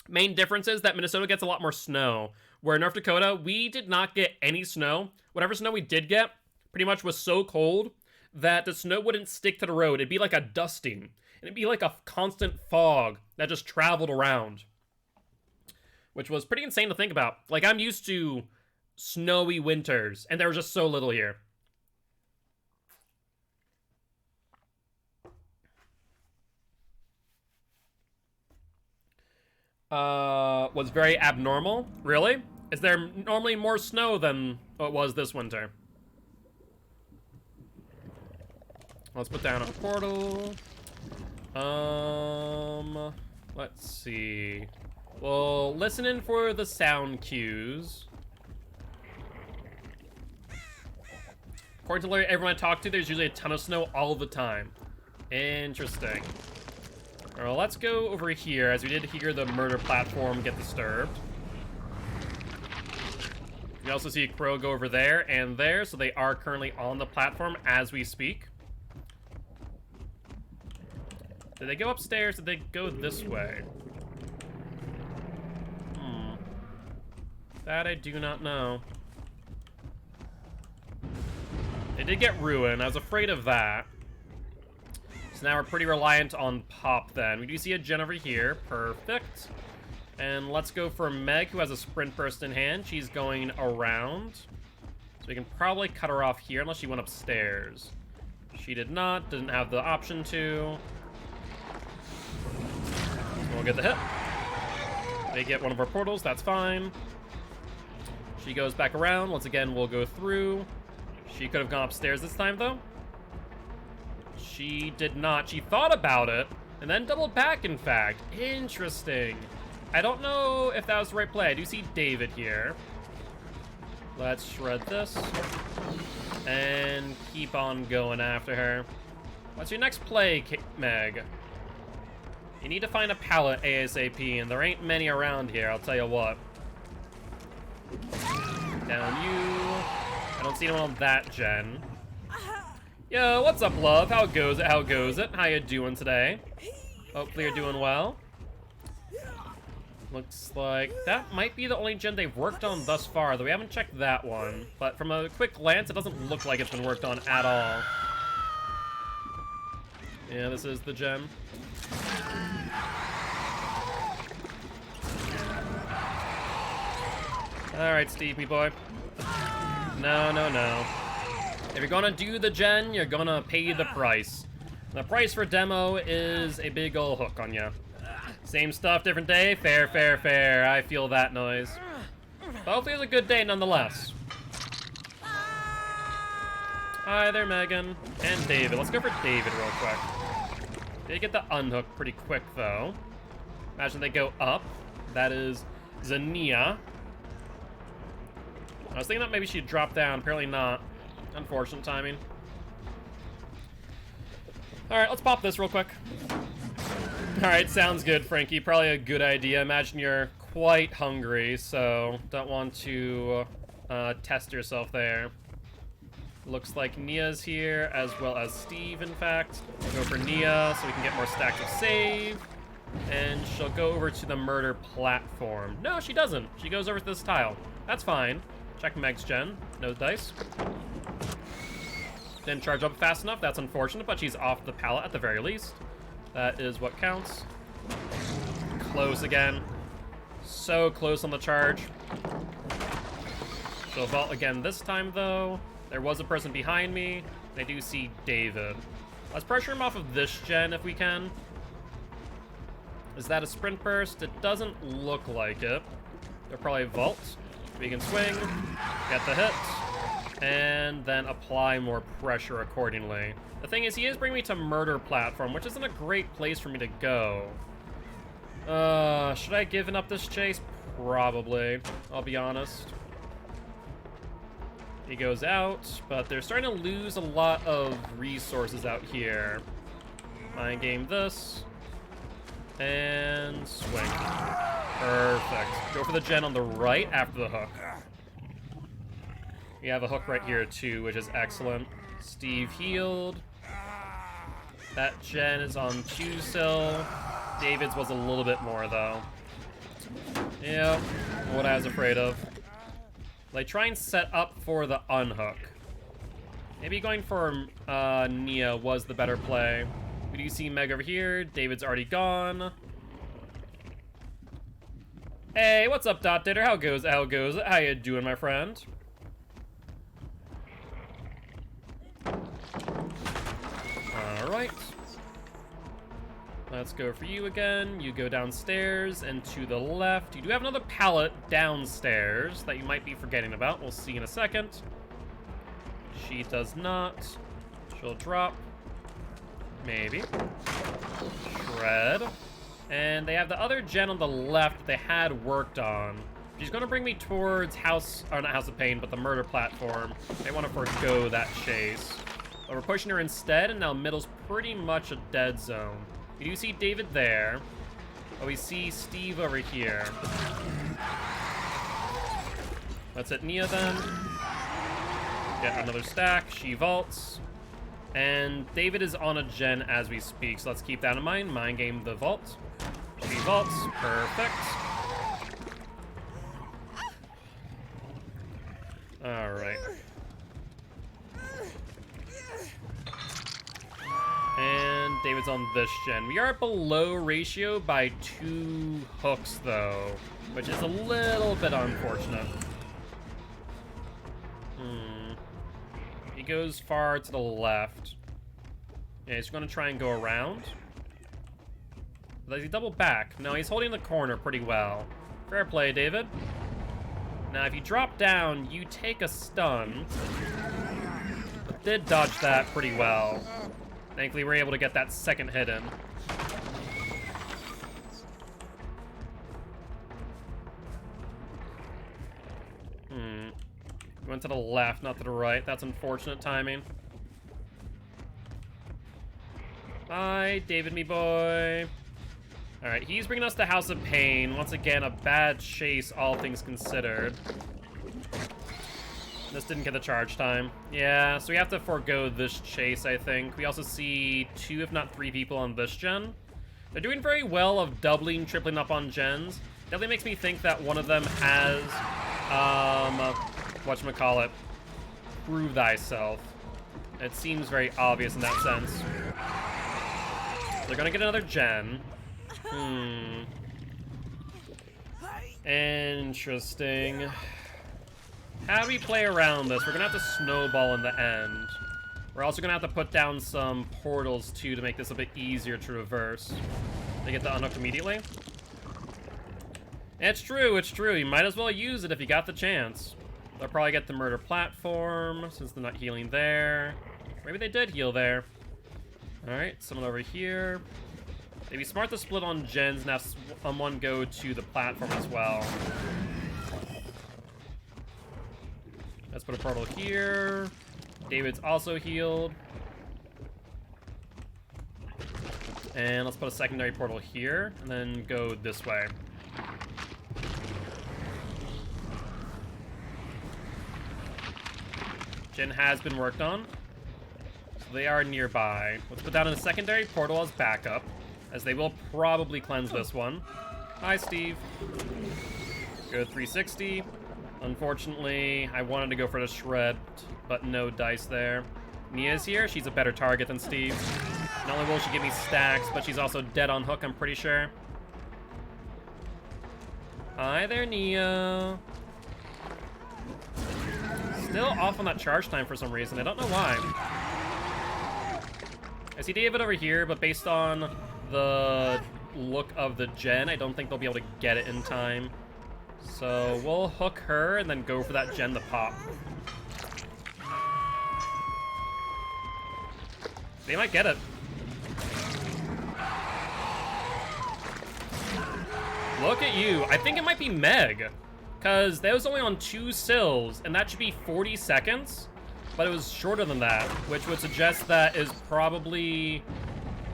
Main difference is that Minnesota gets a lot more snow, where North Dakota, we did not get any snow. Whatever snow we did get pretty much was so cold that the snow wouldn't stick to the road. It'd be like a dusting, and it'd be like a constant fog that just traveled around, which was pretty insane to think about. Like, I'm used to snowy winters, and there was just so little here. Was very abnormal. Really? Is there normally more snow than it was this winter? Let's put down a portal. Let's see. Well, listen in for the sound cues. According to everyone I talk to, there's usually a ton of snow all the time. Interesting. Well, let's go over here, as we did hear the murder platform get disturbed. You also see a crow go over there and there, so they are currently on the platform as we speak. Did they go upstairs? Did they go this way? That I do not know. They did get ruined. I was afraid of that. So now we're pretty reliant on Pop then. We do see a gen over here. Perfect. And let's go for Meg, who has a sprint burst in hand. She's going around. So we can probably cut her off here unless she went upstairs. She did not. Didn't have the option to. So we'll get the hit. They get one of our portals. That's fine. She goes back around. Once again, we'll go through. She could have gone upstairs this time, though. She did not. She thought about it, and then doubled back, in fact. Interesting. I don't know if that was the right play. I do see David here. Let's shred this. And keep on going after her. What's your next play, Meg? You need to find a pallet ASAP, and there ain't many around here, I'll tell you what. Down you. I don't see anyone on that gen. Yo, what's up, love? How goes it? How goes it? How you doing today? Hopefully you're doing well. Looks like that might be the only gen they've worked on thus far, though we haven't checked that one. But from a quick glance, it doesn't look like it's been worked on at all. Yeah, this is the gen. Alright, Steve, me boy. No, no, no. If you're gonna do the gen, you're gonna pay the price. The price for demo is a big ol' hook on ya. Same stuff, different day? Fair, fair, fair. I feel that noise. But hopefully it was a good day nonetheless. Hi there, Megan. And David. Let's go for David real quick. Did get the unhook pretty quick, though. Imagine they go up. That is Zania. I was thinking that maybe she'd drop down. Apparently not. Unfortunate timing. Alright, let's pop this real quick. Alright, sounds good, Frankie. Probably a good idea. Imagine you're quite hungry, so don't want to test yourself there. Looks like Nia's here, as well as Steve, in fact. We'll go for Nia, so we can get more stacks of save. And she'll go over to the murder platform. No, she doesn't. She goes over to this tile. That's fine. Check Meg's gen. No dice. Didn't charge up fast enough. That's unfortunate, but she's off the pallet at the very least. That is what counts. Close again. So close on the charge. She'll vault again this time, though. There was a person behind me. I do see David. Let's pressure him off of this gen if we can. Is that a sprint burst? It doesn't look like it. They'll probably vault. We can swing, get the hit, and then apply more pressure accordingly. The thing is, he is bringing me to murder platform, which isn't a great place for me to go. Should I have given up this chase? Probably, I'll be honest. He goes out, but they're starting to lose a lot of resources out here. Mind game this. And swing. Perfect. Go for the gen on the right after the hook. We have a hook right here too, which is excellent. Steve healed. That gen is on 2 still. David's was a little bit more, though. Yeah, what I was afraid of. Like, try and set up for the unhook. Maybe going for Nia was the better play. We do see Meg over here. David's already gone. Hey, what's up, Dot Ditter? How goes? How goes? How you doing, my friend? Alright. Let's go for you again. You go downstairs and to the left. You do have another pallet downstairs that you might be forgetting about. We'll see in a second. She does not. She'll drop. Maybe. Shred. And they have the other gen on the left that they had worked on. She's going to bring me towards House, or not House of Pain, but the murder platform. They want to forego that chase. But we're pushing her instead, and now middle's pretty much a dead zone. We do see David there, but we see Steve over here. Let's hit Nia then. Get another stack. She vaults. And David is on a gen as we speak, so let's keep that in mind. Mind game the vault. She vaults. Perfect. Alright. And David's on this gen. We are below ratio by 2 hooks, though, which is a little bit unfortunate. He goes far to the left. Yeah, he's going to try and go around. Does he double back? No, he's holding the corner pretty well. Fair play, David. Now, if you drop down, you take a stun. But did dodge that pretty well. Thankfully, we're able to get that second hit in. Went to the left, not to the right. That's unfortunate timing. Bye, David, me boy. Alright, he's bringing us to House of Pain. Once again, a bad chase, all things considered. This didn't get the charge time. Yeah, so we have to forego this chase, I think. We also see 2, if not 3 people on this gen. They're doing very well of doubling, tripling up on gens. Definitely makes me think that one of them has, whatchamacallit, prove thyself. It seems very obvious in that sense. They're gonna get another gen. Interesting. How do we play around this? We're gonna have to snowball in the end. We're also gonna have to put down some portals too to make this a bit easier to reverse. They get the unhooked immediately. It's true, it's true. You might as well use it if you got the chance. They'll probably get the murder platform since they're not healing there. Maybe they did heal there. Alright, someone over here. It'd be smart to split on gens and have someone go to the platform as well. Let's put a portal here. David's also healed. And let's put a secondary portal here, and then go this way. Gen has been worked on. So they are nearby. Let's put down a secondary portal as backup, as they will probably cleanse this one. Hi, Steve. Go 360. Unfortunately, I wanted to go for the shred, but no dice there. Nia's here. She's a better target than Steve. Not only will she give me stacks, but she's also dead on hook, I'm pretty sure. Hi there, Nia. Still off on that charge time for some reason. I don't know why. I see David over here, but based on the look of the gen, I don't think they'll be able to get it in time. So we'll hook her and then go for that gen to pop. They might get it. Look at you. I think it might be Meg, because that was only on 2 sills, and that should be 40 seconds, but it was shorter than that, which would suggest that is probably...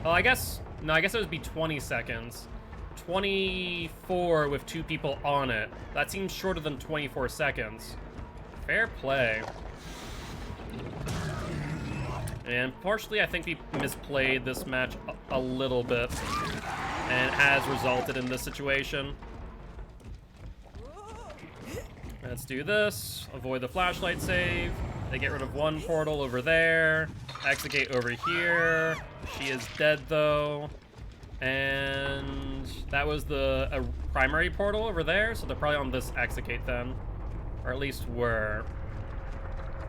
Well, I guess... No, I guess it would be 20 seconds. 24 with 2 people on it. That seems shorter than 24 seconds. Fair play. And unfortunately, I think we misplayed this match a little bit, and it has resulted in this situation. Let's do this. Avoid the flashlight save. They get rid of one portal over there. Exit gate over here. She is dead, though. And that was the primary portal over there, so they're probably on this exit gate then. Or at least were.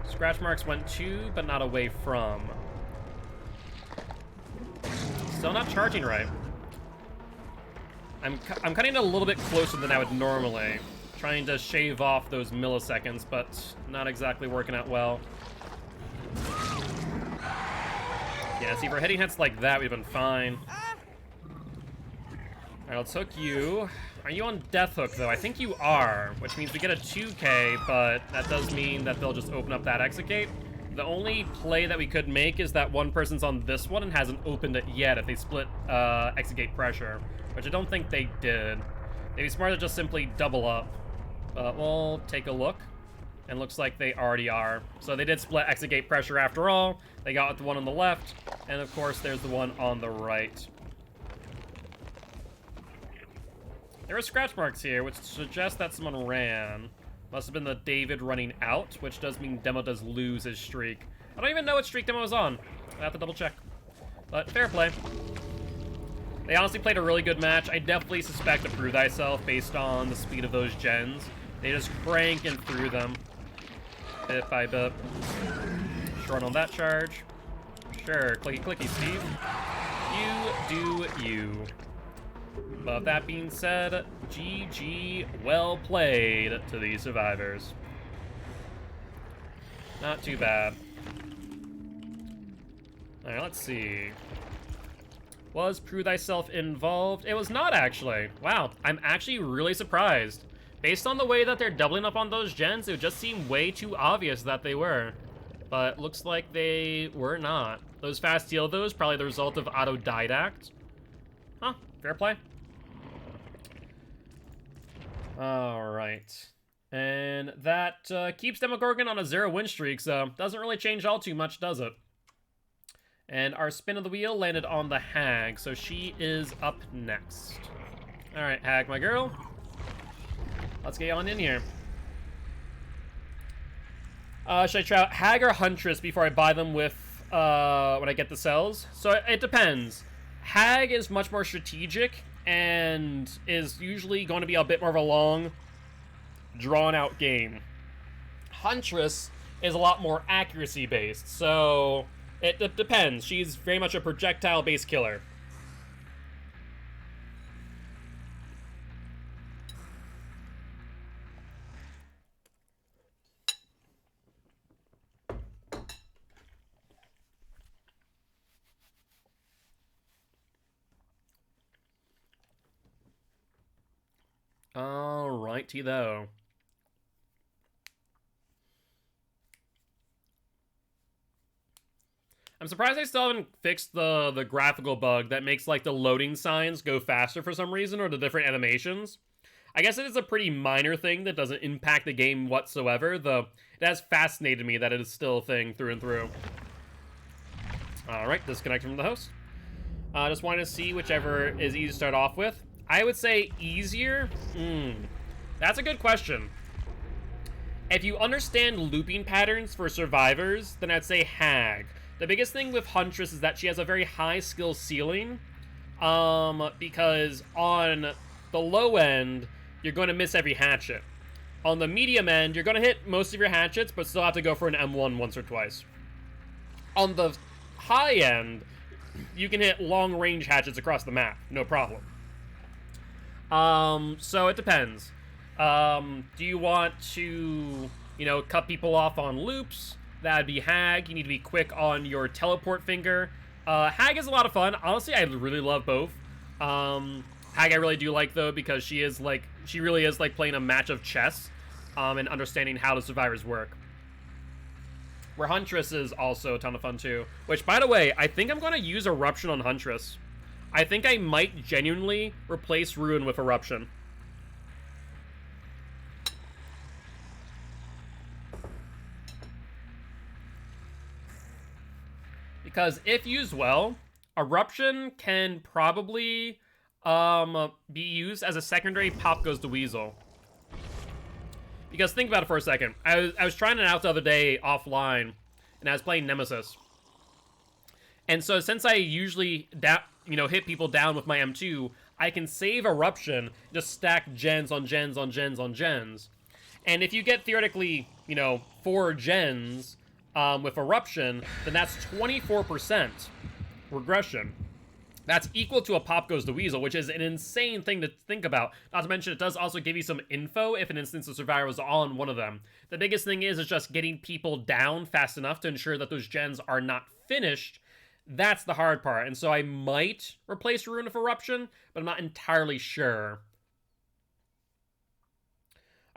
Scratch marks went to, but not away from. Still not charging right. I'm cutting it a little bit closer than I would normally. Trying to shave off those milliseconds, but not exactly working out well. Yeah, see, if we're hitting hits like that, we've been fine. Alright, let's hook you. Are you on death hook, though? I think you are, which means we get a 2K, but that does mean that they'll just open up that exit gate. The only play that we could make is that one person's on this one and hasn't opened it yet if they split exit gate pressure, which I don't think they did. They'd be smart to just simply double up. But we'll take a look, and looks like they already are. So they did split exit gate pressure after all. They got the one on the left, and of course there's the one on the right. There are scratch marks here, which suggests that someone ran. Must have been the David running out, which does mean Demo does lose his streak. I don't even know what streak Demo was on. I have to double check. But fair play. They honestly played a really good match. I definitely suspect a Prove Thyself based on the speed of those gens. They just cranking through them. Bit by bit. Short on that charge. Sure, clicky clicky, Steve. You do you. But that being said, GG, well played to these survivors. Not too bad. Alright, let's see. Was Prove Thyself involved? It was not, actually. Wow, I'm actually really surprised. Based on the way that they're doubling up on those gens, it would just seem way too obvious that they were. But looks like they were not. Those fast heal, those, probably the result of autodidact. Huh, fair play. Alright. And that keeps Demogorgon on a 0 win streak, so doesn't really change all too much, does it? And our spin of the wheel landed on the Hag, so she is up next. Alright, Hag, my girl. Let's get on in here. Should I try out Hag or Huntress before I buy them with, when I get the cells? So it depends. Hag is much more strategic and is usually going to be a bit more of a long, drawn-out game. Huntress is a lot more accuracy-based, so it depends. She's very much a projectile-based killer. Alrighty though. I'm surprised they still haven't fixed the graphical bug that makes like the loading signs go faster for some reason, or the different animations. I guess it is a pretty minor thing that doesn't impact the game whatsoever, though it has fascinated me that it is still a thing through and through. Alright, disconnect from the host. Just wanted to see whichever is easy to start off with. I would say easier? That's a good question. If you understand looping patterns for survivors, then I'd say Hag. The biggest thing with Huntress is that she has a very high skill ceiling, because on the low end, you're going to miss every hatchet. On the medium end, you're going to hit most of your hatchets, but still have to go for an M1 once or twice. On the high end, you can hit long-range hatchets across the map, no problem. So it depends. Do you want to, cut people off on loops? That'd be Hag. You need to be quick on your teleport finger. Hag is a lot of fun. Honestly, I really love both. Hag I really do like, though, because she really is like playing a match of chess, and understanding how the survivors work. Where Huntress is also a ton of fun, too. Which, by the way, I think I'm going to use Eruption on Huntress. I think I might genuinely replace Ruin with Eruption. Because if used well, Eruption can probably be used as a secondary Pop Goes the Weasel. Because think about it for a second. I was trying it out the other day offline, and I was playing Nemesis. And so since I usually hit people down with my M2, I can save Eruption, just stack gens on gens on gens on gens. And if you get theoretically, 4 gens with Eruption, then that's 24% regression. That's equal to a Pop Goes the Weasel, which is an insane thing to think about. Not to mention, it does also give you some info if an instance of Survivor was on one of them. The biggest thing is just getting people down fast enough to ensure that those gens are not finished. That's the hard part. And so I might replace Rune with Eruption, but I'm not entirely sure.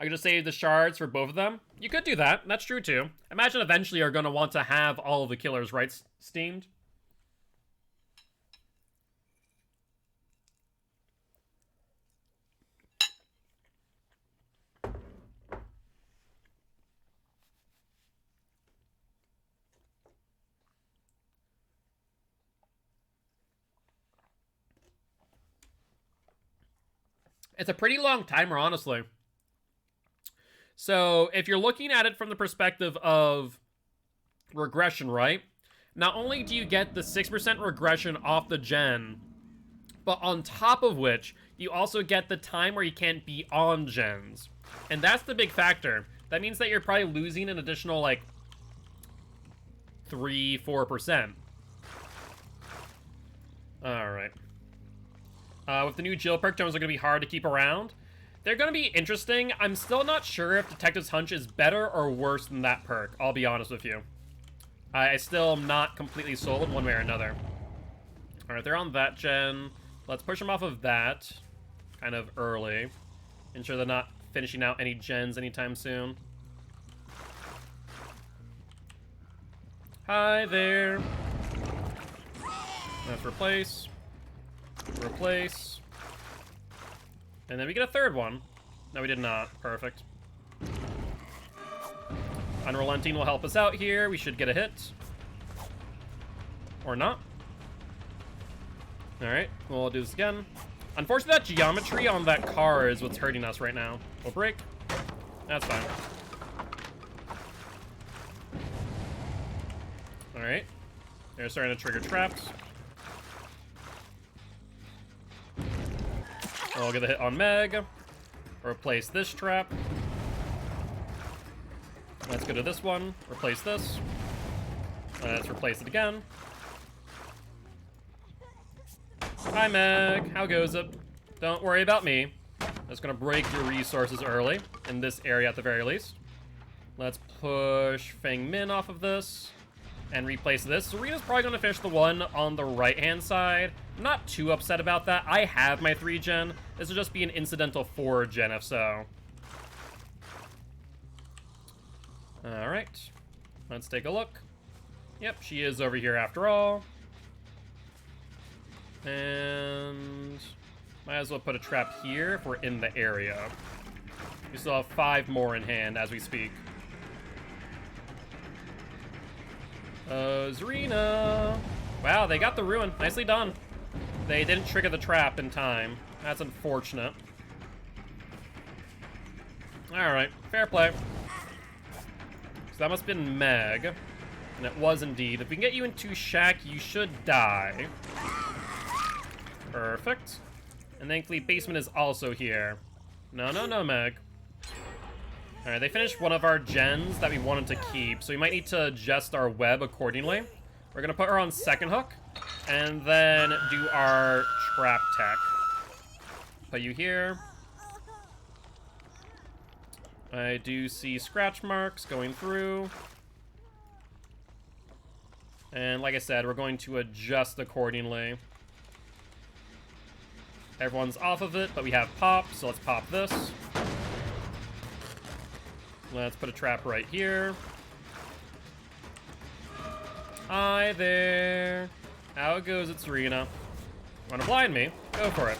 I could just save the shards for both of them. You could do that. That's true, too. Imagine eventually you're going to want to have all of the killers' rights steamed. It's a pretty long timer, honestly. So, if you're looking at it from the perspective of regression, right? Not only do you get the 6% regression off the gen, but on top of which, you also get the time where you can't be on gens. And that's the big factor. That means that you're probably losing an additional, 3-4%. Alright. With the new Jill perk, tones are going to be hard to keep around. They're going to be interesting. I'm still not sure if Detective's Hunch is better or worse than that perk, I'll be honest with you. I still am not completely sold one way or another. Alright, they're on that gen. Let's push them off of that kind of early. Ensure they're not finishing out any gens anytime soon. Hi there. Let's replace. Replace. And then we get a third one. No, we did not. Perfect. Unrelenting will help us out here. We should get a hit. Or not. Alright, we'll do this again. Unfortunately, that geometry on that car is what's hurting us right now. We'll break. That's fine. Alright. They're starting to trigger traps. I'll get a hit on Meg. Replace this trap. Let's go to this one. Replace this. Let's replace it again. Hi, Meg. How goes it? Don't worry about me. I'm just gonna break your resources early, in this area at the very least. Let's push Feng Min off of this and replace this. Serena's probably gonna finish the one on the right-hand side. I'm not too upset about that. I have my 3-gen. This will just be an incidental 4-gen if so. Alright. Let's take a look. Yep, she is over here after all. And might as well put a trap here if we're in the area. We still have 5 more in hand as we speak. Zarina. Wow, they got the ruin. Nicely done. They didn't trigger the trap in time. That's unfortunate. Alright, fair play. So that must have been Meg. And it was indeed. If we can get you into Shack, you should die. Perfect. And thankfully, basement is also here. No, no, no, Meg. Alright, they finished one of our gens that we wanted to keep, so we might need to adjust our web accordingly. We're gonna put her on second hook, and then do our trap tech. Put you here. I do see scratch marks going through. And like I said, we're going to adjust accordingly. Everyone's off of it, but we have pop, so let's pop this. Let's put a trap right here. Hi there. How it goes, it's Serena. Wanna blind me? Go for it.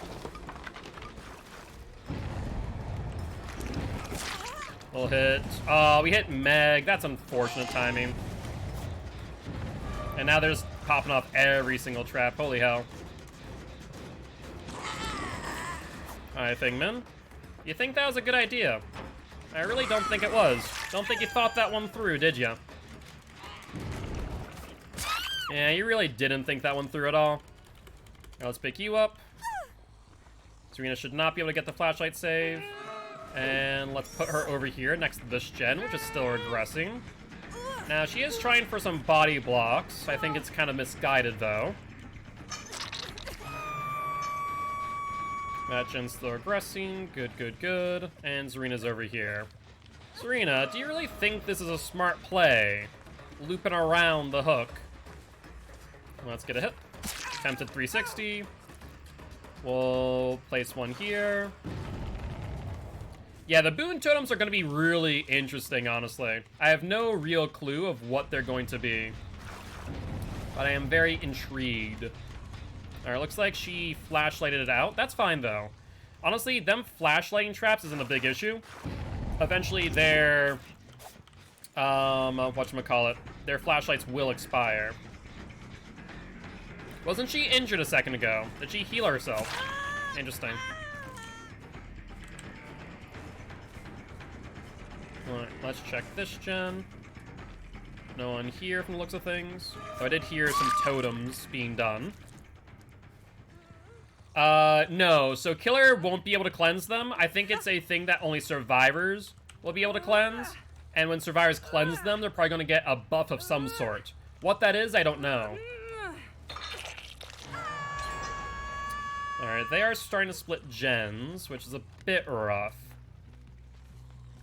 We'll hit. Oh, we hit Meg. That's unfortunate timing. And now there's popping off every single trap. Holy hell. Hi, Fingman. You think that was a good idea? I really don't think it was. Don't think you thought that one through, did ya? Yeah, you really didn't think that one through at all. Now let's pick you up. Serena should not be able to get the flashlight save. And let's put her over here next to this gen, which is still regressing. Now, she is trying for some body blocks. I think it's kind of misguided, though. That gen's still regressing. Good, good, good. And Serena's over here. Serena, do you really think this is a smart play? Looping around the hook. Let's get a hit. Attempted 360. We'll place one here. Yeah, the boon totems are going to be really interesting, honestly. I have no real clue of what they're going to be. But I am very intrigued. Alright, looks like she flashlighted it out. That's fine, though. Honestly, them flashlighting traps isn't a big issue. Eventually, their... whatchamacallit. Their flashlights will expire. Wasn't she injured a second ago? Did she heal herself? Interesting. Alright, let's check this gen. No one here from the looks of things. Oh, I did hear some totems being done. No. So Killer won't be able to cleanse them. I think it's a thing that only survivors will be able to cleanse. And when survivors cleanse them, they're probably going to get a buff of some sort. What that is, I don't know. Alright, they are starting to split gens, which is a bit rough.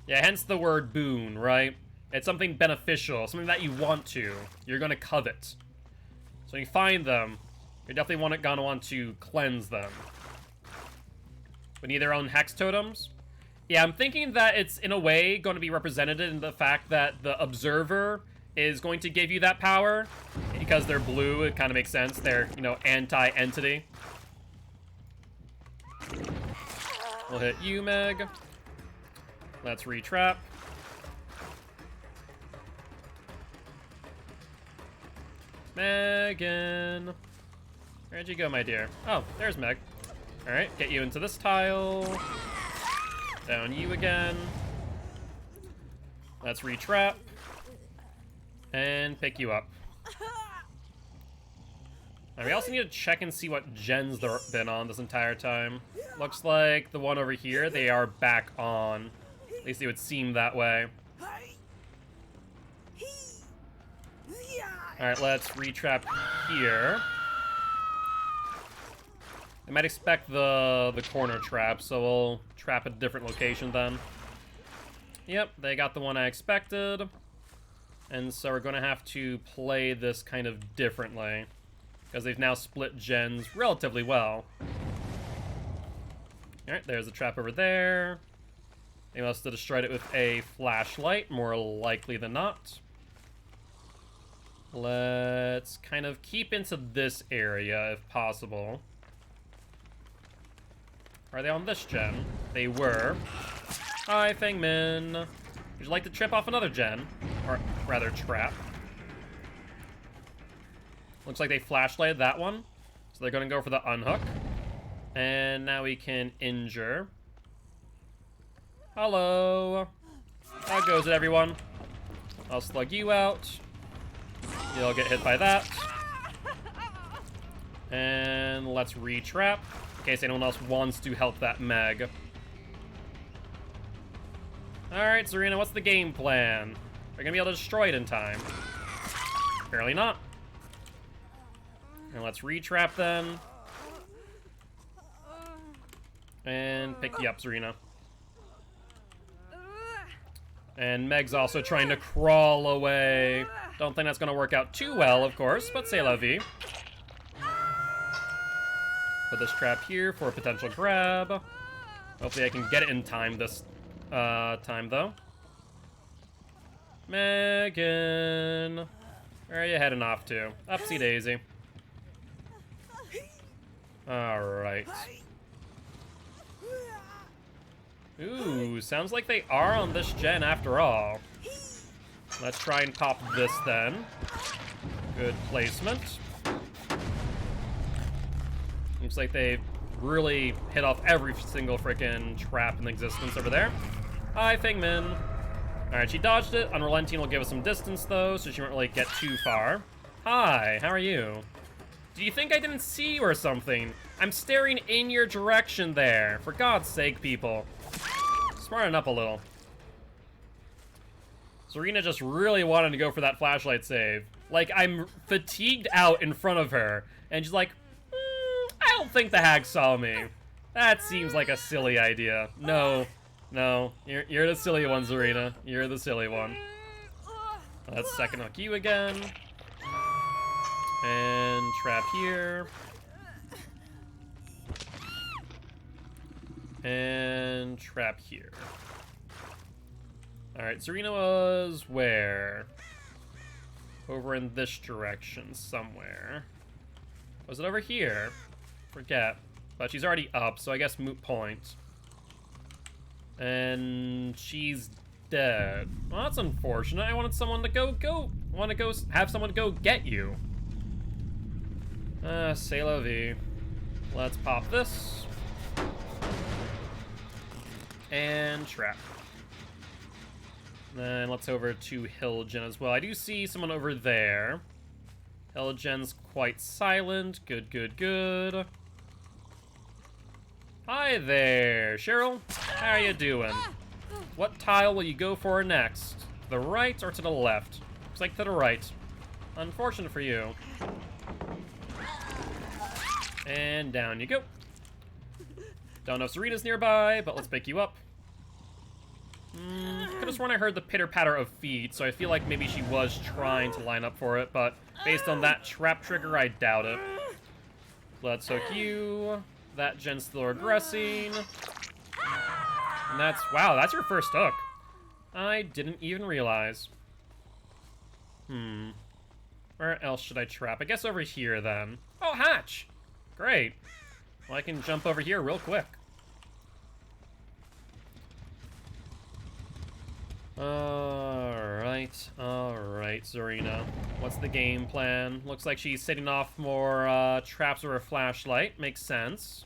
Yeah, hence the word boon, right? It's something beneficial, something that you want to. You're going to covet. So when you find them, you're definitely going to want to cleanse them. We need their own hex totems. Yeah, I'm thinking that it's, in a way, going to be represented in the fact that the Observer is going to give you that power. Because they're blue, it kind of makes sense. They're, you know, anti-entity. We'll hit you, Meg. Let's retrap. Megan. Where'd you go, my dear? Oh, there's Meg. Alright, get you into this tile. Down you again. Let's retrap. And pick you up. Now, we also need to check and see what gens they've been on this entire time. Looks like the one over here, they are back on. At least it would seem that way. Alright, let's retrap here. I might expect the corner trap, so we'll trap a different location then. Yep, they got the one I expected. And so we're going to have to play this kind of differently. Because they've now split gens relatively well. Alright, there's a trap over there. They must have destroyed it with a flashlight, more likely than not. Let's kind of keep into this area, if possible. Are they on this gen? They were. Hi, Fengmin. Would you like to trip off another gen? Or rather, trap. Looks like they flashlighted that one. So they're going to go for the unhook. And now we can injure. Hello. How goes it, everyone? I'll slug you out. You'll get hit by that. And let's retrap. In case anyone else wants to help that Meg. Alright, Serena, what's the game plan? Are you gonna be able to destroy it in time? Apparently not. And let's retrap then. And pick you up, Serena. And Meg's also trying to crawl away. Don't think that's gonna work out too well, of course, but c'est la vie. Put this trap here for a potential grab. Hopefully I can get it in time this time, though. Megan. Where are you heading off to? Upsy daisy. Alright. Ooh, sounds like they are on this gen after all. Let's try and pop this then. Good placement. Looks like they really hit off every single freaking trap in existence over there. Hi, Fingman. Alright, she dodged it. Unrelenting will give us some distance, though, so she won't really get too far. Hi, how are you? Do you think I didn't see you or something? I'm staring in your direction there. For God's sake, people. Smarten up a little. Serena just really wanted to go for that flashlight save. Like, I'm fatigued out in front of her, and she's like, I don't think the hag saw me. That seems like a silly idea. No, you're the silly one, Serena. You're the silly one. Let's second hook you again. And trap here. And trap here. Alright, Serena was where? Over in this direction somewhere. Was it over here? Forget. But she's already up, so I guess moot point. And she's dead. Well, that's unfortunate. I wanted someone to have someone go get you. C'est la vie. Let's pop this. And trap. Then let's over to Hilgen as well. I do see someone over there. Hilgen's quite silent. Good. Hi there, Cheryl. How are you doing? What tile will you go for next? To the right or to the left? Looks like to the right. Unfortunate for you. And down you go. Don't know if Serena's nearby, but let's pick you up. Could have sworn I heard the pitter-patter of feet, so I feel like maybe she was trying to line up for it, but based on that trap trigger, I doubt it. Let's hook you. That gen's still regressing. And wow, that's your first hook. I didn't even realize. Where else should I trap? I guess over here, then. Oh, hatch! Great. Well, I can jump over here real quick. Alright, Serena. What's the game plan? Looks like she's setting off more traps with her flashlight. Makes sense.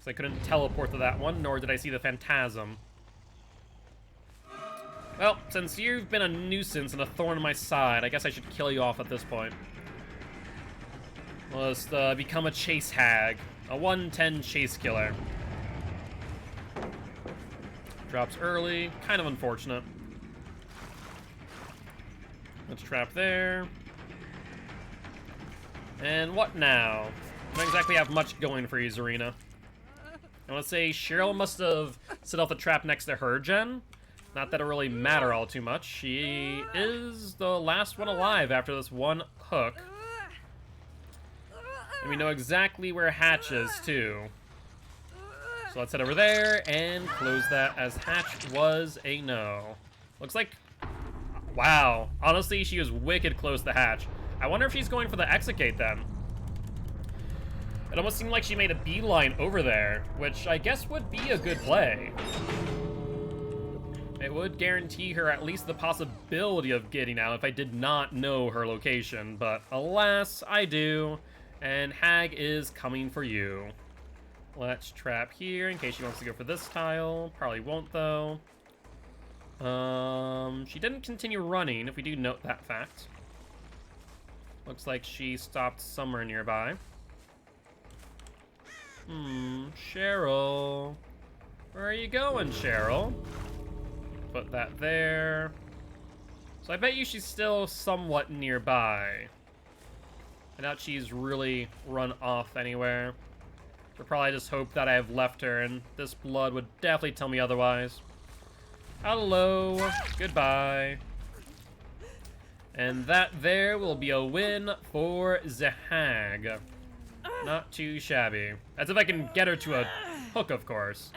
So I couldn't teleport to that one, nor did I see the phantasm. Well, since you've been a nuisance and a thorn in my side, I guess I should kill you off at this point. Let's become a chase hag. A 110 chase killer. Drops early. Kind of unfortunate. Let's trap there. And what now? I don't exactly have much going for you, Serena. I want to say Cheryl must have set off the trap next to her gen. Not that it really matter all too much. She is the last one alive after this one hook. And we know exactly where Hatch is, too. So let's head over there and close that, as Hatch was a no. Looks like... Wow. Honestly, she was wicked close to Hatch. I wonder if she's going for the execute, then. It almost seemed like she made a beeline over there, which I guess would be a good play. It would guarantee her at least the possibility of getting out if I did not know her location, but alas, I do, and Hag is coming for you. Let's trap here in case she wants to go for this tile. Probably won't, though. She didn't continue running, if we do note that fact. Looks like she stopped somewhere nearby. Cheryl. Where are you going, Cheryl? Put that there. So I bet you she's still somewhat nearby. I doubt she's really run off anywhere. Or probably just hope that I have left her, and this blood would definitely tell me otherwise. Hello. Goodbye. And that there will be a win for the Hag. Not too shabby. As if I can get her to a hook, of course.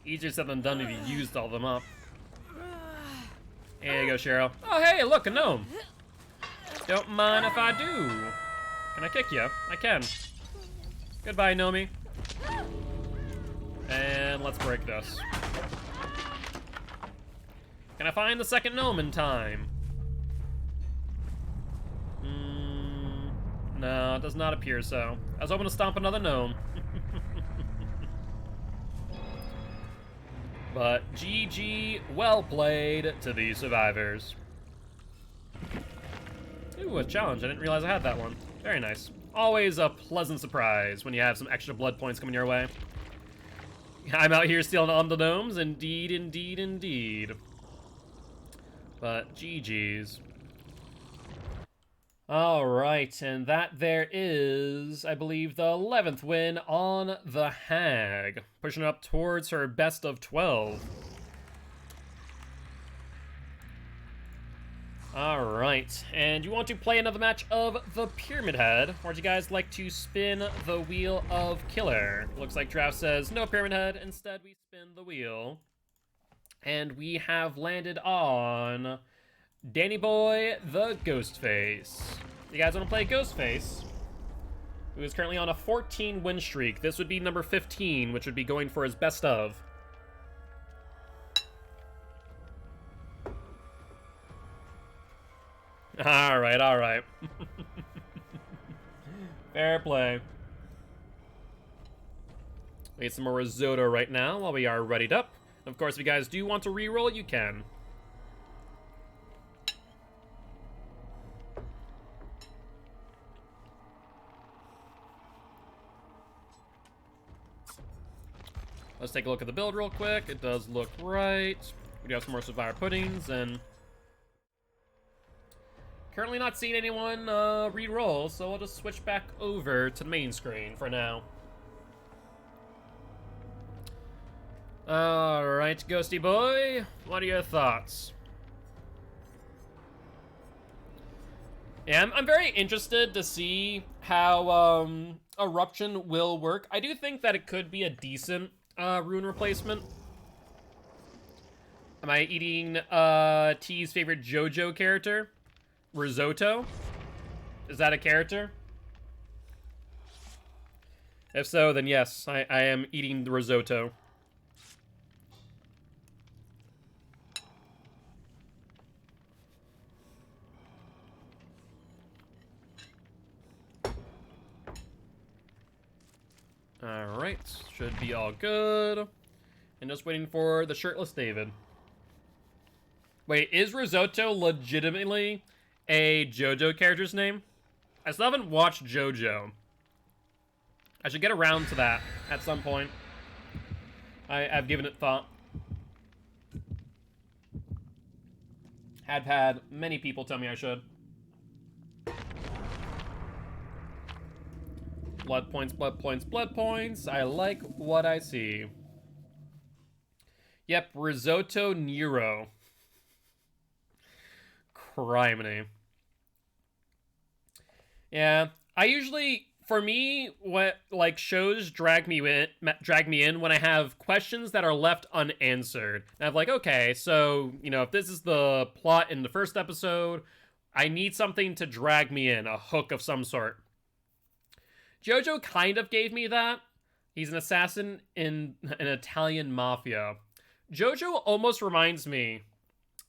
Easier said than done if you used all of them up. There you go, Cheryl. Oh, hey, look, a gnome. Don't mind if I do. Can I kick you? I can. Goodbye, Nomi. And let's break this. Can I find the second gnome in time? No, it does not appear so. I was hoping to stomp another gnome. But GG, well played to the survivors. Ooh, a challenge. I didn't realize I had that one. Very nice. Always a pleasant surprise when you have some extra blood points coming your way. I'm out here stealing on the gnomes. Indeed, indeed, indeed. But GG's. Alright, and that there is, I believe, the 11th win on the Hag. Pushing up towards her best of 12. Alright, and you want to play another match of the Pyramid Head, or would you guys like to spin the Wheel of Killer? Looks like Draft says no Pyramid Head, instead we spin the wheel. And we have landed on Danny Boy the Ghostface. You guys want to play Ghostface, who is currently on a 14 win streak. This would be number 15, which would be going for his best of. Alright, alright. Fair play. We need some more risotto right now while we are readied up. Of course, if you guys do want to re-roll, you can. Let's take a look at the build real quick. It does look right. We do have some more Survivor puddings, and currently not seeing anyone re-roll, so we'll just switch back over to the main screen for now. Alright, Ghosty Boy, what are your thoughts? Yeah, I'm very interested to see how Eruption will work. I do think that it could be a decent rune replacement. Am I eating T's favorite JoJo character? Risotto? Is that a character? If so, then yes, I am eating the risotto. Alright, should be all good. And just waiting for the shirtless David. Wait, is risotto legitimately a JoJo character's name? I still haven't watched JoJo. I should get around to that at some point. I've given it thought. Had many people tell me I should. Blood points, blood points, blood points. I like what I see. Yep, Risotto Nero. Criminy. Yeah, I usually, for me, what like shows drag me in when I have questions that are left unanswered. And I'm like, okay, so you know, if this is the plot in the first episode, I need something to drag me in, a hook of some sort. JoJo kind of gave me that. He's an assassin in an Italian mafia. JoJo almost reminds me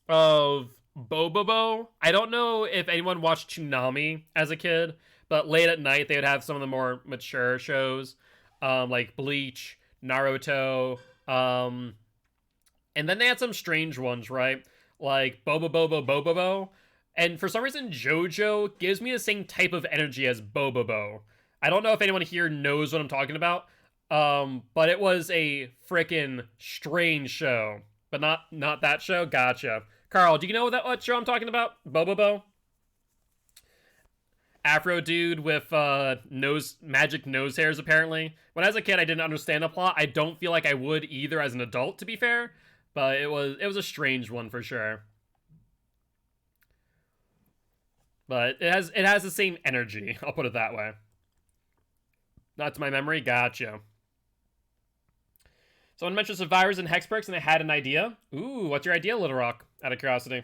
of Bobobo. I don't know if anyone watched Toonami as a kid, but late at night they would have some of the more mature shows, like Bleach, Naruto, and then they had some strange ones, right? Like Bobobo. And for some reason, JoJo gives me the same type of energy as Bobobo. I don't know if anyone here knows what I'm talking about, but it was a frickin' strange show. But not that show? Gotcha. Carl, do you know what show I'm talking about? Bobobo? Afro dude with magic nose hairs, apparently. When I was a kid, I didn't understand the plot. I don't feel like I would either as an adult, to be fair. But it was a strange one for sure. But it has the same energy, I'll put it that way. Not to my memory, gotcha. Someone mentioned survivors and hexperks and I had an idea. Ooh, what's your idea, Little Rock? Out of curiosity.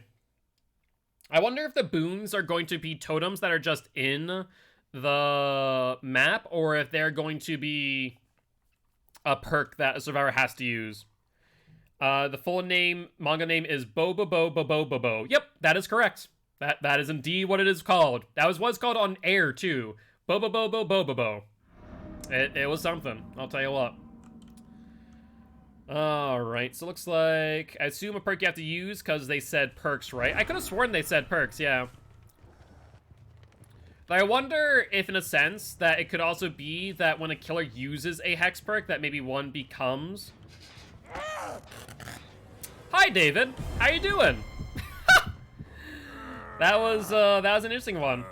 I wonder if the boons are going to be totems that are just in the map, or if they're going to be a perk that a survivor has to use. The full manga name is Bobobo. Yep, that is correct. That is indeed what it is called. That was called on air, too. Bo. It was something, I'll tell you what. Alright, so looks like, I assume a perk you have to use because they said perks, right? I could have sworn they said perks, yeah. But I wonder if, in a sense, that it could also be that when a killer uses a hex perk, that maybe one becomes... Hi, David. How you doing? That was an interesting one.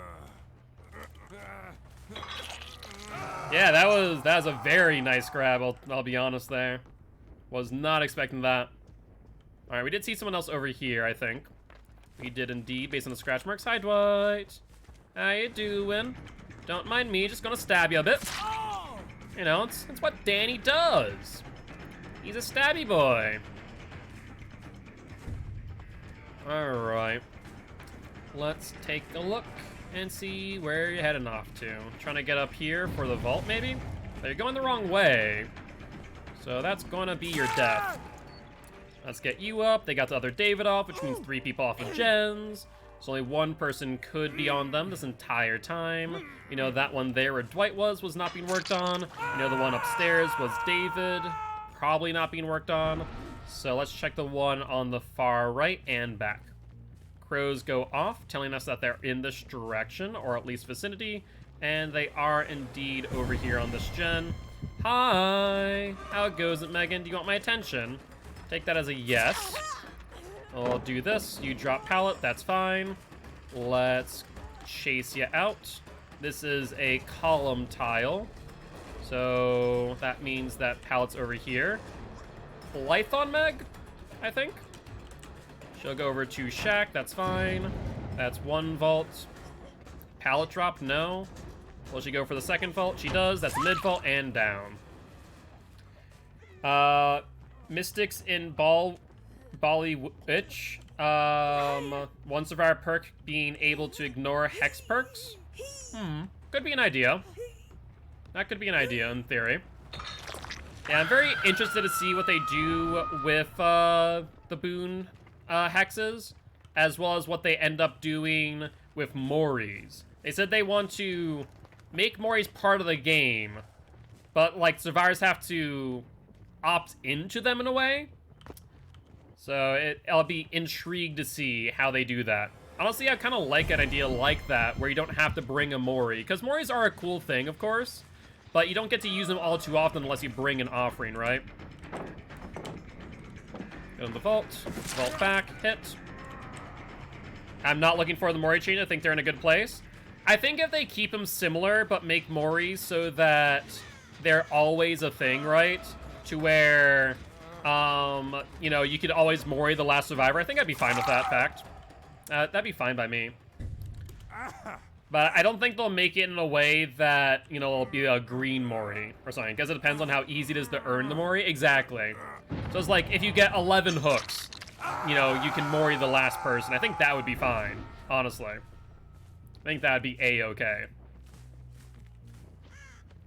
Yeah, that was a very nice grab, I'll be honest there. Was not expecting that. Alright, we did see someone else over here, I think. We did indeed, based on the scratch marks. Hi, Dwight. How you doing? Don't mind me, just gonna stab you a bit. You know, it's what Danny does. He's a stabby boy. Alright. Let's take a look and see where you're heading off to. Trying to get up here for the vault, maybe? But you're going the wrong way. So that's gonna be your death. Let's get you up. They got the other David off, which means 3 people off of gens. So only 1 person could be on them this entire time. You know, that one there where Dwight was not being worked on. You know, the one upstairs was David, probably not being worked on. So let's check the one on the far right and back. Crows go off, telling us that they're in this direction, or at least vicinity. And they are indeed over here on this gen. Hi! How goes it, Megan? Do you want my attention? Take that as a yes. I'll do this. You drop pallet, that's fine. Let's chase you out. This is a column tile. So that means that pallet's over here. Lython Meg, I think. She'll go over to Shack, that's fine. That's 1 vault. Pallet drop, no. Will she go for the second vault? She does. That's mid vault and down. Mystics in Bali Witch. 1 survivor perk being able to ignore hex perks. Could be an idea. That could be an idea in theory. Yeah, I'm very interested to see what they do with the boon hexes, as well as what they end up doing with Moris. They said they want to make Moris part of the game, but like survivors have to opt into them in a way. So I'll be intrigued to see how they do that. Honestly, I kind of like an idea like that, where you don't have to bring a Mori, because Moris are a cool thing, of course, but you don't get to use them all too often unless you bring an offering, right? Go to the vault, vault back, hit. I'm not looking for the Mori chain. I think they're in a good place. I think if they keep them similar, but make Moris so that they're always a thing, right? To where, you know, you could always Mori the last survivor. I think I'd be fine with that fact. That'd be fine by me. But I don't think they'll make it in a way that, you know, it'll be a green Mori or something, because it depends on how easy it is to earn the Mori. Exactly. So it's like, if you get 11 hooks, you know, you can Mori the last person. I think that would be fine, honestly. I think that would be A-okay.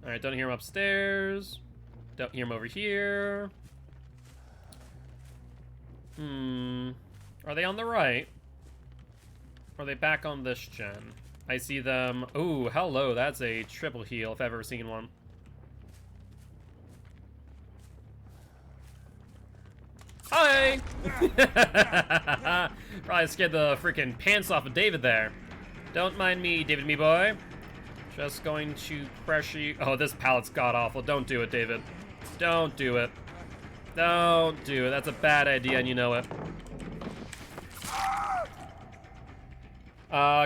Alright, don't hear him upstairs. Don't hear him over here. Are they on the right? Or are they back on this gen? I see them. Ooh, hello, that's a triple heal if I've ever seen one. Hi! Probably scared the freaking pants off of David there. Don't mind me, David, me boy. Just going to pressure you. Oh, this pallet's god-awful. Don't do it, David. Don't do it. Don't do it. That's a bad idea, and you know it.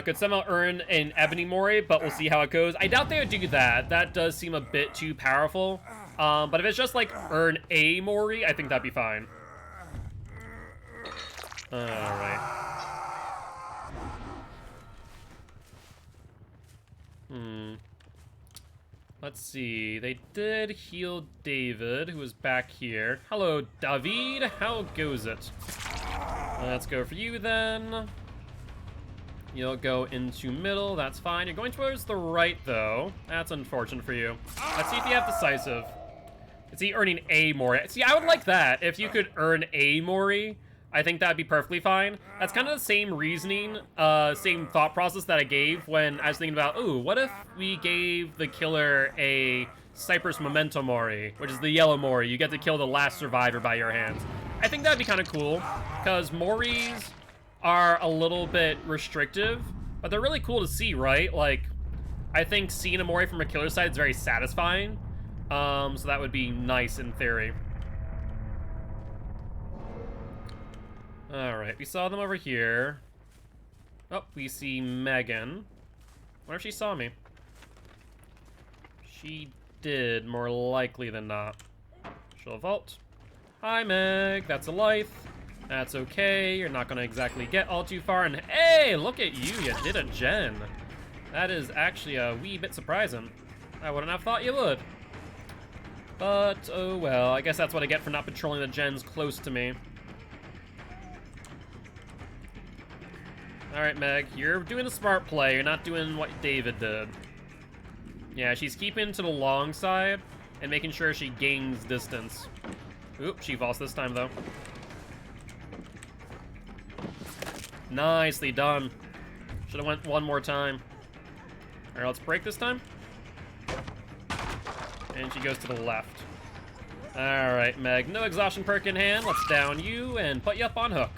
Could somehow earn an Ebony Mori, but we'll see how it goes. I doubt they would do that. That does seem a bit too powerful. But if it's just like earn a Mori, I think that'd be fine. Alright. Let's see. They did heal David, who was back here. Hello, David. How goes it? Let's go for you then. You'll go into middle. That's fine. You're going towards the right, though. That's unfortunate for you. Let's see if you have decisive. Is he earning a Mori? See, I would like that. If you could earn a Mori, I think that'd be perfectly fine. That's kind of the same reasoning, same thought process that I gave when I was thinking about, ooh, what if we gave the killer a Cypress Memento Mori, which is the yellow Mori. You get to kill the last survivor by your hands. I think that'd be kind of cool, because Moris are a little bit restrictive, but they're really cool to see, right? Like, I think seeing a Mori from a killer's side is very satisfying, so that would be nice in theory. Alright, we saw them over here. Oh, we see Megan. Wonder if she saw me. She did, more likely than not. She'll vault. Hi, Meg. That's a life. That's okay. You're not gonna exactly get all too far. And hey, look at you. You did a gen. That is actually a wee bit surprising. I wouldn't have thought you would. But, oh well. I guess that's what I get for not patrolling the gens close to me. Alright, Meg. You're doing a smart play. You're not doing what David did. Yeah, she's keeping to the long side and making sure she gains distance. Oop, she vaults this time, though. Nicely done. Should have went one more time. Alright, let's break this time. And she goes to the left. Alright, Meg. No exhaustion perk in hand. Let's down you and put you up on hook.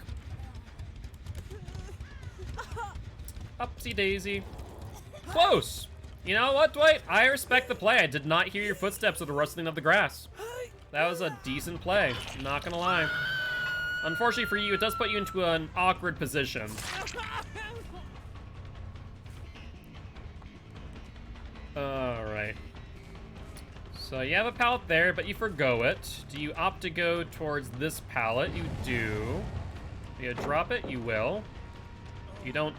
Upsy daisy. Close! You know what, Dwight? I respect the play. I did not hear your footsteps or the rustling of the grass. That was a decent play. I'm not gonna lie. Unfortunately for you, it does put you into an awkward position. Alright. So you have a pallet there, but you forgo it. Do you opt to go towards this pallet? You do. Do you drop it? You will. You don't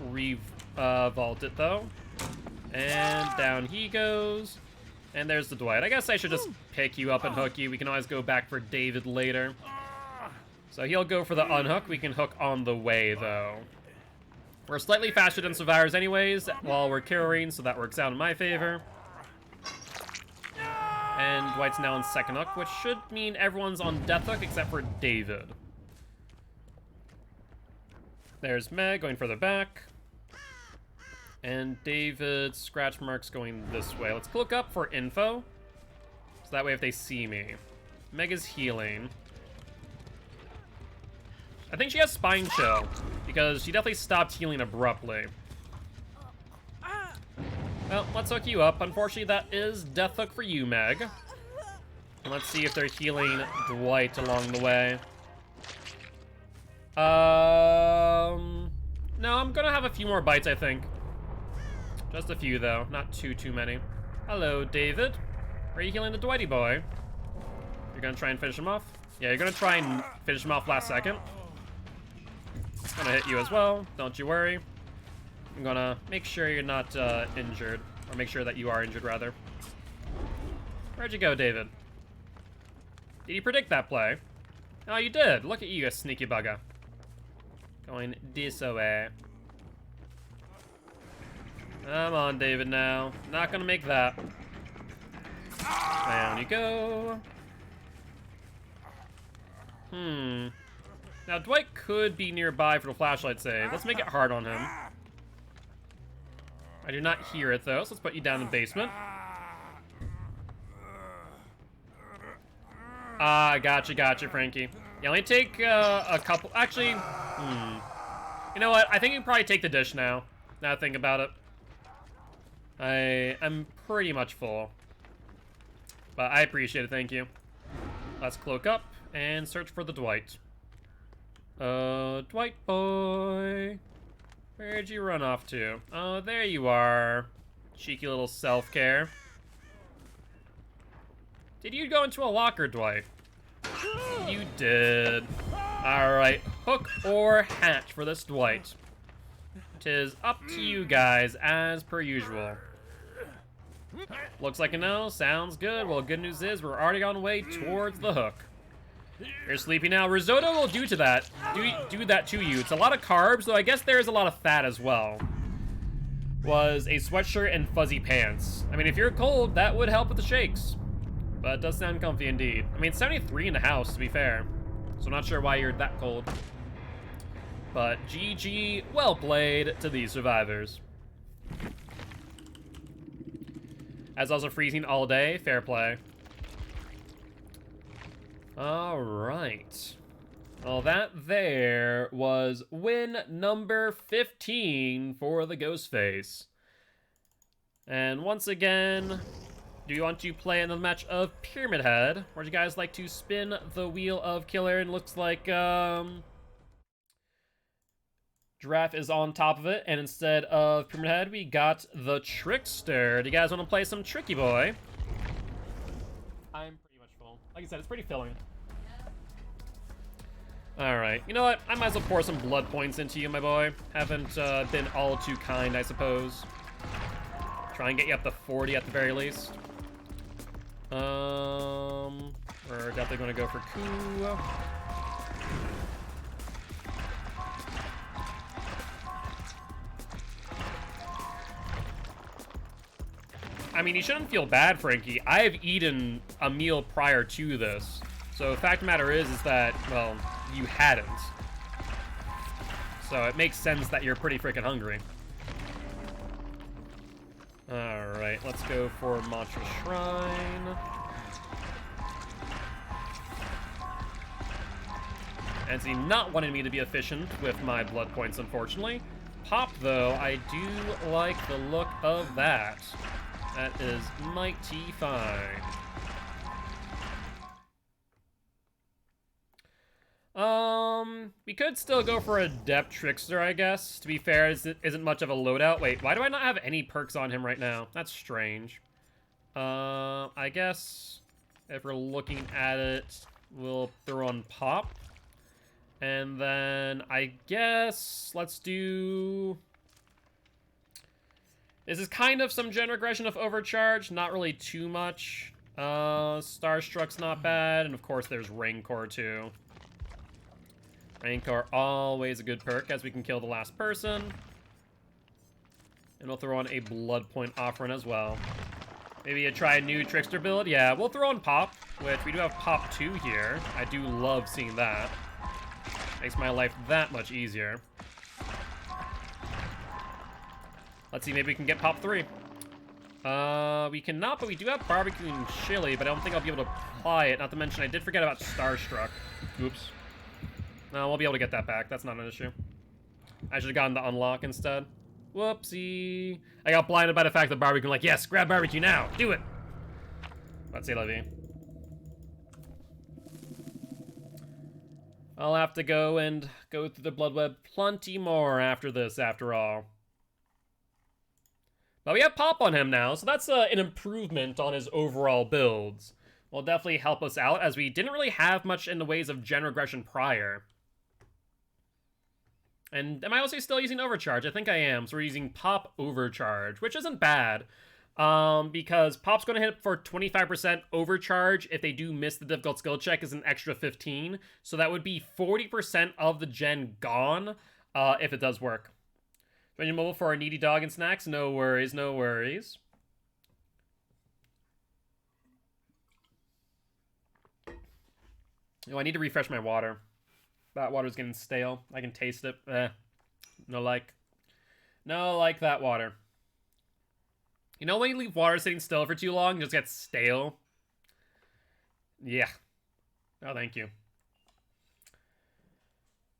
vault it, though. And down he goes. And there's the Dwight. I guess I should just pick you up and hook you. We can always go back for David later. So he'll go for the unhook. We can hook on the way, though. We're slightly faster than survivors anyways, while we're carrying, so that works out in my favor. And Dwight's now on second hook, which should mean everyone's on death hook except for David. There's Meg going further back. And David's scratch mark's going this way. Let's look up for info. So that way if they see me. Meg is healing. I think she has spine chill, because she definitely stopped healing abruptly. Well, let's hook you up. Unfortunately, that is death hook for you, Meg. And let's see if they're healing Dwight along the way. No, I'm gonna have a few more bites, I think. Just a few, though. Not too many. Hello, David. Are you healing the Dwighty boy? You're gonna try and finish him off? Yeah, you're gonna try and finish him off last second. Gonna hit you as well. Don't you worry. I'm gonna make sure you're not injured. Or make sure that you are injured, rather. Where'd you go, David? Did you predict that play? Oh, you did. Look at you, a sneaky bugger. Going this way. Come on, David, now. Not gonna make that. Down you go. Now, Dwight could be nearby for the flashlight save. Let's make it hard on him. I do not hear it, though, so let's put you down in the basement. Ah, gotcha, Frankie. Yeah, let me take a couple... Actually, You know what? I think you can probably take the dish now. Now I think about it. I'm pretty much full. But I appreciate it, thank you. Let's cloak up and search for the Dwight. Dwight boy. Where'd you run off to? Oh, there you are. Cheeky little self-care. Did you go into a locker, Dwight? You did. Alright, hook or hatch for this Dwight. 'Tis up to you guys, as per usual. Looks like a no. Sounds good. Well, good news is we're already on the way towards the hook. You're sleepy now. Risotto will do that to you. It's a lot of carbs, though I guess there is a lot of fat as well. Was a sweatshirt and fuzzy pants. I mean, if you're cold, that would help with the shakes. But it does sound comfy indeed. I mean, it's 73 in the house, to be fair. So I'm not sure why you're that cold. But GG, well played to these survivors. As also freezing all day, fair play. Alright. Well, that there was win number 15 for the Ghostface. And once again, do you want to play another match of Pyramid Head? Or would you guys like to spin the wheel of killer? And looks like, Giraffe is on top of it, and instead of Pyramid Head, we got the Trickster. Do you guys want to play some Tricky Boy? I'm pretty much full. Like I said, it's pretty filling. Alright, you know what? I might as well pour some blood points into you, my boy. Haven't been all too kind, I suppose. Try and get you up to 40 at the very least. We're definitely going to go for coup. I mean, you shouldn't feel bad, Frankie. I have eaten a meal prior to this. So the fact of the matter is that, well, you hadn't. So it makes sense that you're pretty freaking hungry. Alright, let's go for Mantra Shrine. And see, not wanting me to be efficient with my blood points, unfortunately. Pop, though, I do like the look of that. That is mighty fine. We could still go for Adept Trickster, I guess. To be fair, it isn't much of a loadout. Wait, why do I not have any perks on him right now? That's strange. I guess if we're looking at it, we'll throw on Pop. And then I guess let's do... This is kind of some gen regression of Overcharge, not really too much. Starstruck's not bad, and of course there's Rancor too. Rancor, always a good perk, as we can kill the last person. And we'll throw on a Blood Point Offering as well. Maybe try a new Trickster build? Yeah, we'll throw on Pop, which we do have Pop 2 here. I do love seeing that. Makes my life that much easier. Let's see, maybe we can get Pop 3. We cannot, but we do have Barbecue and Chili, but I don't think I'll be able to apply it. Not to mention, I did forget about Starstruck. Oops. No, we'll be able to get that back. That's not an issue. I should have gotten the unlock instead. Whoopsie. I got blinded by the fact that Barbecue, like, yes, grab Barbecue now. Do it. Let's see, Levy. I'll have to go and go through the Blood Web plenty more after this, after all. But we have Pop on him now, so that's an improvement on his overall builds. Will definitely help us out, as we didn't really have much in the ways of gen regression prior. And am I also still using Overcharge? I think I am. So we're using Pop Overcharge, which isn't bad. Because Pop's going to hit for 25% Overcharge. If they do miss the difficult skill check, is an extra 15. So that would be 40% of the gen gone, if it does work. Venue mobile for our needy dog and snacks? No worries, no worries. Oh, I need to refresh my water. That water's getting stale. I can taste it. No like. No like that water. You know when you leave water sitting still for too long, it just gets stale? Yeah. Oh, thank you.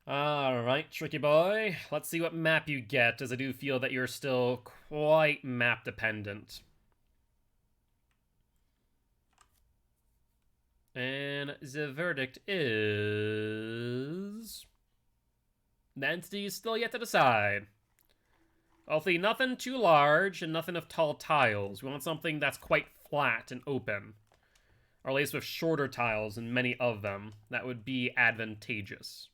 Alright, Tricky Boy. Let's see what map you get, as I do feel that you're still quite map dependent. And the verdict is... The entity is still yet to decide. Hopefully nothing too large and nothing of tall tiles. We want something that's quite flat and open. Or at least with shorter tiles and many of them. That would be advantageous.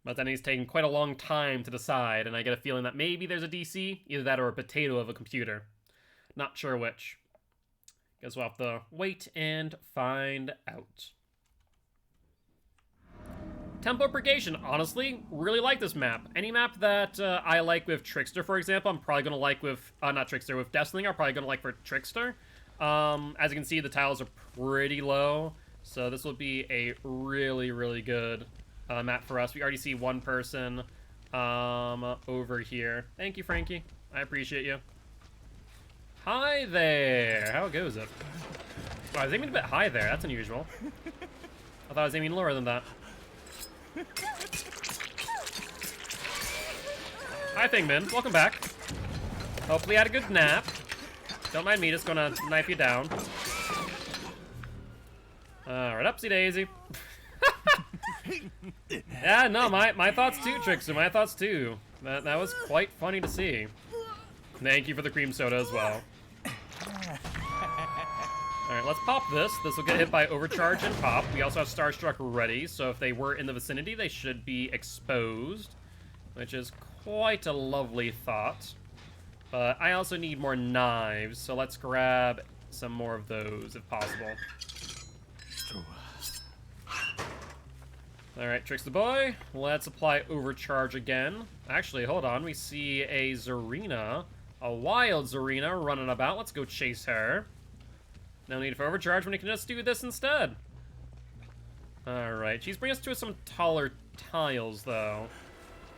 But then he's taking quite a long time to decide, and I get a feeling that maybe there's a DC, either that or a potato of a computer. Not sure which. Guess we'll have to wait and find out. Tempo Purgation, honestly, really like this map. Any map that I like with Trickster, for example, I'm probably going to like with, not Trickster, with Deathslinger, I'm probably going to like for Trickster. As you can see, the tiles are pretty low, so this will be a really, really good map for us. We already see one person over here. Thank you, Frankie. I appreciate you. Hi there. How goes it? Oh, I was aiming a bit high there. That's unusual. I thought I was aiming lower than that. Hi, Thingman. Welcome back. Hopefully you had a good nap. Don't mind me, just gonna knife you down. Alright, upsy daisy. Yeah, no, my thoughts too, Trickster. My thoughts too. That was quite funny to see. Thank you for the cream soda as well. Alright, let's pop this. This will get hit by Overcharge and Pop. We also have Starstruck ready, so if they were in the vicinity, they should be exposed, which is quite a lovely thought. But I also need more knives, so let's grab some more of those if possible. Alright, Trickster boy. Let's apply Overcharge again. Actually, hold on. We see a Zarina. A wild Zarina running about. Let's go chase her. No need for Overcharge when you can just do this instead. Alright, she's bringing us to some taller tiles, though.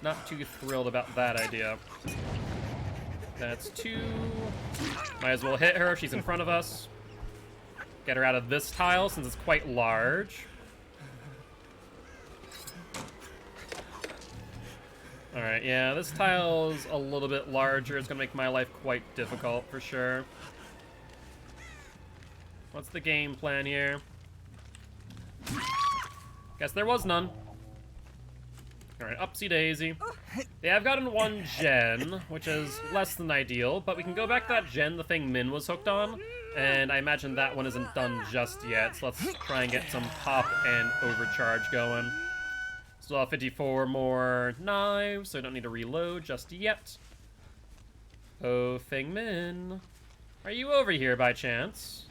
Not too thrilled about that idea. That's 2. Might as well hit her if she's in front of us. Get her out of this tile since it's quite large. Alright, yeah, this tile's a little bit larger. It's gonna make my life quite difficult for sure. What's the game plan here? Guess there was none. Alright, upsy daisy. Yeah, I've gotten 1 gen, which is less than ideal, but we can go back to that gen the thing Min was hooked on, and I imagine that one isn't done just yet, so let's try and get some Pop and Overcharge going. Still have 54 more knives, so I don't need to reload just yet. Oh, Thing Min. Are you over here by chance?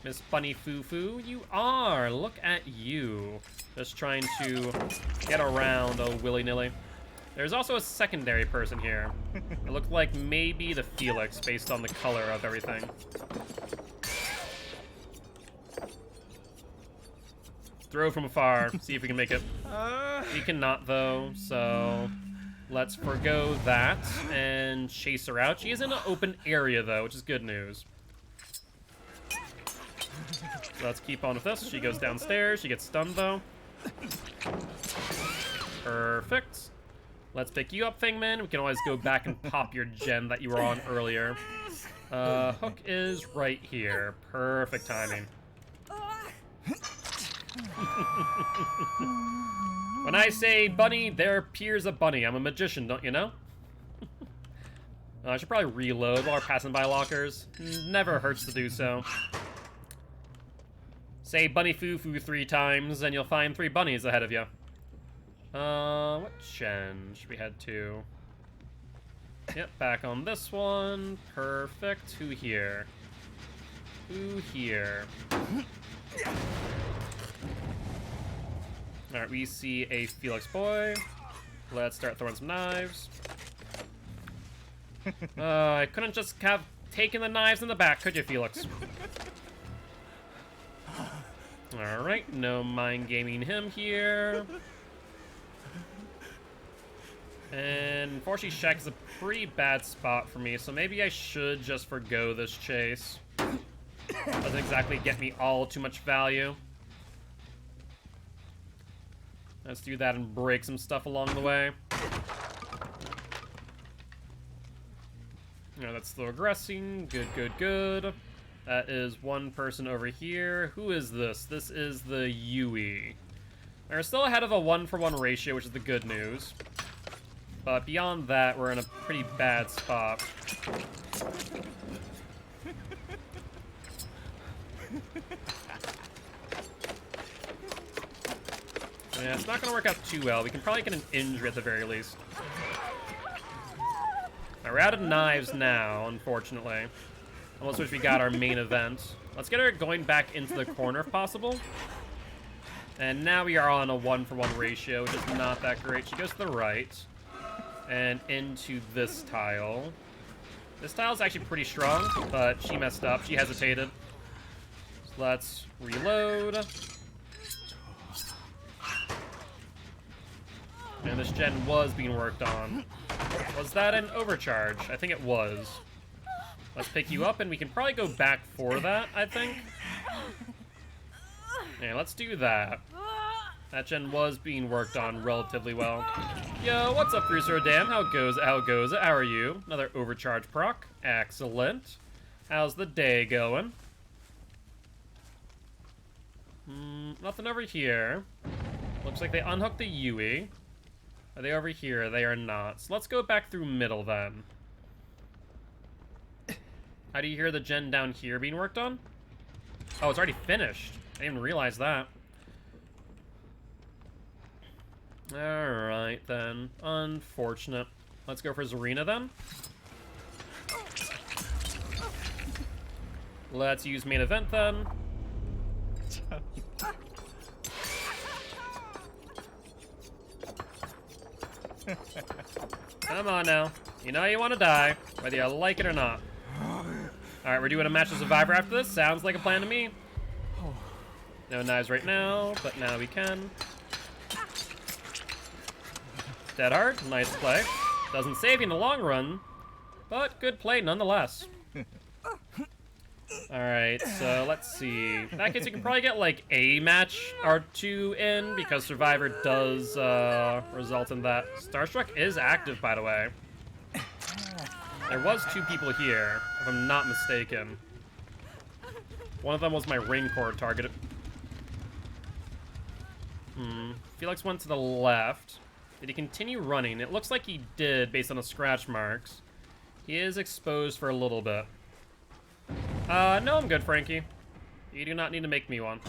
Miss Bunny Foo Foo? You are! Look at you. Just trying to get around willy-nilly. There's also a secondary person here. It looked like maybe the Felix, based on the color of everything. Throw from afar, see if we can make it. We cannot, though, so let's forgo that and chase her out. She is in an open area, though, which is good news. So let's keep on with this. She goes downstairs. She gets stunned, though. Perfect. Let's pick you up, Thingman. We can always go back and pop your gen that you were on earlier. Hook is right here. Perfect timing. When I say bunny, there appears a bunny. I'm a magician, don't you know? I should probably reload while we're passing by lockers. Never hurts to do so. Say bunny foo foo 3 times, and you'll find 3 bunnies ahead of you. What gen should we head to? Yep, back on this one. Perfect. Who here? Who here? Alright, we see a Felix boy. Let's start throwing some knives. I couldn't just have taken the knives in the back, could you, Felix? Alright, no mind gaming him here. And unfortunately, Shack is a pretty bad spot for me, so maybe I should just forgo this chase. Doesn't exactly get me all too much value. Let's do that and break some stuff along the way. No, that's still aggressing. Good, good, good. That is one person over here. Who is this? This is the Yui. We're still ahead of a 1-for-1 ratio, which is the good news. But beyond that, we're in a pretty bad spot. Yeah, it's not going to work out too well. We can probably get an injury at the very least. We're out of knives now, unfortunately. Almost wish we got our main event. Let's get her going back into the corner if possible. And now we are on a 1-for-1 ratio, which is not that great. She goes to the right. And into this tile. This tile's actually pretty strong, but she messed up. She hesitated. So let's reload. And this gen was being worked on. Was that an overcharge? I think it was. Let's pick you up, and we can probably go back for that, I think. Yeah, let's do that. That gen was being worked on relatively well. Yo, what's up, Cruiser Dam? How goes it? How goes it? How are you? Another overcharge proc. Excellent. How's the day going? Nothing over here. Looks like they unhooked the Yui. Are they over here? They are not. So let's go back through middle then. How do you hear the gen down here being worked on? Oh, it's already finished. I didn't even realize that. Alright then. Unfortunate. Let's go for Zarina then. Let's use main event then. Come on now. You know you want to die, whether you like it or not. Alright, we're doing a match of Survivor after this. Sounds like a plan to me. No knives right now, but now we can. Dead hard. Nice play. Doesn't save you in the long run, but good play nonetheless. Alright, so let's see. In that case, we can probably get like a match or two in, because Survivor does result in that. Starstruck is active, by the way. There was 2 people here, if I'm not mistaken. One of them was my ring core target. Felix went to the left. Did he continue running? It looks like he did, based on the scratch marks. He is exposed for a little bit. No, I'm good, Frankie. You do not need to make me one.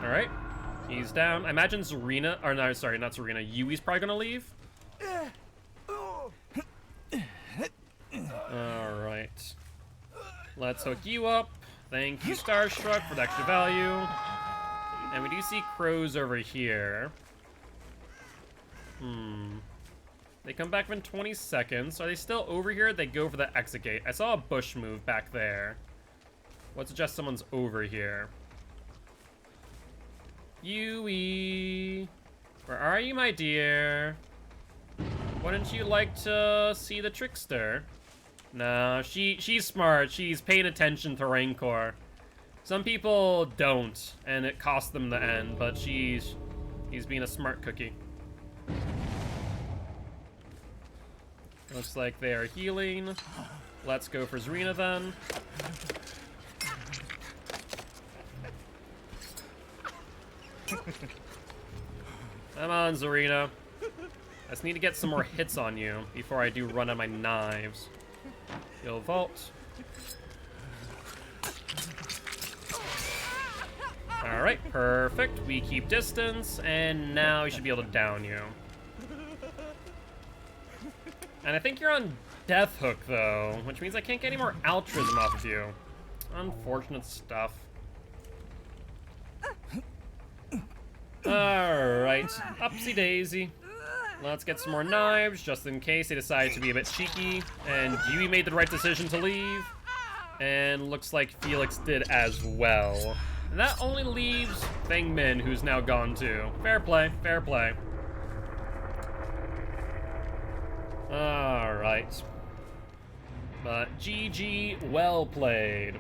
Alright. He's down. I imagine Zarina, or no, sorry, not Zarina. Yui's probably gonna leave. Alright. Let's hook you up. Thank you, Starstruck, for the extra value. And we do see crows over here. They come back in 20 seconds. Are they still over here? They go for the exit gate. I saw a bush move back there. Would suggest someone's over here. Yui. Where are you, my dear? Wouldn't you like to see the trickster? No, she's smart. She's paying attention to Rancor. Some people don't, and it costs them the end, but he's being a smart cookie. Looks like they are healing. Let's go for Zarina then. Come on, Zarina. I just need to get some more hits on you before I do run out of my knives. You'll vault. Alright, perfect. We keep distance, and now we should be able to down you. And I think you're on Death Hook, though, which means I can't get any more altruism off of you. Unfortunate stuff. Alright, upsy daisy. Let's get some more knives, just in case they decide to be a bit cheeky. And Yui made the right decision to leave. And looks like Felix did as well. And that only leaves Feng Min, who's now gone too. Fair play, fair play. Alright. But GG, well played.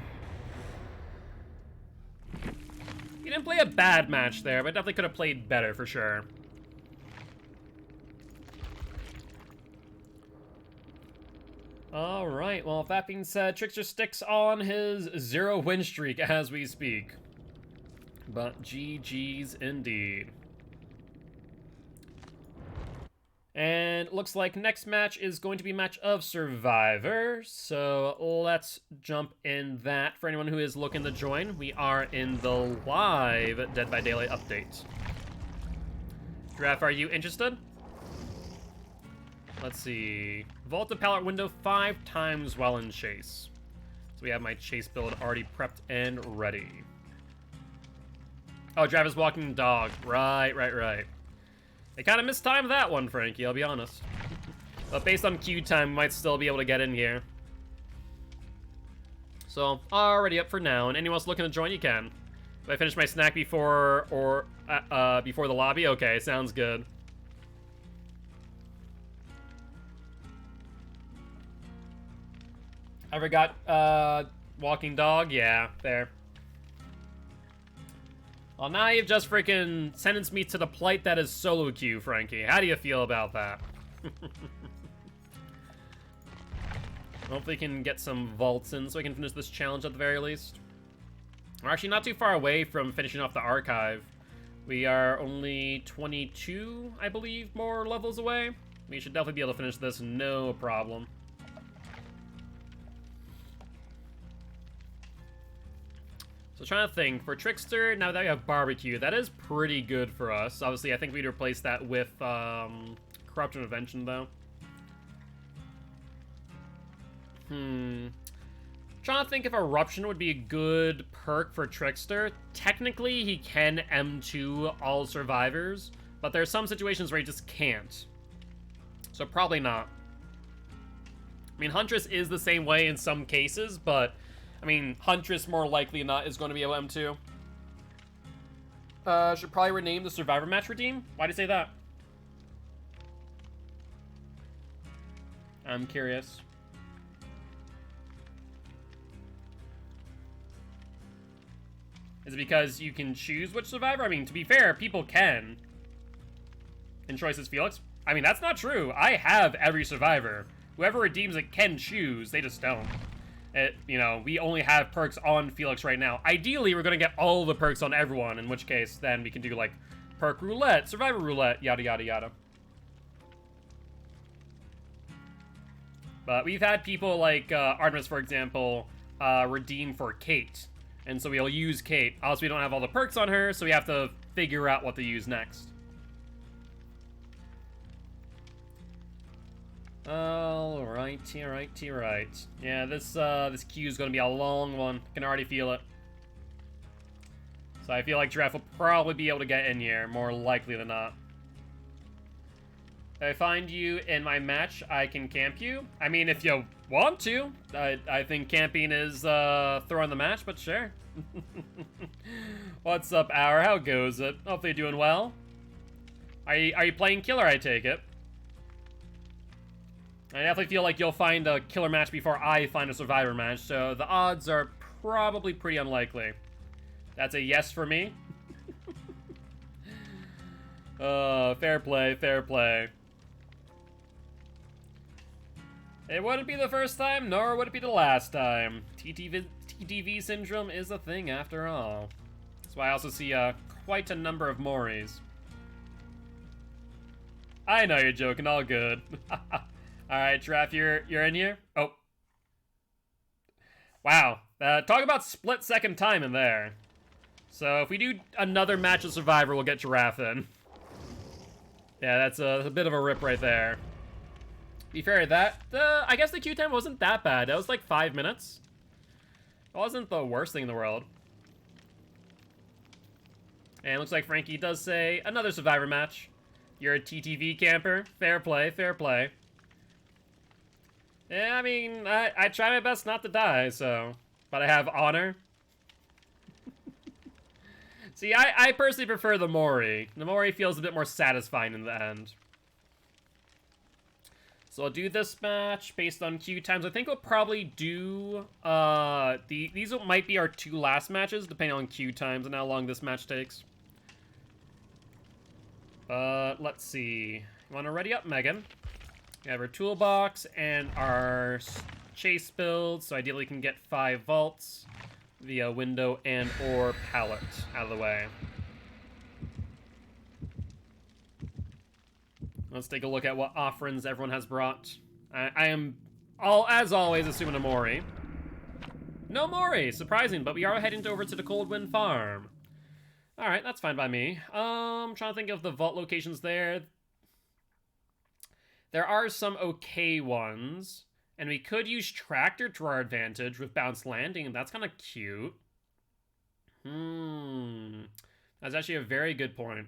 You didn't play a bad match there, but definitely could have played better for sure. Alright, well, with that being said, Trickster sticks on his 0 win streak as we speak. But GG's indeed. And looks like next match is going to be match of Survivor. So let's jump in that. For anyone who is looking to join, we are in the live Dead by Daylight update. Giraffe, are you interested? Let's see. Vault the pallet window 5 times while in chase. So we have my chase build already prepped and ready. Oh, Giraffe is walking the dog. Right. They kind of mistimed that one, Frankie, I'll be honest. But based on queue time, we might still be able to get in here. So, already up for now, and anyone else looking to join, you can. I finish my snack before before the lobby? Okay, sounds good. I forgot, walking dog? Yeah, fair. Well, now you've just freaking sentenced me to the plight that is solo queue, Frankie. How do you feel about that? Hopefully we can get some vaults in so we can finish this challenge at the very least. We're actually not too far away from finishing off the archive. We are only 22, I believe, more levels away. We should definitely be able to finish this, no problem. So trying to think, for Trickster, now that we have Barbecue, that is pretty good for us. Obviously, I think we'd replace that with Corrupt Intervention, though. Trying to think if Eruption would be a good perk for Trickster. Technically, he can M2 all survivors, but there are some situations where he just can't. So probably not. I mean, Huntress is the same way in some cases, but I mean, Huntress more likely than not is going to be able M2. Should probably rename the Survivor Match Redeem? Why'd you say that? I'm curious. Is it because you can choose which survivor? I mean, to be fair, people can. In Choices Felix? I mean, that's not true. I have every survivor. Whoever redeems it can choose, they just don't. You know, we only have perks on Felix right now. Ideally, we're going to get all the perks on everyone, in which case, then we can do, like, perk roulette, survivor roulette, yada, yada, yada. But we've had people like Artemis, for example, redeem for Kate. And so we'll use Kate. Also, we don't have all the perks on her, so we have to figure out what to use next. Alrighty, right. Yeah, this queue is gonna be a long one. I can already feel it. So I feel like Giraffe will probably be able to get in here, more likely than not. If I find you in my match, I can camp you. I mean, if you want to. I think camping is throwing the match, but sure. What's up, Hour? How goes it? Hopefully you're doing well. Are you playing killer, I take it? I definitely feel like you'll find a killer match before I find a survivor match, so the odds are probably pretty unlikely. That's a yes for me. Fair play, fair play. It wouldn't be the first time, nor would it be the last time. TTV syndrome is a thing after all. That's why I also see quite a number of Moris. I know you're joking, all good. Alright, Giraffe, you're in here? Oh. Wow. Talk about split second time in there. So if we do another match of Survivor, we'll get Giraffe in. Yeah, that's a bit of a rip right there. To be fair, I guess the queue time wasn't that bad. That was like 5 minutes. It wasn't the worst thing in the world. And it looks like Frankie does say, another Survivor match. You're a TTV camper. Fair play, fair play. Yeah, I mean, I try my best not to die, so... But I have honor. See, I personally prefer the Mori. The Mori feels a bit more satisfying in the end. So I'll do this match based on queue times. I think we'll probably do... these might be our 2 last matches, depending on queue times and how long this match takes. Let's see. You want to ready up, Megan? We have our toolbox and our chase build, so ideally we can get 5 vaults via window and or pallet out of the way. Let's take a look at what offerings everyone has brought. I am, as always, assuming a Mori. No Mori! Surprising, but we are heading over to the Coldwind Farm. Alright, that's fine by me. Trying to think of the vault locations there. There are some okay ones. And we could use Tractor to our advantage with Bounce Landing. That's kind of cute. That's actually a very good point.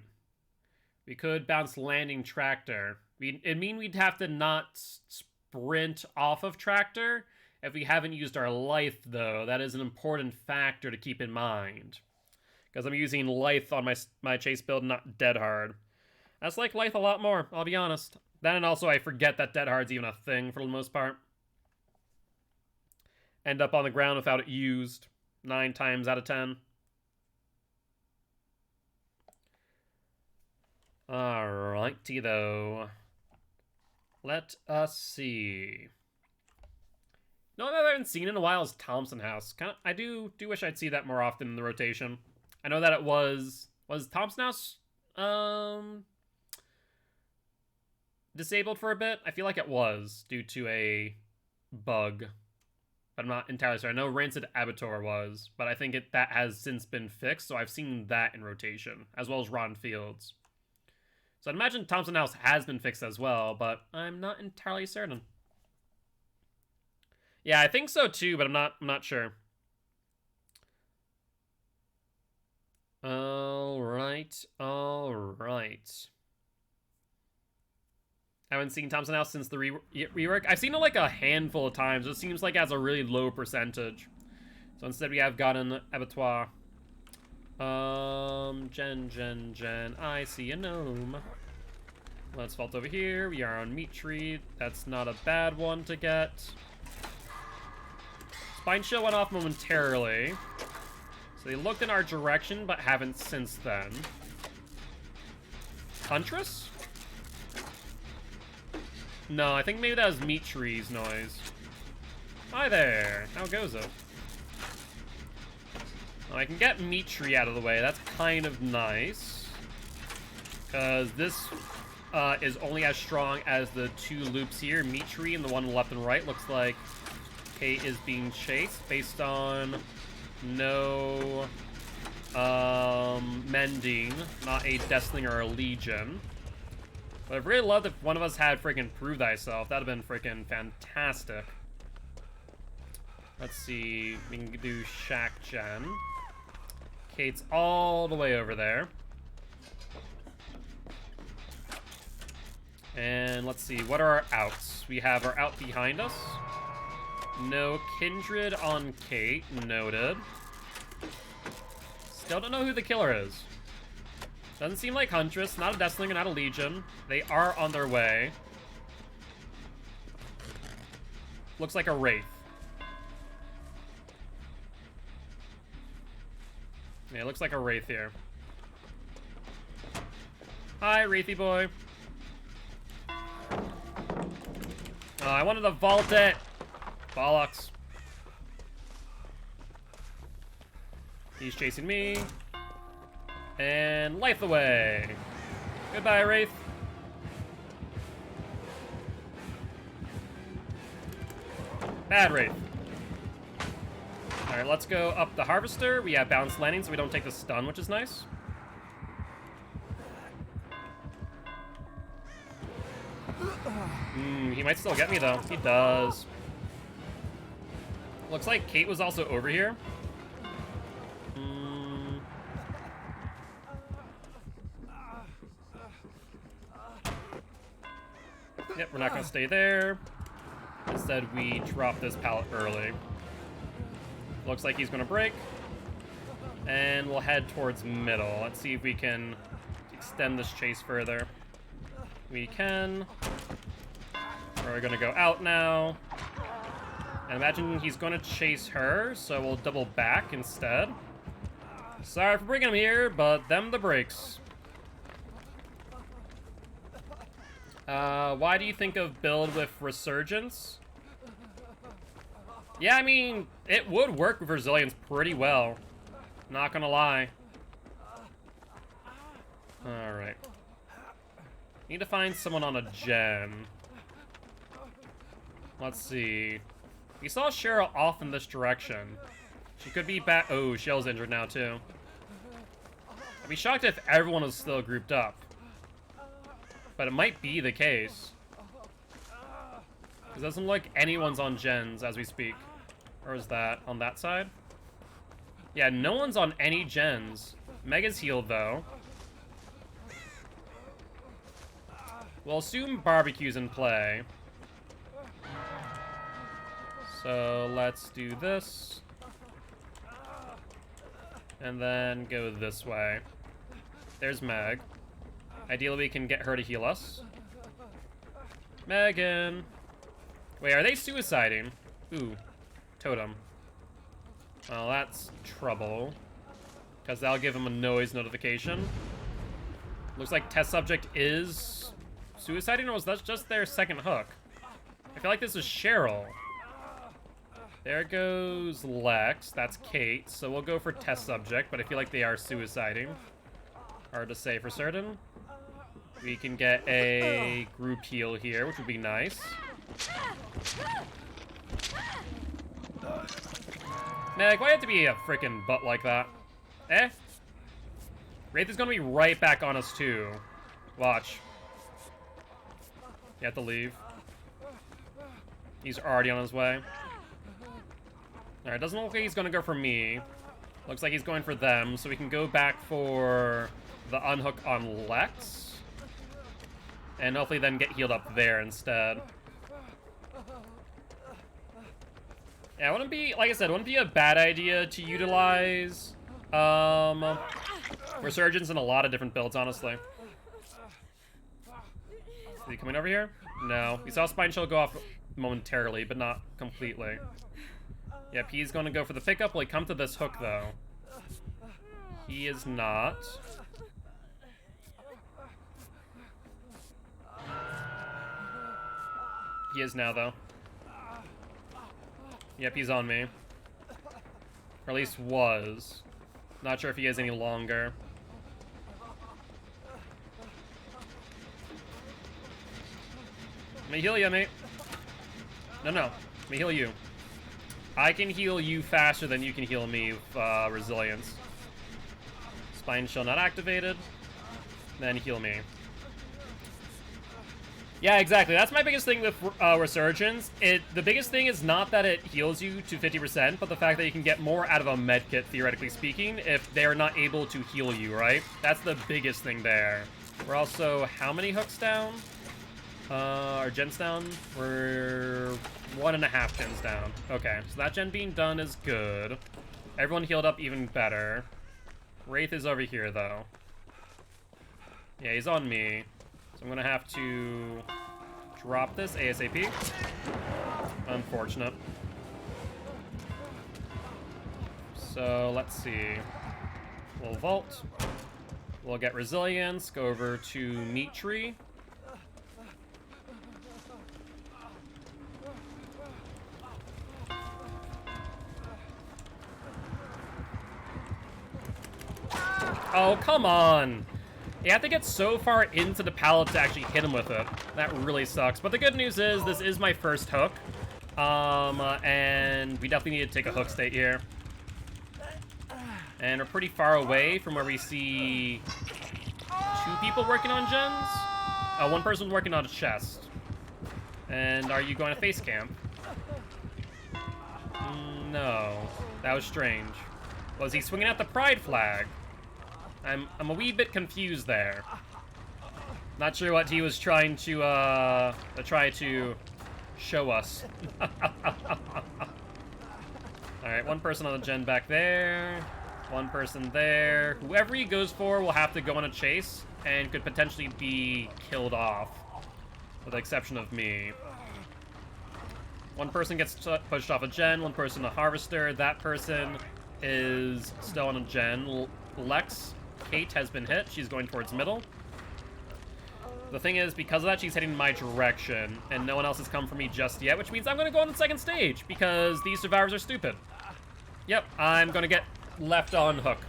We could Bounce Landing Tractor. It'd mean we'd have to not sprint off of Tractor if we haven't used our life, though. That is an important factor to keep in mind. Because I'm using Lithe on my chase build, not Dead Hard. I just like Lithe a lot more, I'll be honest. Then and also I forget that Dead Hard's even a thing for the most part. End up on the ground without it used 9 times out of 10. Alrighty though. Let us see. No one I haven't seen in a while is Thompson House. I do wish I'd see that more often in the rotation. I know that it was Thompson House disabled for a bit? I feel like it was due to a bug. But I'm not entirely sure. I know Rancid Abattoir was, but I think that has since been fixed, so I've seen that in rotation, as well as Rotten Fields. So I'd imagine Thompson House has been fixed as well, but I'm not entirely certain. Yeah, I think so too, but I'm not sure. Alright. I haven't seen Thompson House since the rework. I've seen it like a handful of times. It seems like it has a really low percentage. So instead we have gotten Abattoir. Gen. I see a gnome. Let's vault over here. We are on Meat Tree. That's not a bad one to get. Spine Shield went off momentarily. So they looked in our direction, but haven't since then. Huntress? No, I think maybe that was Meat Tree's noise. Hi there. How goes it? Well, I can get Meat Tree out of the way. That's kind of nice. Because this is only as strong as the 2 loops here. Meat Tree and the one left and right. Looks like Kate is being chased based on no mending. Not a Deathling or a Legion. But I'd really loved if one of us had freaking Prove Thyself. That'd have been freaking fantastic. Let's see. We can do Shack Gen. Kate's all the way over there. And let's see. What are our outs? We have our out behind us. No Kindred on Kate. Noted. Still don't know who the killer is. Doesn't seem like Huntress, not a Deathling, and not a Legion. They are on their way. Looks like a Wraith. Yeah, it looks like a Wraith here. Hi, Wraithy boy. Oh, I wanted to vault it. Bollocks. He's chasing me. And life away. Goodbye, Wraith. Bad Wraith. Alright, let's go up the Harvester. We have balanced landing, so we don't take the stun, which is nice. He might still get me, though. He does. Looks like Kate was also over here. Yep, we're not going to stay there. Instead, we drop this pallet early. Looks like he's going to break. And we'll head towards middle. Let's see if we can extend this chase further. We can. We're going to go out now. And imagine he's going to chase her, so we'll double back instead. Sorry for bringing him here, but them the breaks. Why do you think of build with Resurgence? Yeah, I mean, it would work with Resilience pretty well. Not gonna lie. Alright. Need to find someone on a gen. Let's see. We saw Cheryl off in this direction. She could be back. Oh, Shell's injured now, too. I'd be shocked if everyone was still grouped up. But it might be the case. It doesn't look like anyone's on gens as we speak. Or is that on that side? Yeah, no one's on any gens. Mega's healed, though. We'll assume barbecue's in play. So let's do this. And then go this way. There's Meg. Ideally, we can get her to heal us. Megan! Wait, are they suiciding? Ooh. Totem. Well, that's trouble. Because that'll give him a noise notification. Looks like test subject is suiciding, or was that just their second hook? I feel like this is Cheryl. There goes Lex. That's Kate. So we'll go for test subject, but I feel like they are suiciding. Hard to say for certain. We can get a group heal here, which would be nice. Meg, why you have to be a freaking butt like that? Eh? Wraith is gonna be right back on us too. Watch. You have to leave. He's already on his way. Alright, doesn't look like he's gonna go for me. Looks like he's going for them, so we can go back for the unhook on Lex. And hopefully then get healed up there instead. Yeah, it wouldn't be, like I said, it wouldn't be a bad idea to utilize Resurgence in a lot of different builds, honestly. Is he coming over here? No. We saw Spine Chill go off momentarily, but not completely. Yep, he's going to go for the pickup. Will he come to this hook, though? He is not. He is now, though. Yep, he's on me. Or at least was. Not sure if he is any longer. Let me heal you, mate. No. Let me heal you. I can heal you faster than you can heal me with Resilience. Spine Chill not activated. Then heal me. Yeah, exactly. That's my biggest thing with Resurgence. The biggest thing is not that it heals you to 50%, but the fact that you can get more out of a medkit, theoretically speaking, if they're not able to heal you, right? That's the biggest thing there. We're also, how many hooks down? Our gens down? We're 1.5 gens down. Okay, so that gen being done is good. Everyone healed up even better. Wraith is over here, though. Yeah, he's on me. So I'm gonna have to drop this ASAP. Unfortunate. So let's see. We'll vault. We'll get resilience. Go over to meat tree. Oh, come on. You have to get so far into the pallet to actually hit him with it. That really sucks. But the good news is, this is my first hook. And we definitely need to take a hook state here. And we're pretty far away from where we see 2 people working on gens. One person working on a chest. And are you going to face camp? No. That was strange. Was he swinging at the pride flag? I'm a wee bit confused there. Not sure what he was trying to try to show us. Alright, one person on the gen back there. One person there. Whoever he goes for will have to go on a chase and could potentially be killed off. With the exception of me. One person gets pushed off a gen, one person a harvester. That person is still on a gen. Lex, Kate has been hit. She's going towards middle. The thing is, because of that, she's heading my direction, and no one else has come for me just yet, which means I'm going to go on the second stage, because these survivors are stupid. Yep, I'm going to get left on hook,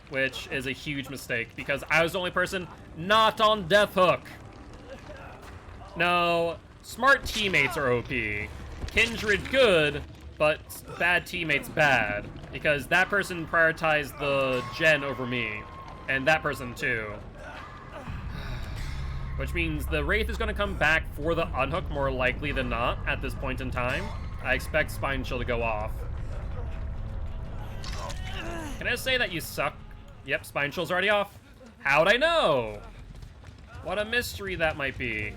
which is a huge mistake, because I was the only person not on death hook. No, smart teammates are OP. Kindred good, but bad teammates bad, because that person prioritized the gen over me, and that person too. Which means the Wraith is going to come back for the unhook more likely than not at this point in time. I expect Spine Chill to go off. Can I just say that you suck? Yep, Spine Chill's already off. How'd I know? What a mystery that might be.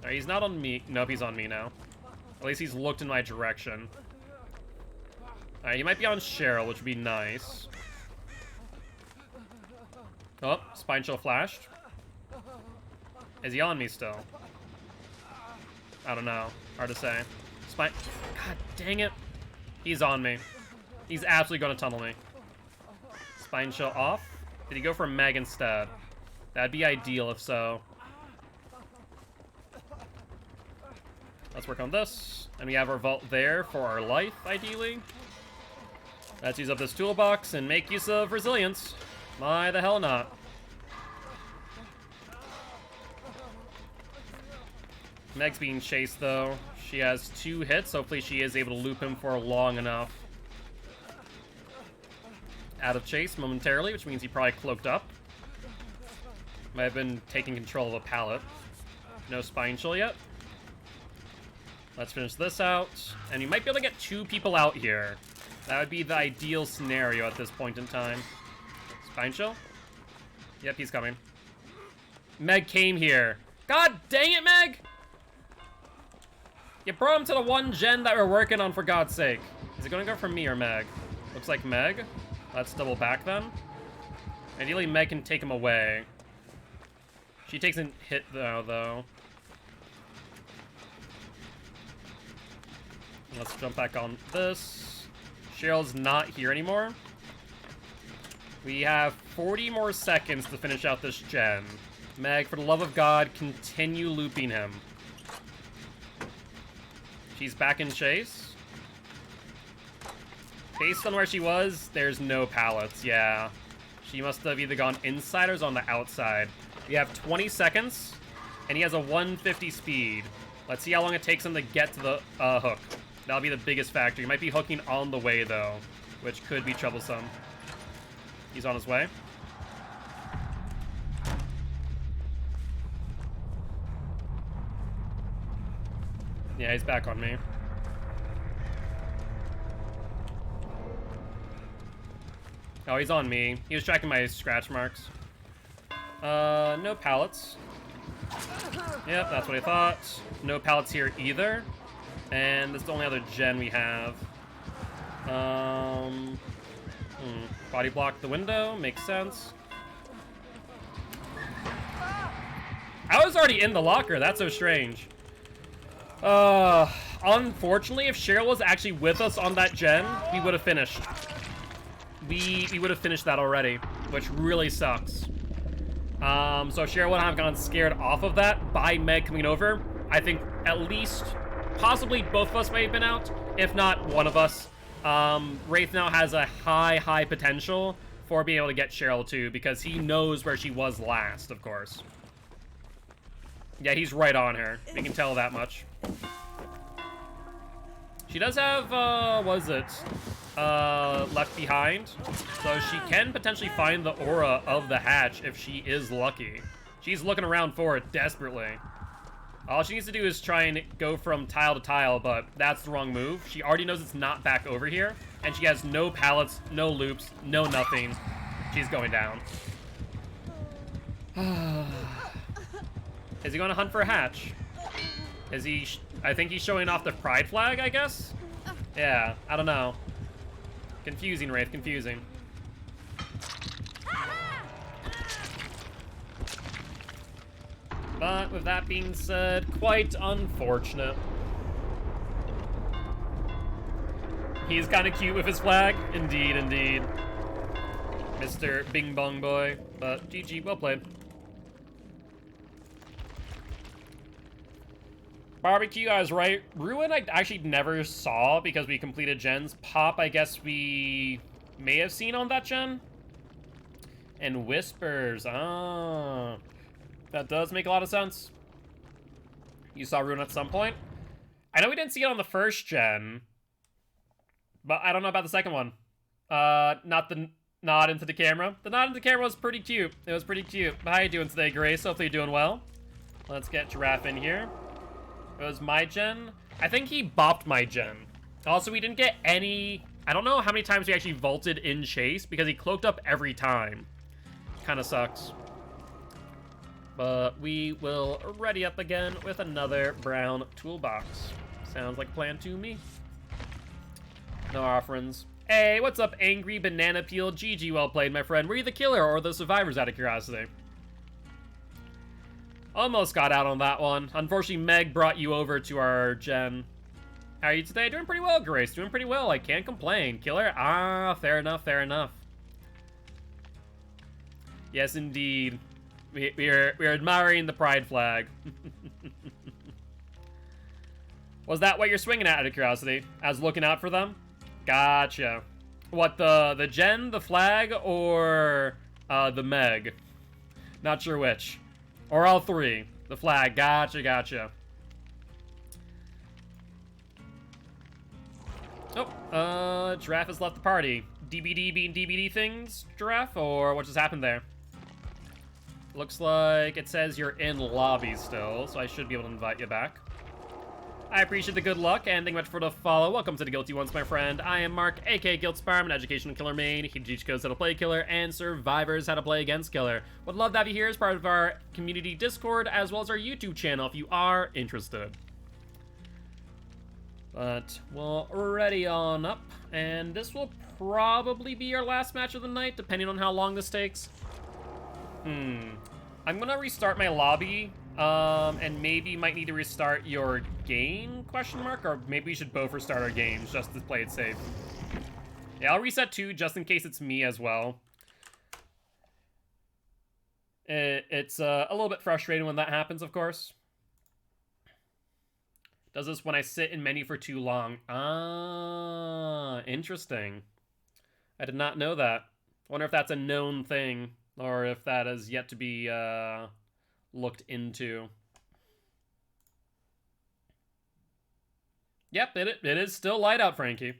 Right, he's not on me. Nope, he's on me now. At least he's looked in my direction. Alright, he might be on Cheryl, which would be nice. Oh, Spine Chill flashed. Is he on me still? I don't know. Hard to say. Spine... God dang it. He's on me. He's absolutely going to tunnel me. Spine Chill off. Did he go for Meg instead? That'd be ideal if so. Let's work on this. And we have our vault there for our life, ideally. Let's use up this toolbox and make use of resilience. Why the hell not? Meg's being chased, though. She has 2 hits. Hopefully she is able to loop him for long enough. Out of chase momentarily, which means he probably cloaked up. Might have been taking control of a pallet. No Spine Chill yet. Let's finish this out. And we might be able to get 2 people out here. That would be the ideal scenario at this point in time. Spine Chill? Yep, he's coming. Meg came here. God dang it, Meg! You brought him to the one gen that we're working on, for God's sake. Is it going to go for me or Meg? Looks like Meg. Let's double back then. Ideally, Meg can take him away. She takes a hit, though. Let's jump back on this. Cheryl's not here anymore. We have 40 more seconds to finish out this gen. Meg, for the love of God, continue looping him. She's back in chase. Based on where she was, there's no pallets. Yeah. She must have either gone inside or on the outside. We have 20 seconds, and he has a 150 speed. Let's see how long it takes him to get to the hook. That'll be the biggest factor. He might be hooking on the way, though, which could be troublesome. He's on his way. Yeah, he's back on me. Oh, he's on me. He was tracking my scratch marks. No pallets. Yep, that's what I thought. No pallets here either. And this is the only other gen we have. Body block the window. Makes sense. I was already in the locker. That's so strange. Unfortunately, if Cheryl was actually with us on that gen, we would have finished. We would have finished that already, which really sucks. So Cheryl would have gone scared off of that by Meg coming over. I think at least, possibly both of us may have been out, if not one of us. Wraith now has a high potential for being able to get Cheryl too, because he knows where she was last, of course. Yeah, he's right on her. We can tell that much. She does have, what is it? Left Behind. So she can potentially find the aura of the hatch if she is lucky. She's looking around for it desperately. All she needs to do is try and go from tile to tile, but that's the wrong move. She already knows it's not back over here, and she has no pallets, no loops, no nothing. She's going down. Is he going to hunt for a hatch? Is he... I think he's showing off the pride flag, I guess? Yeah, I don't know. Confusing, Wraith, confusing. But with that being said, quite unfortunate. He's kind of cute with his flag. Indeed, indeed. Mr. Bing Bong Boy. But GG, well played. Barbecue, I was right. Ruin, I actually never saw because we completed gens. Pop, I guess we may have seen on that gen. And Whispers, ah. That does make a lot of sense. You saw Ruin at some point. I know we didn't see it on the first gen, but I don't know about the second one. Not the nod into the camera. The nod into the camera was pretty cute. It was pretty cute. How you doing today, Grace? Hopefully you're doing well. Let's get Giraffe in here. It was my gen. I think he bopped my gen. Also, we didn't get any... I don't know how many times we actually vaulted in chase because he cloaked up every time. Kind of sucks. But we will ready up again with another brown toolbox. Sounds like a plan to me. No offerings. Hey, what's up, Angry Banana Peel? GG, well played, my friend. Were you the killer or the survivors, out of curiosity? Almost got out on that one. Unfortunately, Meg brought you over to our gen. How are you today? Doing pretty well, Grace. Doing pretty well. I can't complain. Killer? Ah, fair enough, fair enough. Yes, indeed. We're admiring the pride flag. Was that what you're swinging at, out of curiosity? I was looking out for them? Gotcha. What, the gen, the flag, or the Meg? Not sure which. Or all three. The flag. Gotcha, gotcha. Oh, Giraffe has left the party. DBD being DBD things, Giraffe? Or what just happened there? Looks like it says you're in lobby still, so I should be able to invite you back. I appreciate the good luck, and thank you much for the follow. Welcome to the Guilty Ones, my friend. I am Mark, aka Guiltspire. I'm an educational killer main. He teaches codes how to play killer, and survivors how to play against killer. Would love to have you here as part of our community Discord, as well as our YouTube channel if you are interested. But we'll ready on up, and this will probably be our last match of the night, depending on how long this takes. I'm gonna restart my lobby, and maybe might need to restart your game, question mark? Or maybe we should both restart our games just to play it safe. Yeah, I'll reset too, just in case it's me as well. It's a little bit frustrating when that happens, of course. Does this when I sit in menu for too long. Ah, interesting. I did not know that. I wonder if that's a known thing, or if that is yet to be looked into. Yep, it is still light out, Frankie.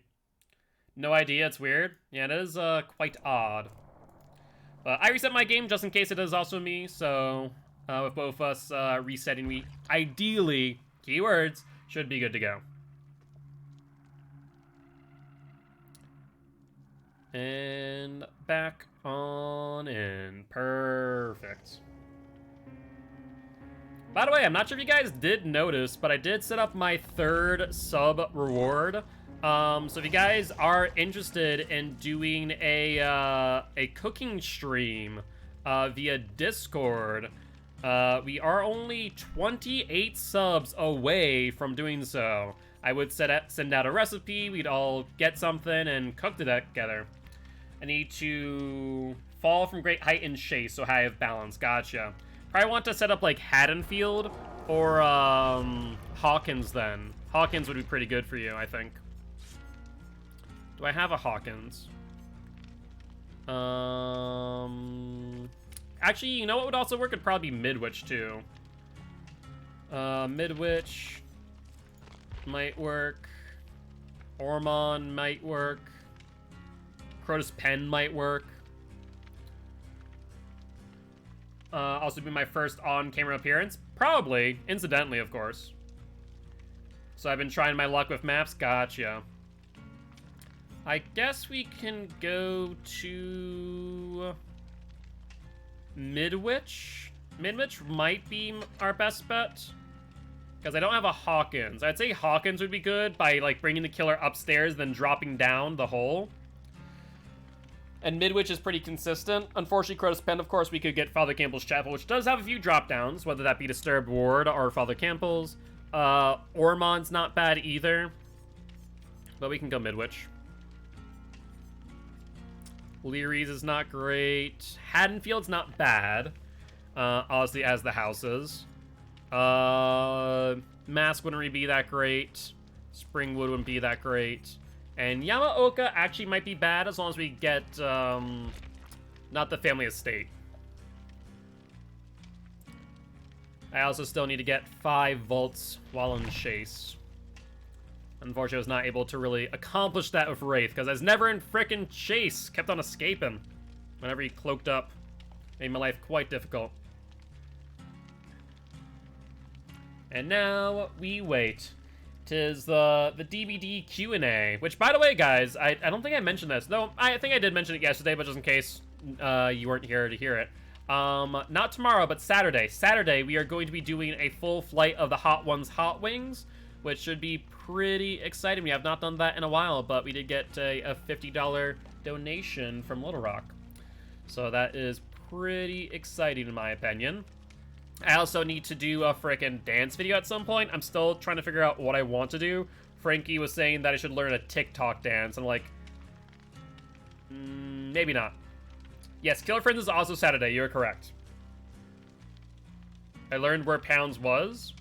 No idea, it's weird. Yeah, it is quite odd. But I reset my game just in case it is also me, so with both of us resetting, we ideally, keywords, should be good to go. And back on in. Perfect. By the way, I'm not sure if you guys did notice, but I did set up my third sub reward. So if you guys are interested in doing a cooking stream via Discord, we are only 28 subs away from doing so. I would send out a recipe, we'd all get something and cook it together. I need to fall from great height and chase, so high of balance. Gotcha. Probably want to set up like Haddonfield or Hawkins then. Hawkins would be pretty good for you, I think. Do I have a Hawkins? Actually, you know what would also work? It'd probably be Midwich too. Midwich might work. Ormond might work. Crotus Pen might work. Also be my first on-camera appearance. Probably. Incidentally, of course. So I've been trying my luck with maps. Gotcha. I guess we can go to Midwich. Midwich might be our best bet, because I don't have a Hawkins. I'd say Hawkins would be good by like bringing the killer upstairs, then dropping down the hole. And Midwich is pretty consistent. Unfortunately, Crotus Pen, of course, we could get Father Campbell's Chapel, which does have a few drop downs, whether that be Disturbed Ward or Father Campbell's. Ormond's not bad either, but we can go Midwich. Leary's is not great. Haddonfield's not bad, honestly, as the houses. Mask wouldn't really be that great. Springwood wouldn't be that great. And Yamaoka actually might be bad as long as we get, not the family estate. I also still need to get 5 volts while in chase. Unfortunately, I was not able to really accomplish that with Wraith, because I was never in frickin' chase. Kept on escaping whenever he cloaked up. Made my life quite difficult. And now we wait. 'Tis the DBD Q&A, which, by the way, guys, I don't think I mentioned this. Though, I think I did mention it yesterday, but just in case you weren't here to hear it. Not tomorrow, but Saturday. Saturday, we are going to be doing a full flight of the Hot Ones Hot Wings, which should be pretty exciting. We have not done that in a while, but we did get a $50 donation from Little Rock. So that is pretty exciting in my opinion. I also need to do a frickin' dance video at some point. I'm still trying to figure out what I want to do. Frankie was saying that I should learn a TikTok dance. I'm like, maybe not. Yes, Killer Friends is also Saturday. You're correct. I learned where Pounds was.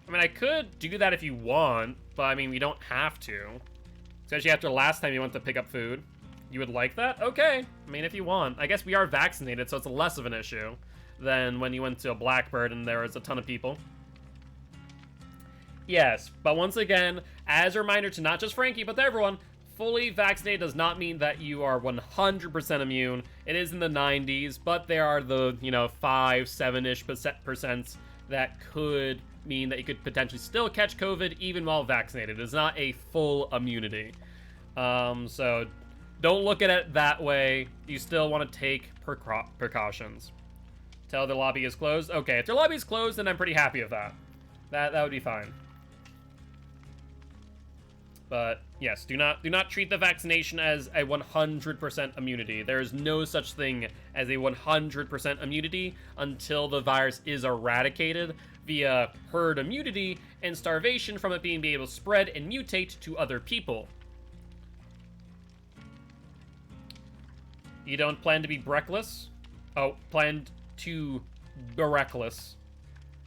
I mean, I could do that if you want, but I mean, we don't have to. Especially after last time you went to pick up food. You would like that? Okay. I mean, if you want. I guess we are vaccinated, so it's less of an issue than when you went to a Blackbird and there was a ton of people. Yes, but once again, as a reminder to not just Frankie, but to everyone, fully vaccinated does not mean that you are 100% immune. It is in the 90s, but there are the, 5, 7-ish percent that could mean that you could potentially still catch COVID even while vaccinated. It is not a full immunity. So don't look at it that way. You still want to take precautions. Tell the lobby is closed. Okay, if their lobby is closed, then I'm pretty happy with that. That would be fine. But yes, do not treat the vaccination as a 100% immunity. There is no such thing as a 100% immunity until the virus is eradicated via herd immunity and starvation from it being able to spread and mutate to other people. You don't plan to be reckless? Oh, planned to be reckless.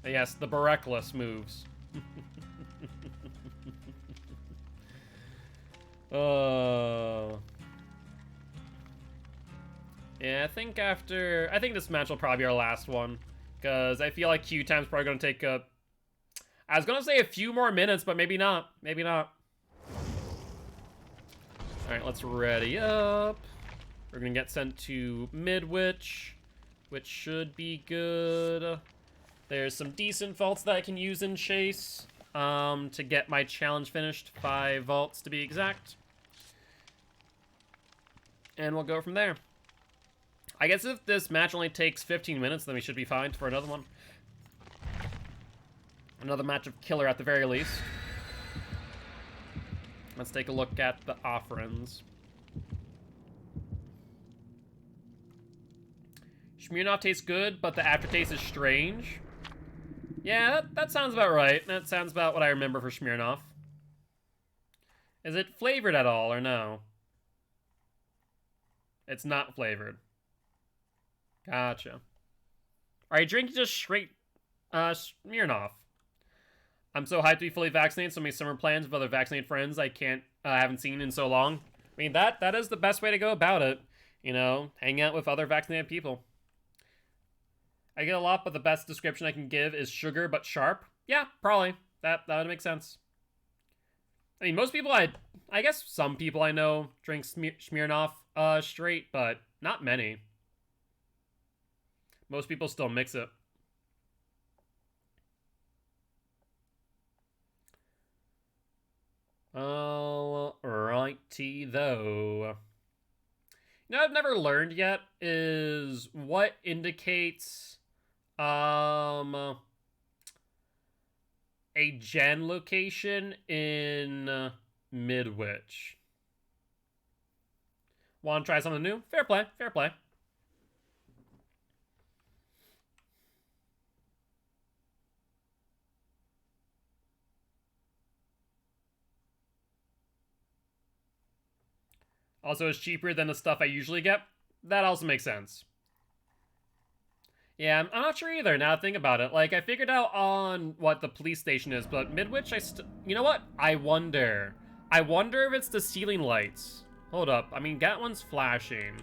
Yes, the reckless moves. Yeah, I think this match will probably be our last one, because I feel like queue time's probably going to take I was going to say a few more minutes, but maybe not. Maybe not. Alright, let's ready up. We're going to get sent to Midwich, which should be good. There's some decent vaults that I can use in Chase to get my challenge finished. 5 vaults to be exact. And we'll go from there. I guess if this match only takes 15 minutes, then we should be fine for another one. Another match of killer at the very least. Let's take a look at the offerings. Smirnoff tastes good, but the aftertaste is strange. Yeah, that sounds about right. That sounds about what I remember for Smirnoff. Is it flavored at all, or no? It's not flavored. Gotcha. Are you drinking just straight Smirnoff? I'm so hyped to be fully vaccinated. So many summer plans with other vaccinated friends I haven't seen in so long. I mean, that is the best way to go about it. Hang out with other vaccinated people. I get a lot, but the best description I can give is sugar but sharp. Yeah, probably. That would make sense. I mean, most people I guess some people I know drink Smirnoff straight, but not many. Most people still mix it. Alrighty though. I've never learned yet is what indicates a gen location in Midwich. Want to try something new? Fair play, fair play. Also, it's cheaper than the stuff I usually get. That also makes sense. Yeah, I'm not sure either, now that I think about it. Like, I figured out on what the police station is, but Midwich, you know what? I wonder if it's the ceiling lights. Hold up, I mean, that one's flashing.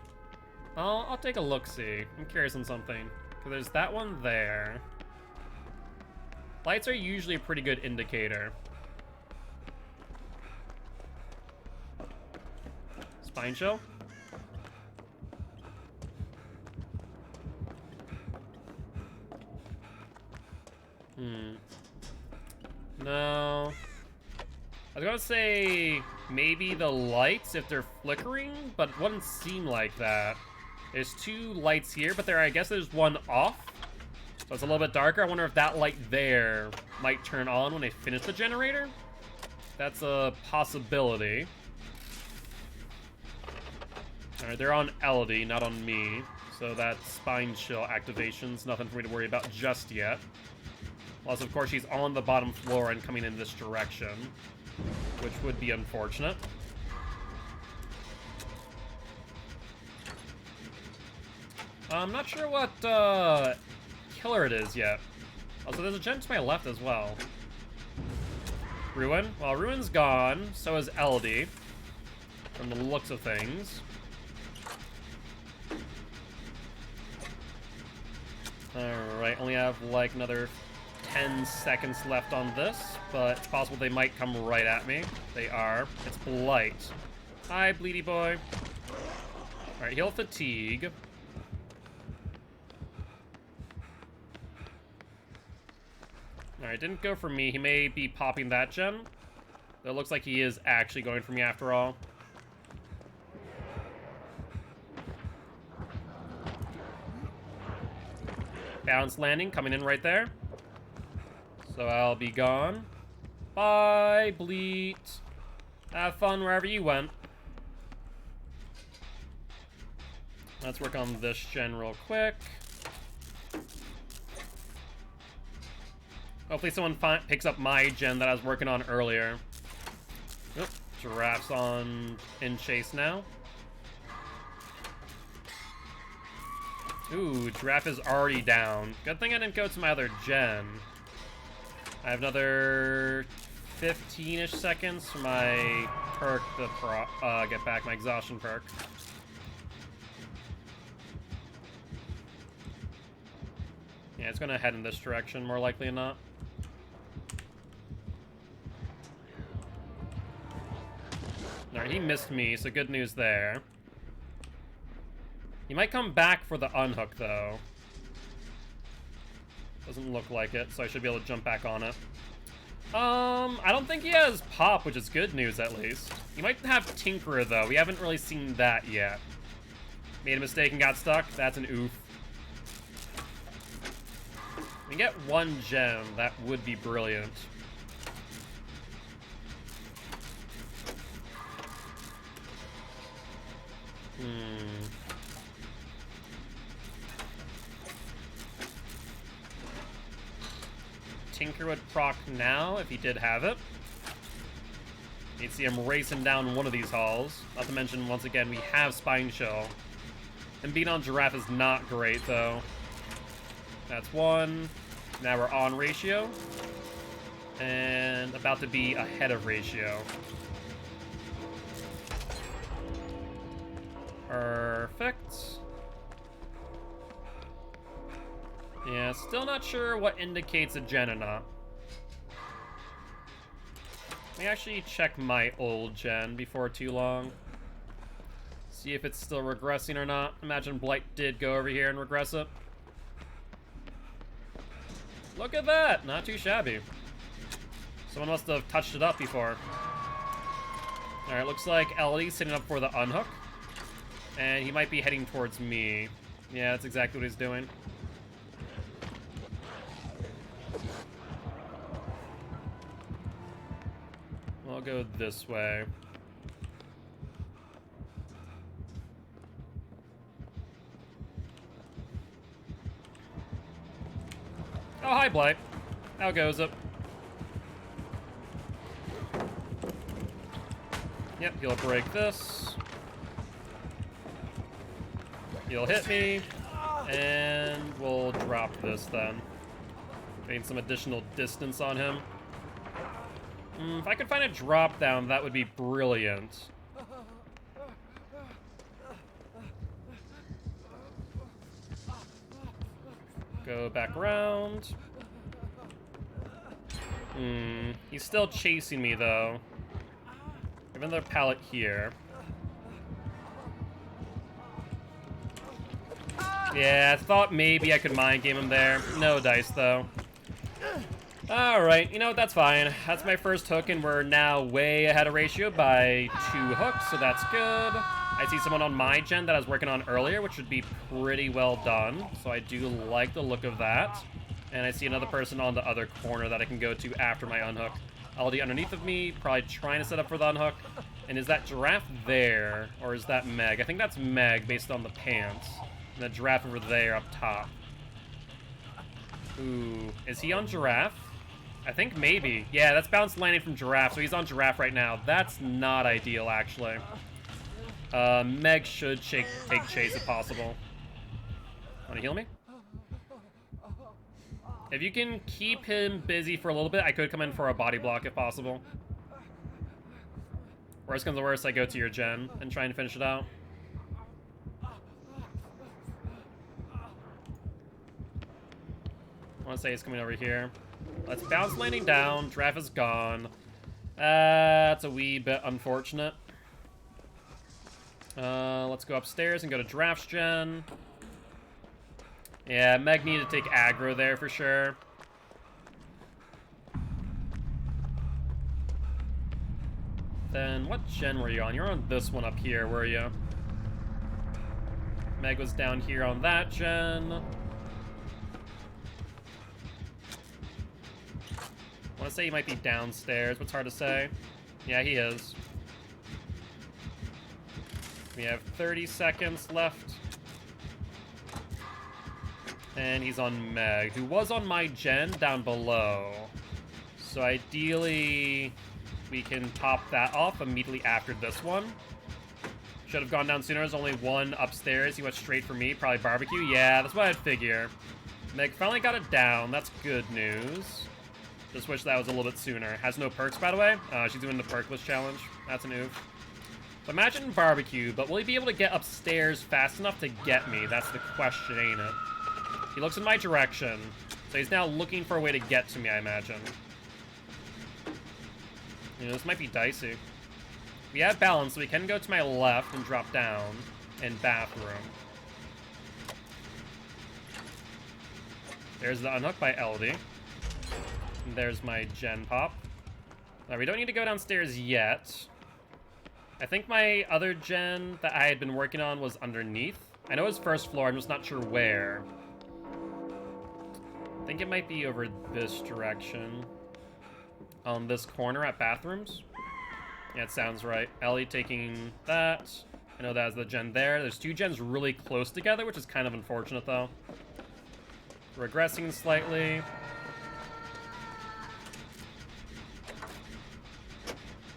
I'll take a look-see. I'm curious on something. Because there's that one there. Lights are usually a pretty good indicator. Spine chill? No. I was gonna say maybe the lights if they're flickering, but it wouldn't seem like that. There's 2 lights here, but I guess there's one off. So it's a little bit darker. I wonder if that light there might turn on when I finish the generator. That's a possibility. Alright, they're on Elodie, not on me. So that spine chill activation's nothing for me to worry about just yet. Plus, of course, she's on the bottom floor and coming in this direction, which would be unfortunate. I'm not sure what killer it is yet. Also, there's a gen to my left as well. Ruin? Well, Ruin's gone. So is Elodie, from the looks of things. Alright, only have like another 10 seconds left on this, but it's possible they might come right at me. They are. It's Blight. Hi, Bleedy boy. Alright, he'll fatigue. Alright, didn't go for me. He may be popping that gen. It looks like he is actually going for me after all. Bounce landing coming in right there. So I'll be gone. Bye, Bleat. Have fun wherever you went. Let's work on this gen real quick. Hopefully someone picks up my gen that I was working on earlier. Oop, Giraffe's on in chase now. Ooh, Giraffe is already down. Good thing I didn't go to my other gen. I have another 15-ish seconds for my perk to get back, my exhaustion perk. Yeah, it's gonna head in this direction, more likely than not. Alright, he missed me, so good news there. He might come back for the unhook, though. Doesn't look like it, so I should be able to jump back on it. I don't think he has pop, which is good news, at least. He might have Tinkerer, though. We haven't really seen that yet. Made a mistake and got stuck? That's an oof. We get one gem. That would be brilliant. Tinker would proc now if he did have it. You'd see him racing down one of these halls. Not to mention, once again, we have Spine Chill. And being on Giraffe is not great, though. That's one. Now we're on ratio. And about to be ahead of ratio. Perfect. Yeah, still not sure what indicates a gen or not. Let me actually check my old gen before too long. See if it's still regressing or not. Imagine Blight did go over here and regress it. Look at that! Not too shabby. Someone must have touched it up before. Alright, looks like Elodie's sitting up for the unhook. And he might be heading towards me. Yeah, that's exactly what he's doing. I'll go this way. Oh, hi, Blight. How goes it? Yep, he'll break this. He'll hit me. And we'll drop this then. Gain some additional distance on him. If I could find a drop down, that would be brilliant. Go back around. He's still chasing me, though. I have another pallet here. Yeah, I thought maybe I could mind game him there. No dice, though. Alright, you know what, that's fine. That's my first hook, and we're now way ahead of ratio by 2 hooks, so that's good. I see someone on my gen that I was working on earlier, which would be pretty well done. So I do like the look of that. And I see another person on the other corner that I can go to after my unhook. Aldi underneath of me, probably trying to set up for the unhook. And is that giraffe there, or is that Meg? I think that's Meg based on the pants. And the giraffe over there up top. Ooh, is he on giraffe? I think maybe. Yeah, that's bounced landing from giraffe, so he's on giraffe right now. That's not ideal, actually. Meg should take chase if possible. Wanna heal me? If you can keep him busy for a little bit, I could come in for a body block if possible. Worst comes to worst, I go to your gen and try and finish it out. I want to say he's coming over here. Let's bounce landing down. Giraffe is gone. That's a wee bit unfortunate. Let's go upstairs and go to Giraffe's gen. Yeah, Meg needed to take aggro there for sure. Then, what gen were you on? You're on this one up here, were you? Meg was down here on that gen. I want to say he might be downstairs, but it's hard to say. Yeah, he is. We have 30 seconds left. And he's on Meg, who was on my gen down below. So ideally, we can pop that off immediately after this one. Should have gone down sooner. There's only one upstairs. He went straight for me. Probably barbecue. Yeah, that's what I'd figure. Meg finally got it down. That's good news. Just wish that was a little bit sooner. Has no perks, by the way. She's doing the perkless challenge. That's an oof. So imagine barbecue, but will he be able to get upstairs fast enough to get me? That's the question, ain't it? He looks in my direction, so he's now looking for a way to get to me, I imagine. You know, this might be dicey. We have balance, so we can go to my left and drop down in bathroom. There's the unhook by LD. And there's my gen pop. Now, we don't need to go downstairs yet. I think my other gen that I had been working on was underneath. I know it's first floor, I'm just not sure where. I think it might be over this direction. On this corner at bathrooms. Yeah, it sounds right. Ellie taking that. I know that's the gen there. There's two gens really close together, which is kind of unfortunate, though. Regressing slightly.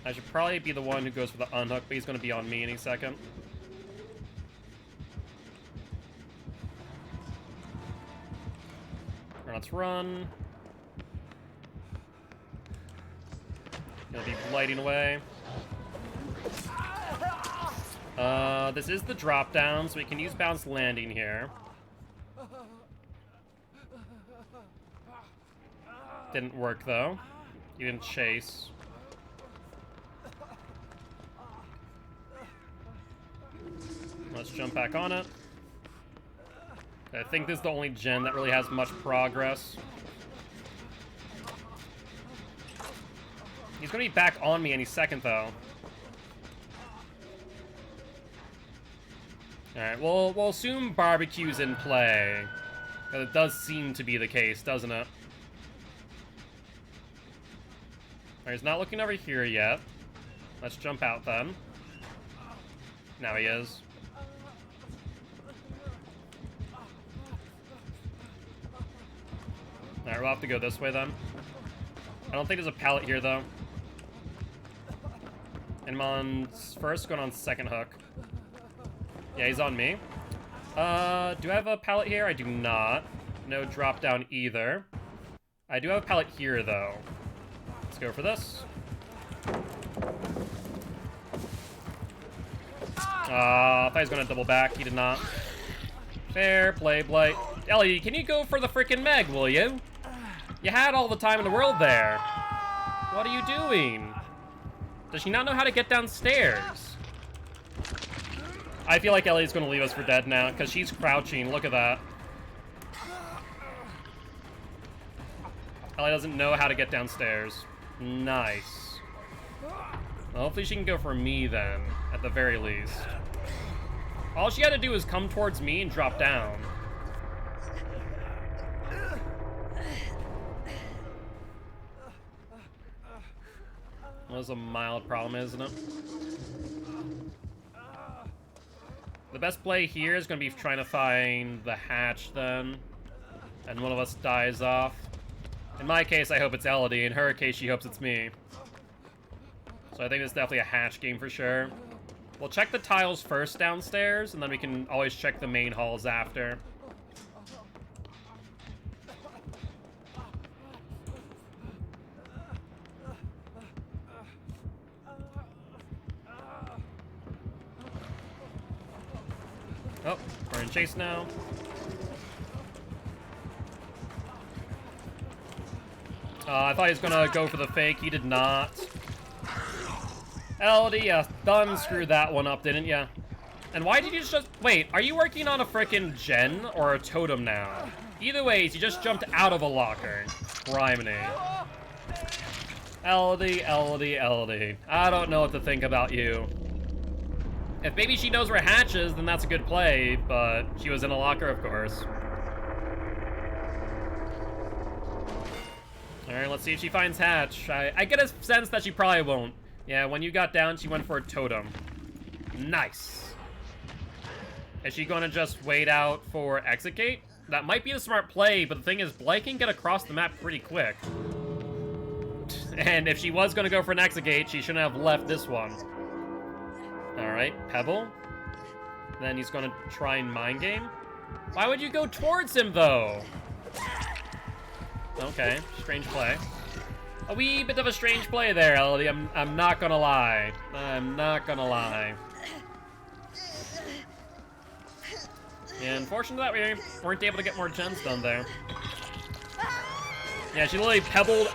I should probably be the one who goes for the unhook, but he's going to be on me any second. Let's run. Gonna be blighting away. This is the drop down, so we can use bounce landing here. Didn't work though. You didn't chase. Let's jump back on it. I think this is the only gen that really has much progress. He's gonna be back on me any second, though. Alright, we'll assume barbecue's in play. Because it does seem to be the case, doesn't it? Alright, he's not looking over here yet. Let's jump out, then. Now he is. Alright, we'll have to go this way, then. I don't think there's a pallet here, though. And I'm on first, going on second hook. Yeah, he's on me. Do I have a pallet here? I do not. No drop down either. I do have a pallet here, though. Let's go for this. I thought he was going to double back. He did not. Fair play, Blight. Ellie, can you go for the frickin' Meg, will you? You had all the time in the world there. What are you doing? Does she not know how to get downstairs? I feel like Ellie's going to leave us for dead now, because she's crouching. Look at that. Ellie doesn't know how to get downstairs. Nice. Well, hopefully she can go for me, then, at the very least. All she had to do was come towards me and drop down. That was a mild problem, isn't it? The best play here is going to be trying to find the hatch then. And one of us dies off. In my case, I hope it's Elodie. In her case, she hopes it's me. So I think it's definitely a hatch game for sure. We'll check the tiles first downstairs, and then we can always check the main halls after. Oh, we're in chase now. I thought he was gonna go for the fake. He did not. Elodie, you done screwed that one up, didn't ya? And why did you just... Wait, are you working on a frickin' gen or a totem now? Either ways, you just jumped out of a locker. Criminy. Elodie, Elodie, Elodie. I don't know what to think about you. If maybe she knows where hatch is, then that's a good play, but she was in a locker, of course. Alright, let's see if she finds hatch. I get a sense that she probably won't. Yeah, when you got down, she went for a totem. Nice. Is she gonna just wait out for exit gate? That might be the smart play, but the thing is, Blake can get across the map pretty quick. And if she was gonna go for an exit gate, she shouldn't have left this one. Alright, Pebble. Then he's gonna try and mind game. Why would you go towards him, though? Okay, strange play. A wee bit of a strange play there, Elodie. I'm not gonna lie. I'm not gonna lie. Yeah, unfortunately that we weren't able to get more gens done there. Yeah, she literally pebbled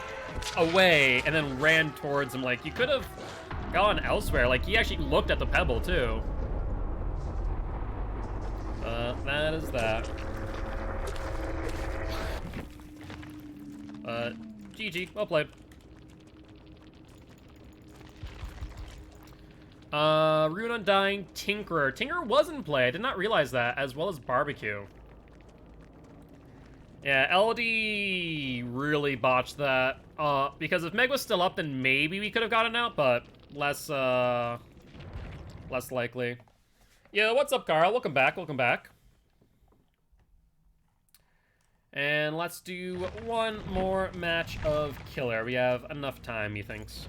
away and then ran towards him. Like, you could have gone elsewhere. Like, he actually looked at the pebble, too. That is that. GG. Well played. Rune Undying, Tinkerer. Tinkerer was in play. I did not realize that, as well as Barbecue. Yeah, Elodie really botched that. Because if Meg was still up, then maybe we could have gotten out, but less likely. Yeah, what's up, Carl? Welcome back, welcome back. And let's do one more match of Killer. We have enough time, methinks.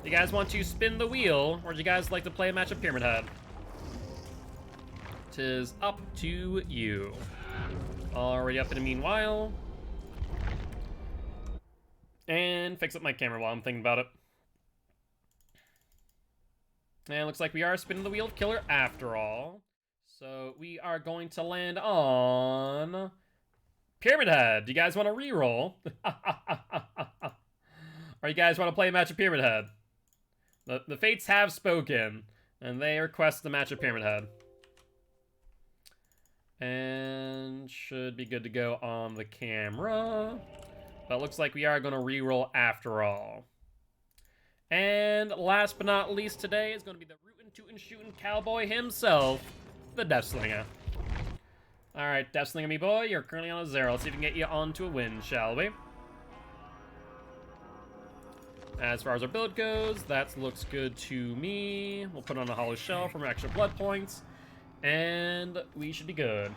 You guys want to spin the wheel, or do you guys like to play a match of Pyramid Head? 'Tis up to you. Already up in the meanwhile. And fix up my camera while I'm thinking about it. And it looks like we are spinning the wheel of Killer after all. So we are going to land on Pyramid Head. Do you guys want to reroll? Or you guys want to play a match of Pyramid Head? The Fates have spoken, and they request the match of Pyramid Head. And should be good to go on the camera. But it looks like we are going to reroll after all. And last but not least today is going to be the rootin' tootin' shootin' cowboy himself, the Deathslinger. Alright, Deathslinger me boy, you're currently on a 0. Let's see if we can get you onto a win, shall we? As far as our build goes, that looks good to me. We'll put on a hollow shell for extra blood points. And we should be good.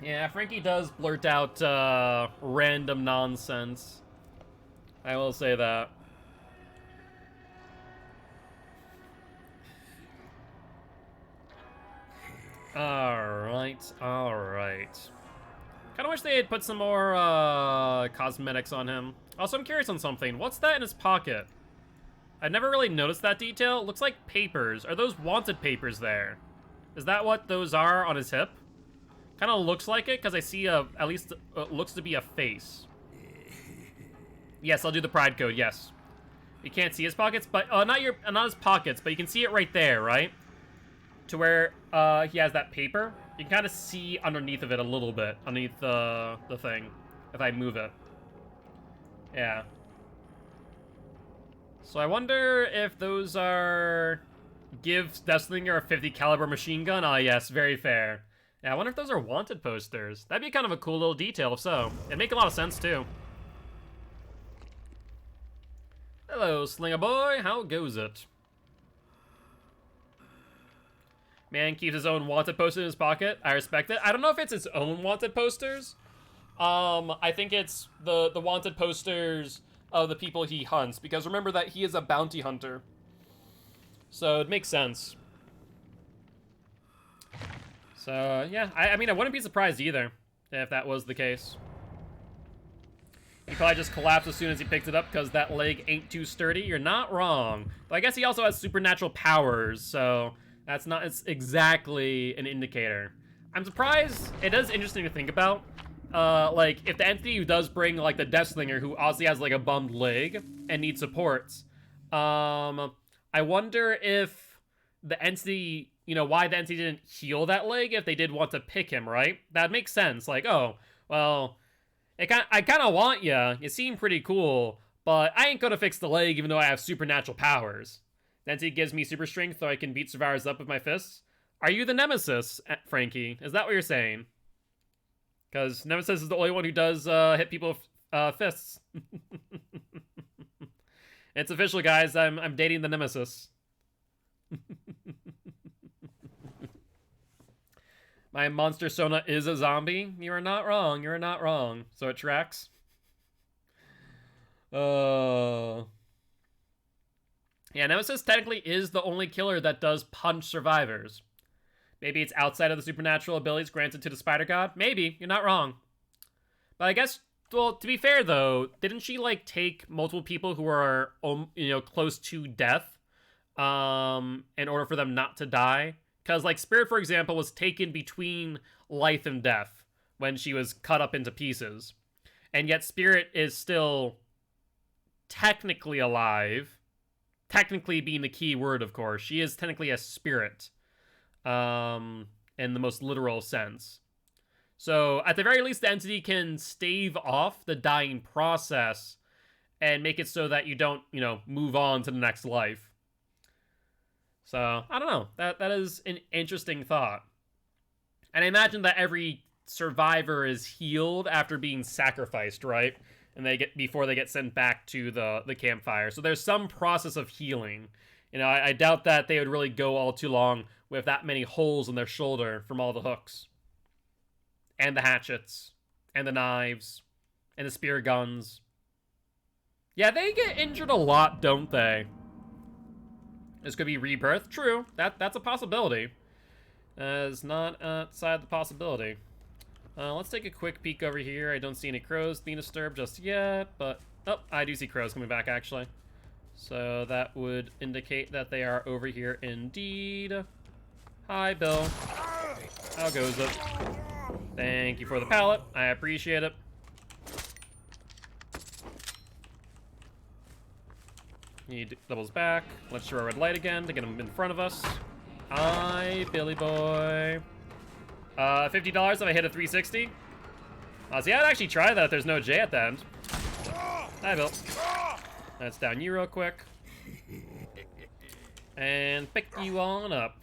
Yeah, Frankie does blurt out random nonsense. I will say that. Alright, alright. Kinda wish they had put some more cosmetics on him. Also, I'm curious on something. What's that in his pocket? I've never really noticed that detail. It looks like papers. Are those wanted papers there? Is that what those are on his hip? Kind of looks like it, because I see at least looks to be a face. Yes, I'll do the pride code, yes. You can't see his pockets, but, not his pockets, but you can see it right there, right? To where, he has that paper. You can kind of see underneath of it a little bit, underneath the thing, if I move it. Yeah. So I wonder if those are... Give Deathslinger a 50 caliber machine gun? Ah, yes, very fair. Yeah, I wonder if those are wanted posters. That'd be kind of a cool little detail, if so. It'd make a lot of sense, too. Hello, Slinger Boy. How goes it? Man keeps his own wanted poster in his pocket. I respect it. I don't know if it's his own wanted posters. I think it's the wanted posters of the people he hunts, because remember that he is a bounty hunter. So it makes sense. So, yeah. I mean, I wouldn't be surprised either if that was the case. He probably just collapsed as soon as he picked it up because that leg ain't too sturdy. You're not wrong. But I guess he also has supernatural powers, so that's not exactly an indicator. I'm surprised. It is interesting to think about. Like, if the entity who does bring, like, the Deathslinger, who obviously has, like, a bummed leg and needs supports, I wonder if the entity, you know, why the entity didn't heal that leg if they did want to pick him, right? That makes sense. Like, oh, well... I kind of want ya. You seem pretty cool, but I ain't gonna fix the leg even though I have supernatural powers. The entity gives me super strength so I can beat survivors up with my fists. Are you the Nemesis, Frankie? Is that what you're saying? Because Nemesis is the only one who does hit people with fists. It's official, guys. I'm dating the Nemesis. My monster Sona is a zombie. You are not wrong. You are not wrong. So it tracks. Yeah, Nemesis technically is the only killer that does punch survivors. Maybe it's outside of the supernatural abilities granted to the Spider God. Maybe. You're not wrong. But I guess, well, to be fair though, didn't she like take multiple people who are, you know, close to death, in order for them not to die? Because, like, Spirit, for example, was taken between life and death when she was cut up into pieces. And yet Spirit is still technically alive. Technically being the key word, of course. She is technically a spirit. In the most literal sense. So, at the very least, the entity can stave off the dying process and make it so that you don't, you know, move on to the next life. So, I don't know. That is an interesting thought. And I imagine that every survivor is healed after being sacrificed, right? And before they get sent back to the campfire. So there's some process of healing. You know, I doubt that they would really go all too long with that many holes in their shoulder from all the hooks. And the hatchets. And the knives. And the spear guns. Yeah, they get injured a lot, don't they? This could be rebirth. True. That's a possibility. It's not outside the possibility. Let's take a quick peek over here. I don't see any crows being disturbed just yet, but... Oh, I do see crows coming back, actually. So that would indicate that they are over here indeed. Hi, Bill. How goes it? Thank you for the pallet. I appreciate it. Need doubles back. Let's show our red light again to get him in front of us. Hi, Billy boy. $50 if I hit a 360. See, I'd actually try that if there's no J at the end. Hi, Bill. Let's down you real quick. And pick you on up.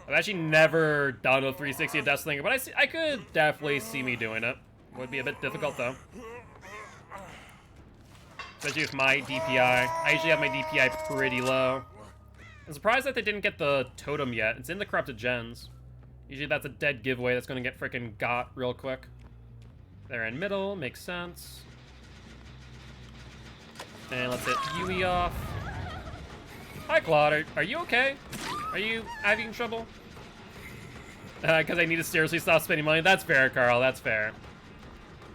I've actually never done a 360 at Deathslinger, but I could definitely see me doing it. Would be a bit difficult, though. Especially with my DPI. I usually have my DPI pretty low. I'm surprised that they didn't get the totem yet. It's in the corrupted gens. Usually that's a dead giveaway that's going to get freaking got real quick. They're in middle. Makes sense. And let's hit Yui off. Hi, Claude. Are you okay? Are you having trouble? Because I need to seriously stop spending money. That's fair, Carl. That's fair.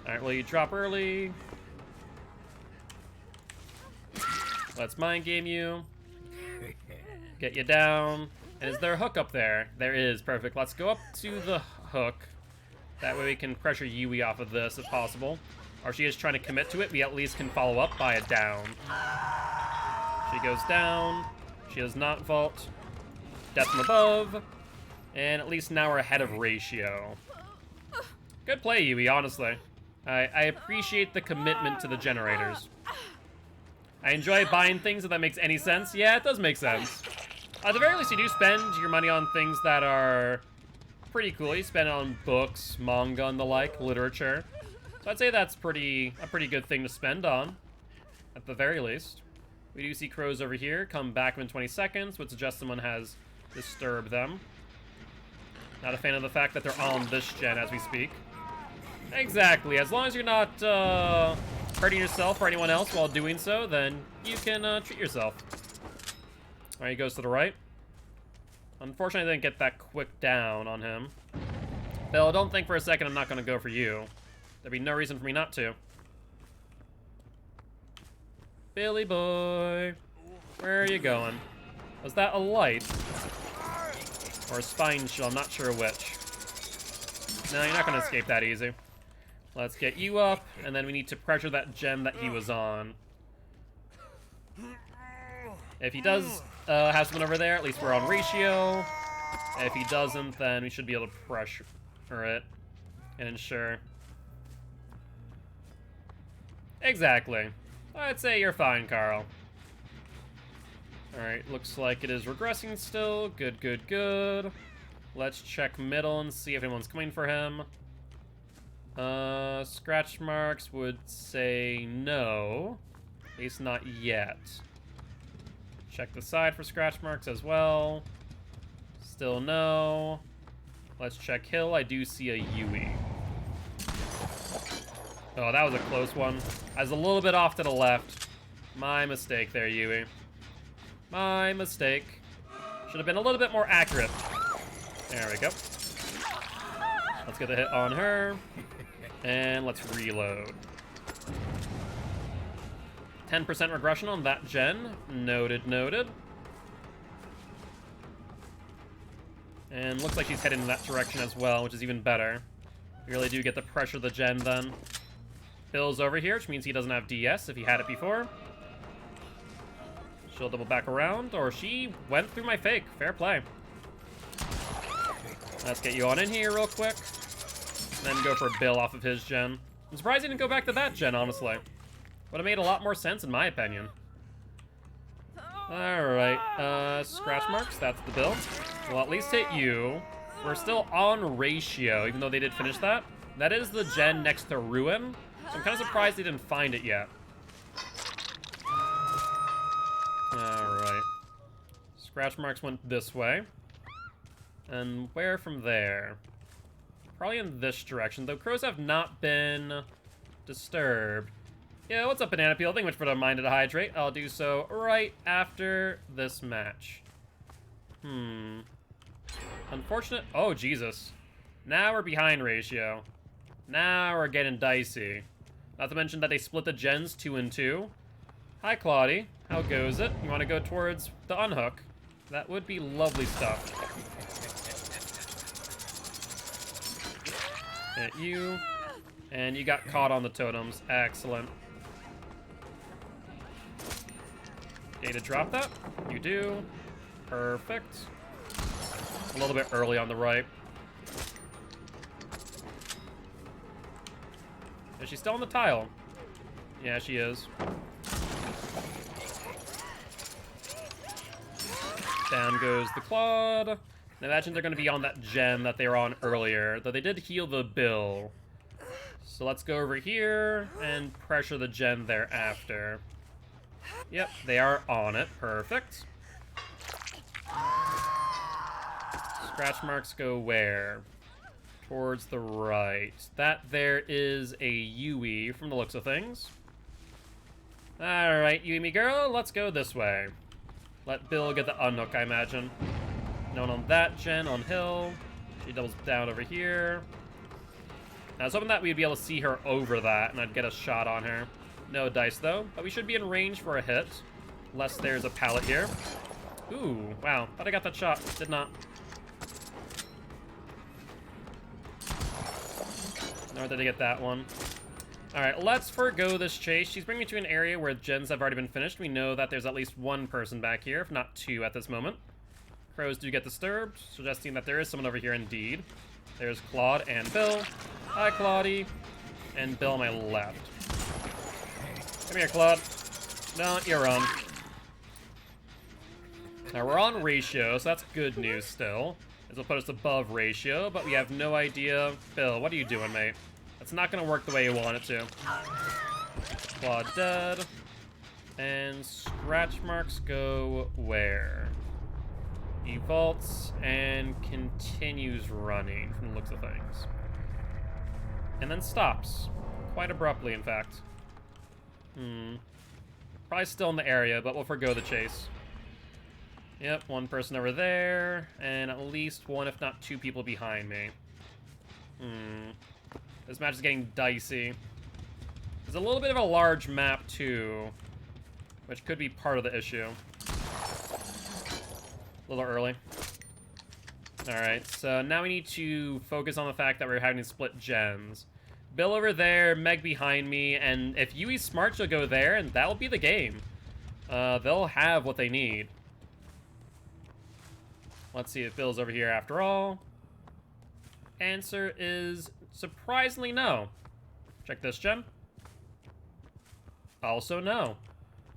Alright, well, you drop early. Let's mind game you. Get you down. And is there a hook up there? There is. Perfect. Let's go up to the hook. That way we can pressure Yui off of this if possible. Or she is trying to commit to it. We at least can follow up by a down. She goes down. She does not vault. Death from above. And at least now we're ahead of ratio. Good play, Yui, honestly. I appreciate the commitment to the generators. I enjoy buying things, if that makes any sense. Yeah, it does make sense. At the very least, you do spend your money on things that are pretty cool. You spend it on books, manga, and the like, literature. So I'd say that's a pretty good thing to spend on, at the very least. We do see crows over here. Come back in 20 seconds, would suggest someone has disturbed them. Not a fan of the fact that they're on this gen as we speak. Exactly. As long as you're not hurting yourself or anyone else while doing so, then you can treat yourself. Alright, he goes to the right. Unfortunately, I didn't get that quick down on him. Bill, don't think for a second I'm not going to go for you. There'd be no reason for me not to. Billy boy, where are you going? Was that a light? Or a spine shield? I'm not sure which. No, you're not going to escape that easy. Let's get you up, and then we need to pressure that gem that he was on. If he does have someone over there, at least we're on ratio. If he doesn't, then we should be able to pressure it and ensure. Exactly. I'd say you're fine, Carl. Alright, looks like it is regressing still. Good, good, good. Let's check middle and see if anyone's coming for him. Scratch marks would say no. At least not yet. Check the side for scratch marks as well. Still no. Let's check hill. I do see a Yui. Oh, that was a close one. I was a little bit off to the left. My mistake there, Yui. My mistake. Should have been a little bit more accurate. There we go. Let's get the hit on her. And let's reload. 10% regression on that gen. Noted, noted. And looks like she's heading in that direction as well, which is even better. We really do get to pressure the gen then. Bill's over here, which means he doesn't have DS if he had it before. She'll double back around, or she went through my fake. Fair play. Let's get you on in here real quick. Then go for Bill off of his gen. I'm surprised he didn't go back to that gen, honestly. Would have made a lot more sense in my opinion. Alright, scratch marks, that's the Bill. We'll at least hit you. We're still on ratio, even though they did finish that. That is the gen next to Ruin. So I'm kind of surprised they didn't find it yet. Alright. Scratch marks went this way. And where from there? Probably in this direction, though crows have not been disturbed. Yeah, what's up, Banana Peel? Thank you much for the mind to hydrate. I'll do so right after this match. Unfortunate. Oh, Jesus. Now we're behind ratio. Now we're getting dicey. Not to mention that they split the gens 2 and 2. Hi, Claudie. How goes it? You want to go towards the unhook? That would be lovely stuff. Hit you. And you got caught on the totems. Excellent. Okay, to drop that? You do. Perfect. A little bit early on the right. Is she still on the tile? Yeah, she is. Down goes the Claude. And I imagine they're going to be on that gem that they were on earlier, though they did heal the Bill. So let's go over here and pressure the gem thereafter. Yep, they are on it. Perfect. Scratch marks go where? Towards the right. That there is a Yui from the looks of things. Alright, Yui girl, let's go this way. Let Bill get the unhook, I imagine. No one on that gen, on hill. She doubles down over here. I was hoping that we'd be able to see her over that, and I'd get a shot on her. No dice, though. But we should be in range for a hit. Unless there's a pallet here. Ooh, wow. Thought I got that shot. Did not. Nor did I get that one. Alright, let's forgo this chase. She's bringing me to an area where gens have already been finished. We know that there's at least one person back here, if not two at this moment. Crows do get disturbed, suggesting that there is someone over here indeed. There's Claude and Bill. Hi, Claudie. And Bill on my left. Come here, Claude. No, you're on. Now we're on ratio, so that's good news still. This will put us above ratio, but we have no idea. Bill, what are you doing, mate? That's not gonna work the way you want it to. Claw dead. And scratch marks go where? He vaults and continues running from the looks of things. And then stops. Quite abruptly, in fact. Probably still in the area, but we'll forgo the chase. Yep, one person over there, and at least one, if not two people behind me. This match is getting dicey. There's a little bit of a large map, too, which could be part of the issue. A little early. Alright, so now we need to focus on the fact that we're having to split gens. Bill over there, Meg behind me, and if Yui's smart, she'll go there, and that'll be the game. They'll have what they need. Let's see if Bill's over here after all. Answer is surprisingly no. Check this gen. Also no.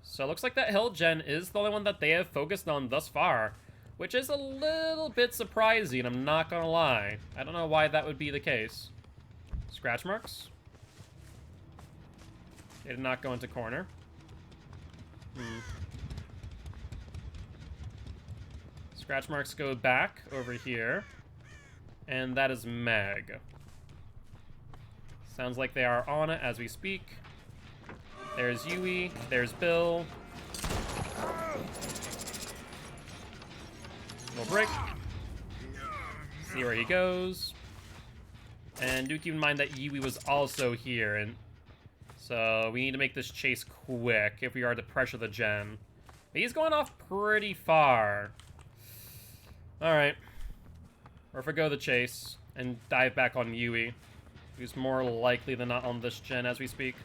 So it looks like that hill gen is the only one that they have focused on thus far, which is a little bit surprising, I'm not gonna lie. I don't know why that would be the case. Scratch marks. They did not go into corner. Scratch marks go back over here. And that is Meg. Sounds like they are on it as we speak. There's Yui. There's Bill. Little break. See where he goes. And do keep in mind that Yui was also here, and so we need to make this chase quick if we are to pressure the gen. But he's going off pretty far. Alright. Or forgo the chase and dive back on Yui, who's more likely than not on this gen as we speak.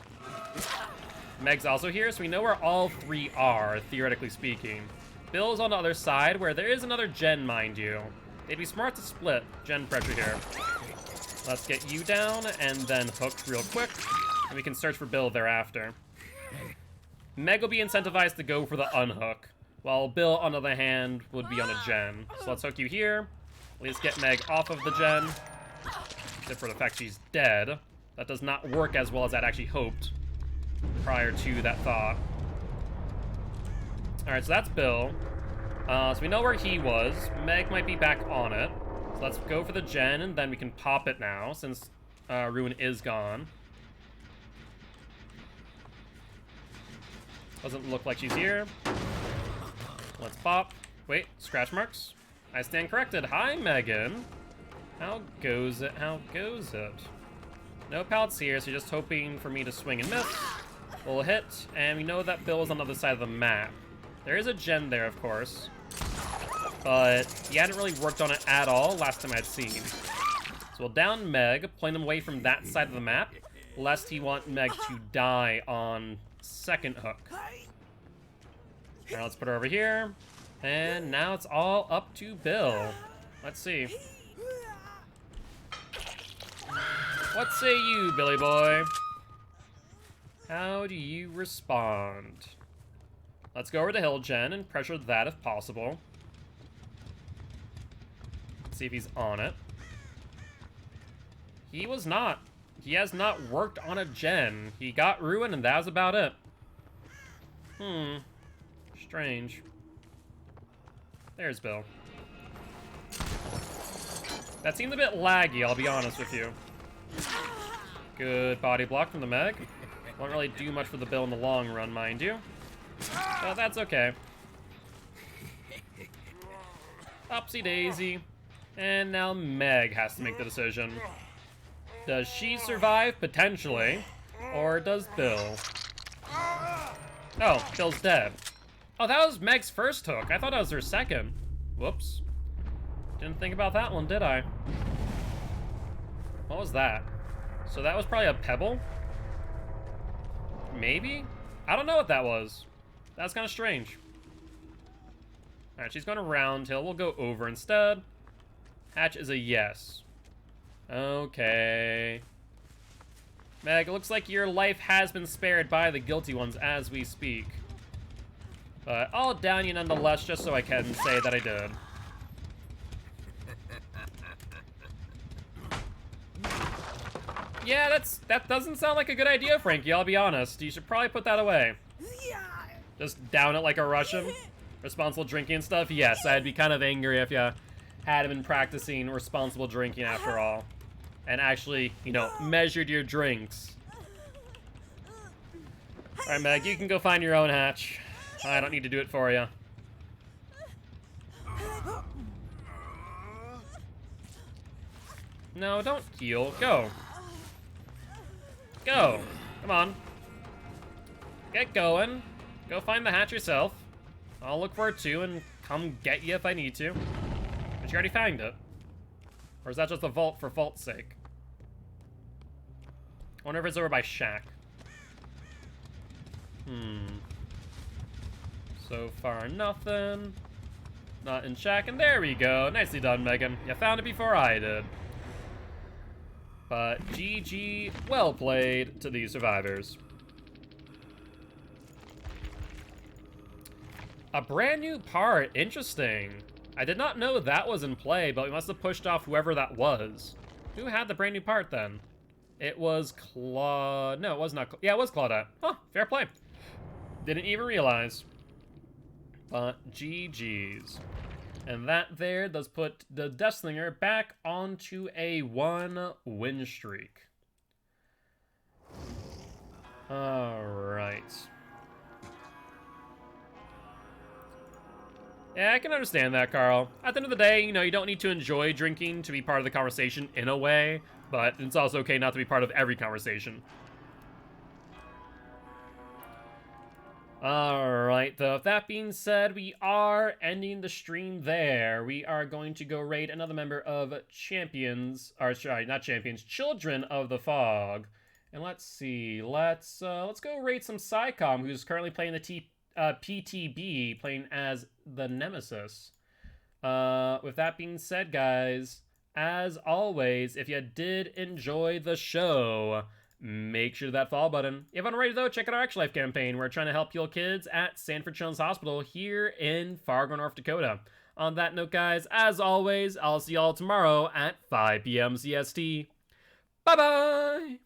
Meg's also here, so we know where all three are, theoretically speaking. Bill's on the other side, where there is another gen, mind you. They'd be smart to split gen pressure here. Let's get you down, and then hooked real quick, and we can search for Bill thereafter. Meg will be incentivized to go for the unhook, while Bill, on the other hand, would be on a gen. So let's hook you here. At least get Meg off of the gen. Except for the fact she's dead. That does not work as well as I'd actually hoped prior to that thought. Alright, so that's Bill. So we know where he was. Meg might be back on it. So let's go for the gen, and then we can pop it now, since Ruin is gone. Doesn't look like she's here. Let's pop. Wait, scratch marks. I stand corrected. Hi, Megan. How goes it? How goes it? No pallets here, so you're just hoping for me to swing and miss. We'll hit, and we know that Bill is on the other side of the map. There is a gen there, of course, but he hadn't really worked on it at all last time I'd seen. So we'll down Meg, pulling him away from that side of the map, lest he want Meg to die on second hook. Now let's put her over here, and now it's all up to Bill. Let's see. What say you, Billy boy? How do you respond? Let's go over to Hill Gen and pressure that if possible. Let's see if he's on it. He was not. He has not worked on a gen. He got Ruin, and that was about it. Strange. There's Bill. That seemed a bit laggy, I'll be honest with you. Good body block from the Meg. Won't really do much for the Bill in the long run, mind you. But that's okay. Upsy daisy. And now Meg has to make the decision. Does she survive? Potentially. Or does Bill? Oh, Bill's dead. Oh, that was Meg's first hook. I thought that was her second. Whoops. Didn't think about that one, did I? What was that? So that was probably a pebble? Maybe? I don't know what that was. That's kind of strange. Alright, she's going around hill. We'll go over instead. Hatch is a yes. Okay. Meg, it looks like your life has been spared by the guilty ones as we speak. But I'll down you nonetheless, just so I can say that I did. Yeah, that doesn't sound like a good idea, Frankie, I'll be honest. You should probably put that away. Just down it like a Russian? Responsible drinking and stuff? Yes, I'd be kind of angry if you had been practicing responsible drinking after all. And actually, you know, measured your drinks. Alright, Meg, you can go find your own hatch. I don't need to do it for you. No, don't heal. Go. Go. Come on. Get going. Go find the hatch yourself. I'll look for it too and come get you if I need to. But you already found it. Or is that just a vault for vault's sake? I wonder if it's over by Shack. So far, nothing. Not in Shack, and there we go. Nicely done, Megan. You found it before I did. But GG, well played to these survivors. A brand new part, interesting. I did not know that was in play, but we must have pushed off whoever that was. Who had the brand new part then? It was Claude. No, it was not. Yeah, it was Claudette. Huh, fair play. Didn't even realize. But GG's. And that there does put the Deathslinger back onto a 1-win streak. Alright. Yeah, I can understand that, Carl. At the end of the day, you know, you don't need to enjoy drinking to be part of the conversation in a way, but it's also okay not to be part of every conversation. Alright, though, with that being said, we are ending the stream there. We are going to go raid another member of Champions, or sorry, not Champions, Children of the Fog. And let's see, let's go raid some Psycom, who's currently playing the PTB, playing as the Nemesis. With that being said, guys, as always, if you did enjoy the show, make sure that follow button. If unrated though, check out our Extra Life campaign. We're trying to help heal kids at Sanford Children's Hospital here in Fargo, North Dakota. On that note, guys, as always, I'll see y'all tomorrow at 5 p.m. CST. Bye-bye!